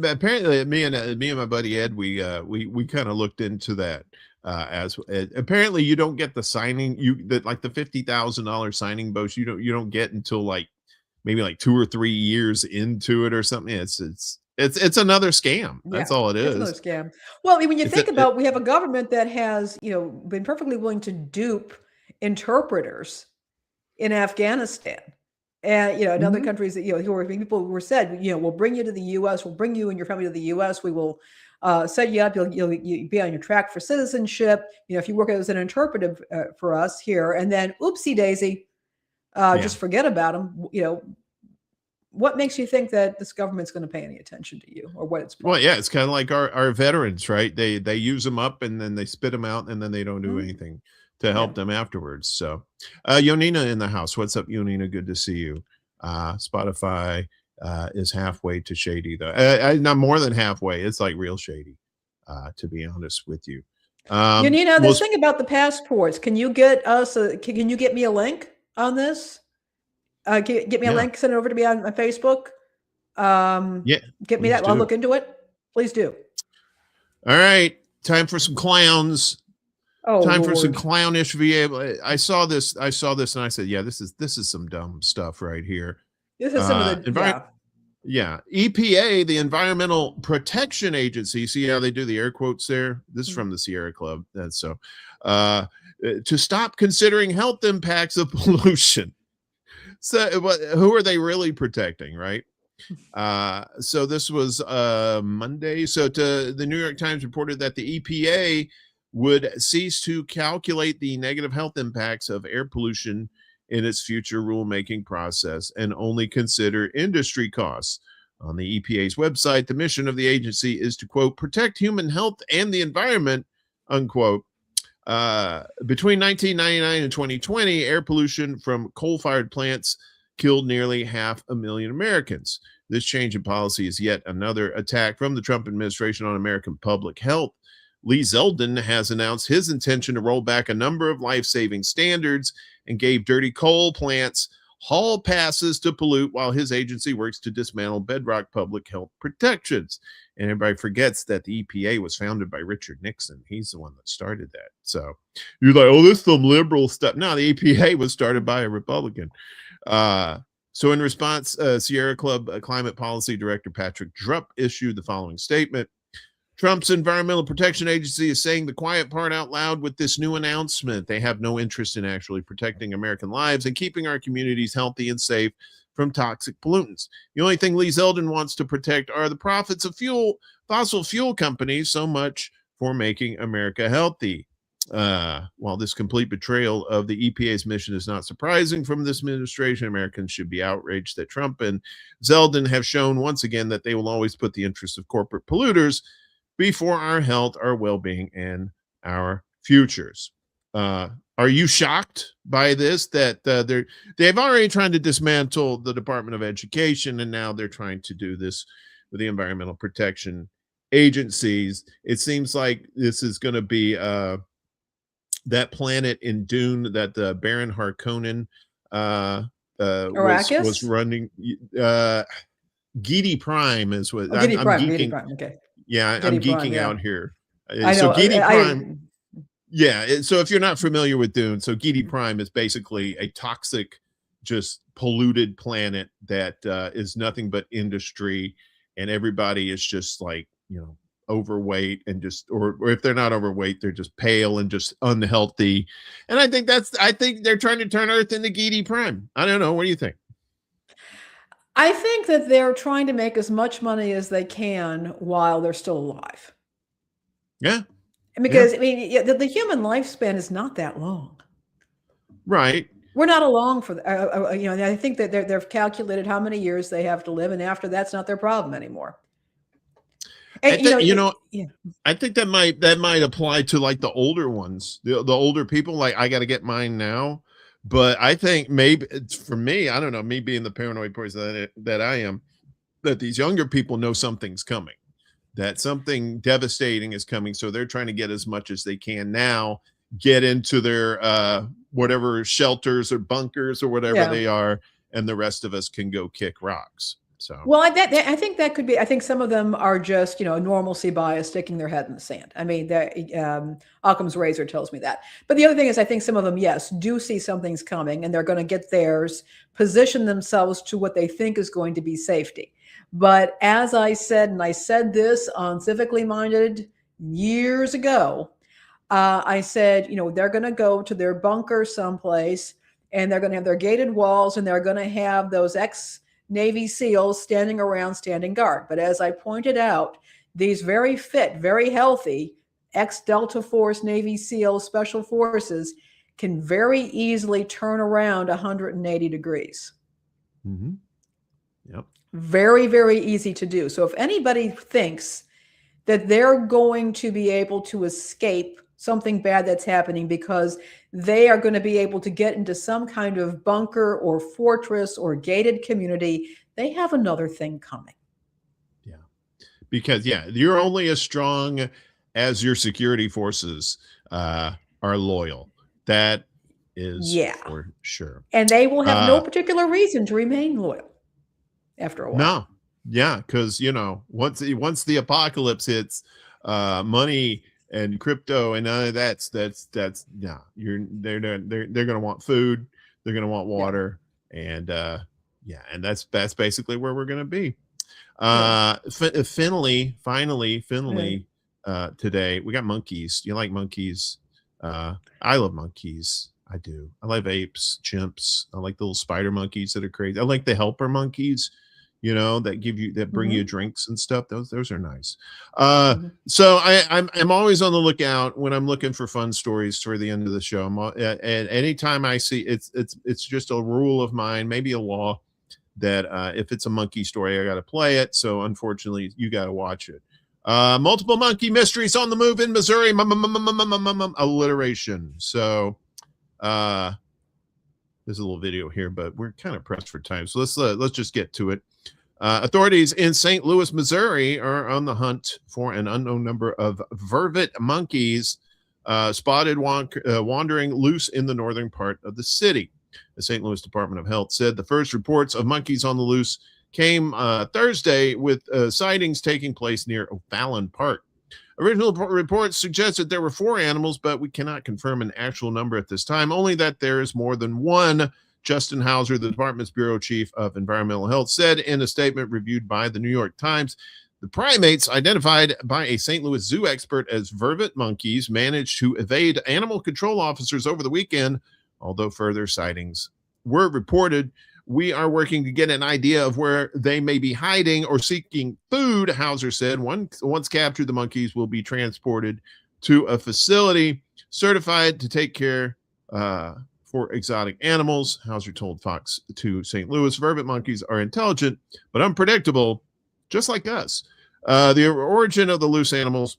Apparently, me and my buddy Ed, we kind of looked into that. As apparently, you don't get the signing, like the $50,000 signing bonus. You don't get until like maybe like 2 or 3 years into it or something. It's another scam. That's all it is. It's another scam. Well, when you think about, we have a government that has been perfectly willing to dupe interpreters in Afghanistan. And, in other countries that, people were said, we'll bring you to the U.S., we'll bring you and your family to the U.S., we will set you up, you'll be on your track for citizenship, if you work as an interpreter for us here, and then, oopsie daisy, just forget about them. What makes you think that this government's going to pay any attention to you or what it's Well, yeah, it's kind of like our veterans, right? They use them up and then they spit them out and then they don't do anything to help them afterwards. So Yonina in the house. What's up, Yonina? Good to see you. Spotify is halfway to shady, though. Not more than halfway. It's like real shady, to be honest with you. Yonina, this thing about the passports, can you get us can you get me a link on this? Get me a link, send it over to me on Facebook. Get me that. I'll look into it. Please do. All right. Time for some clowns. Time for some clownish VA. I saw this and I said, yeah, this is some dumb stuff right here. This is some of the EPA, the Environmental Protection Agency. See how they do the air quotes there? This is from the Sierra Club. That's so to stop considering health impacts of pollution. So who are they really protecting, right? So this was Monday. So the New York Times reported that the EPA would cease to calculate the negative health impacts of air pollution in its future rulemaking process and only consider industry costs. On the EPA's website, the mission of the agency is to, quote, protect human health and the environment, unquote. Between 1999 and 2020, air pollution from coal-fired plants killed nearly 500,000 Americans. This change in policy is yet another attack from the Trump administration on American public health. Lee Zeldin has announced his intention to roll back a number of life-saving standards and gave dirty coal plants hall passes to pollute while his agency works to dismantle bedrock public health protections. And everybody forgets that the EPA was founded by Richard Nixon. He's the one that started that. So you're like, oh, this is some liberal stuff. No, the EPA was started by a Republican. So in response, Sierra Club Climate Policy Director Patrick Drupp issued the following statement. Trump's Environmental Protection Agency is saying the quiet part out loud with this new announcement. They have no interest in actually protecting American lives and keeping our communities healthy and safe from toxic pollutants. The only thing Lee Zeldin wants to protect are the profits of fossil fuel companies, so much for making America healthy. While this complete betrayal of the EPA's mission is not surprising from this administration, Americans should be outraged that Trump and Zeldin have shown once again that they will always put the interests of corporate polluters before our health, our well-being, and our futures. Are you shocked by this? That they've already tried to dismantle the Department of Education, and now they're trying to do this with the environmental protection agencies. It seems like this is going to be that planet in Dune that the Baron Harkonnen was running. Gidi Prime is what I'm geeking. Gidi Prime, okay. Yeah, I'm geeking out here. So Gidi Prime, so if you're not familiar with Dune, so Gidi Prime is basically a toxic, just polluted planet that is nothing but industry, and everybody is just like, overweight and just, or if they're not overweight, they're just pale and just unhealthy. And I think they're trying to turn Earth into Gidi Prime. I don't know. What do you think? I think that they're trying to make as much money as they can while they're still alive. Yeah. Because, the human lifespan is not that long. Right. We're not along for, I think that they've calculated how many years they have to live, and after that's not their problem anymore. And, I think that might apply to like the older ones, the older people. Like, I got to get mine now. But I think maybe it's for me, I don't know, me being the paranoid person that I am, that these younger people know something's coming, that something devastating is coming. So they're trying to get as much as they can now, get into their whatever shelters or bunkers or whatever they are, and the rest of us can go kick rocks. So, well, I think that could be. I think some of them are just, normalcy bias, sticking their head in the sand. I mean, Occam's razor tells me that. But the other thing is, I think some of them, yes, do see something's coming, and they're going to get theirs, position themselves to what they think is going to be safety. But as I said, and I said this on Civically Minded years ago, I said, they're going to go to their bunker someplace, and they're going to have their gated walls, and they're going to have those Navy SEALs standing around, standing guard. But as I pointed out, these very fit, very healthy ex-Delta Force Navy SEAL Special Forces can very easily turn around 180 degrees. Mm-hmm. Yep. Very, very easy to do. So if anybody thinks that they're going to be able to escape something bad that's happening because they are going to be able to get into some kind of bunker or fortress or gated community, they have another thing coming. Yeah. Because, you're only as strong as your security forces are loyal. That is for sure. And they will have no particular reason to remain loyal after a while. No. Yeah. Because, once the apocalypse hits, money and crypto and none of they're going to want food, they're going to want water, and that's basically where we're going to be. Finally, today we got monkeys. You like monkeys? I love monkeys. I do. I love apes, chimps. I like the little spider monkeys that are crazy. I like the helper monkeys, that bring you drinks and stuff. Those are nice. So I'm always on the lookout when I'm looking for fun stories toward the end of the show. And anytime I see it's just a rule of mine, maybe a law, that if it's a monkey story, I got to play it. So unfortunately, you got to watch it. Multiple monkey mysteries on the move in Missouri. Alliteration. So there's a little video here, but we're kind of pressed for time. So let's just get to it. Authorities in St. Louis, Missouri are on the hunt for an unknown number of vervet monkeys spotted wandering loose in the northern part of the city. The St. Louis Department of Health said the first reports of monkeys on the loose came Thursday, with sightings taking place near O'Fallon Park. Original reports suggested there were 4 animals, but we cannot confirm an actual number at this time, only that there is more than one Justin Hauser, the department's bureau chief of environmental health, said in a statement reviewed by the New York Times, the primates identified by a St. Louis zoo expert as vervet monkeys managed to evade animal control officers over the weekend, although further sightings were reported. We are working to get an idea of where they may be hiding or seeking food, Hauser said. Once captured, the monkeys will be transported to a facility certified to take care for exotic animals. Hauser told Fox 2 St. Louis, vervet monkeys are intelligent but unpredictable, just like us. The origin of the loose animals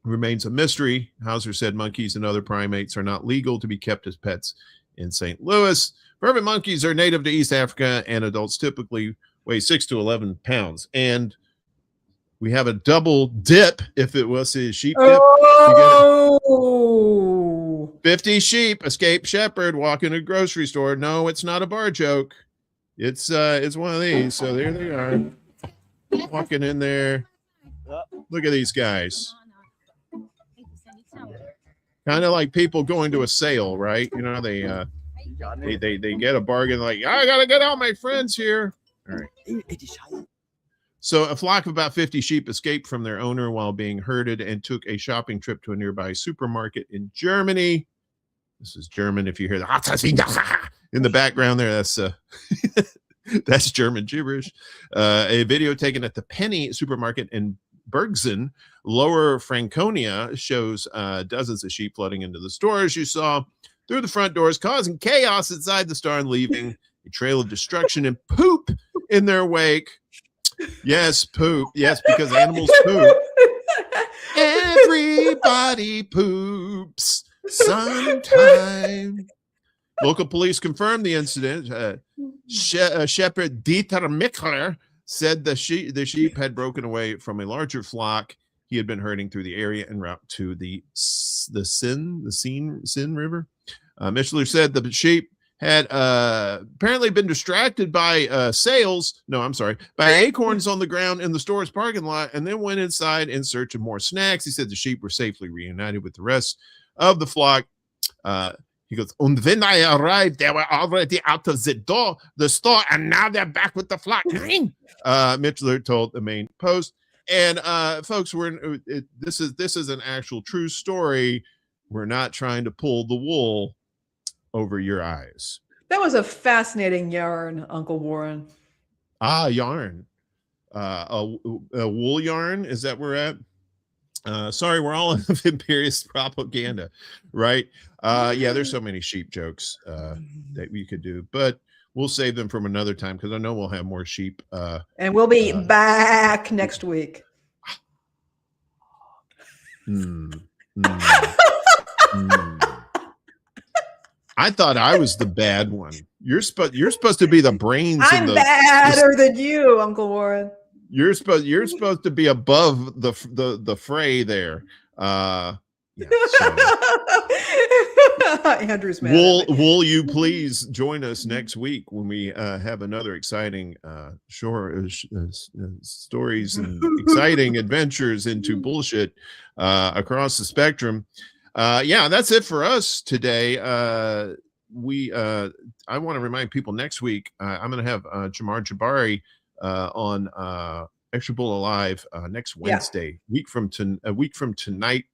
remains a mystery. Hauser said monkeys and other primates are not legal to be kept as pets in St. Louis. Vervet monkeys are native to East Africa, and adults typically weigh 6 to 11 pounds. And we have a double dip if it was a sheep dip. Oh! 50 sheep escaped shepherd walking to a grocery store. No, it's not a bar joke. It's one of these. So there they are, walking in there. Look at these guys. Kind of like people going to a sale, right? You know, they get a bargain, like, I gotta get all my friends here. All right. So a flock of about 50 sheep escaped from their owner while being herded and took a shopping trip to a nearby supermarket in Germany. This is German. If you hear the in the background there, that's that's German gibberish. A video taken at the Penny supermarket in Bergsen, Lower Franconia, shows dozens of sheep flooding into the stores. You saw through the front doors, causing chaos inside the store and leaving a trail of destruction and poop in their wake. Yes, poop. Yes, because animals poop. Everybody poops sometime. Local police confirmed the incident. Shepherd Dieter Mickler said the sheep had broken away from a larger flock he had been herding through the area en route to the Seine River. Michler said the sheep had apparently been distracted by by acorns on the ground in the store's parking lot, and then went inside in search of more snacks. He said the sheep were safely reunited with the rest of the flock. He goes, and when I arrived, they were already out of the store, and now they're back with the flock. Michler told the Main Post. And folks, this is an actual true story. We're not trying to pull the wool over your eyes. That was a fascinating yarn, Uncle Warren. Yarn. A wool yarn. Is that where we're at? Sorry, we're all of imperious propaganda, right? Yeah, there's so many sheep jokes that we could do, but we'll save them from another time because I know we'll have more sheep. And we'll be back next week. I thought I was the bad one. You're supposed to be the brains. I'm badder than you, Uncle Warren. You're supposed to be above the fray there. Yeah, so. Andrew's mad. Will you please join us next week when we have another exciting stories and exciting adventures into bullshit across the spectrum. Yeah, that's it for us today. I want to remind people next week I'm going to have Jamar Jabari on Extra Bull Alive next Wednesday, a week from tonight.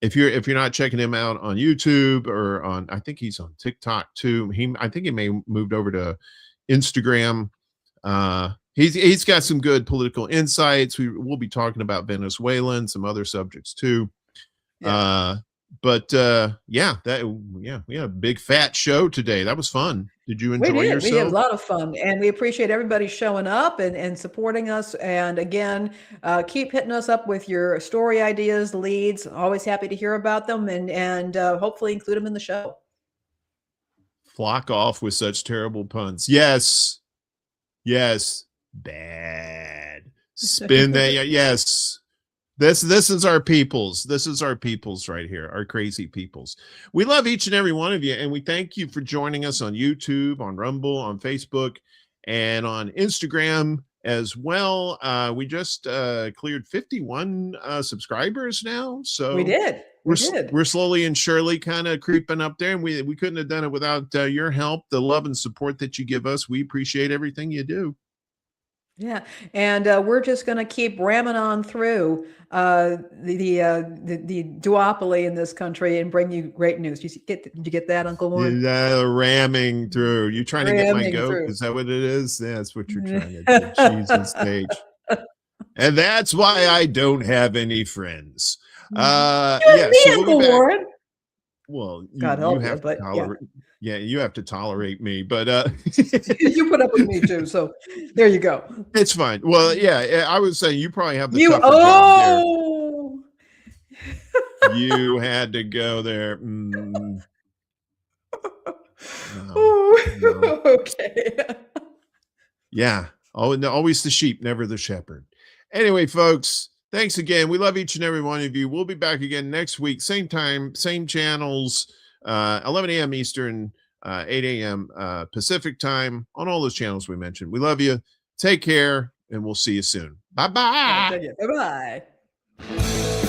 If you're not checking him out on YouTube or on, I think he's on TikTok too. I think he may moved over to Instagram. He's got some good political insights. We'll be talking about Venezuela and some other subjects too. Yeah. We had a big fat show today. That was fun. Did you enjoy yourself? We had a lot of fun, and we appreciate everybody showing up and supporting us. And again, keep hitting us up with your story ideas, leads. Always happy to hear about them, and hopefully include them in the show. Flock off with such terrible puns. Yes. Bad. Spin that. Yes. This is our peoples. This is our peoples right here, our crazy peoples. We love each and every one of you, and we thank you for joining us on YouTube, on Rumble, on Facebook, and on Instagram. as well. We just cleared 51 subscribers now. So we did. We're slowly and surely kind of creeping up there, and we couldn't have done it without your help, the love and support that you give us. We appreciate everything you do. Yeah, and we're just going to keep ramming on through the duopoly in this country and bring you great news. Did you get that, Uncle Warren? Ramming through. You trying to get my goat? Is that what it is? That's what you're trying to do. Jesus H. And that's why I don't have any friends. Uncle Warren. Well, you have to tolerate. Yeah, you have to tolerate me, but you put up with me too. So there you go. It's fine. Well, yeah, I was saying you probably have the tougher job there. You had to go there. No. Okay. Yeah. Always the sheep, never the shepherd. Anyway, folks, thanks again. We love each and every one of you. We'll be back again next week, same time, same channels, 11 a.m. Eastern, 8 a.m. Pacific time on all those channels we mentioned. We love you. Take care, and we'll see you soon. Bye-bye. Bye-bye.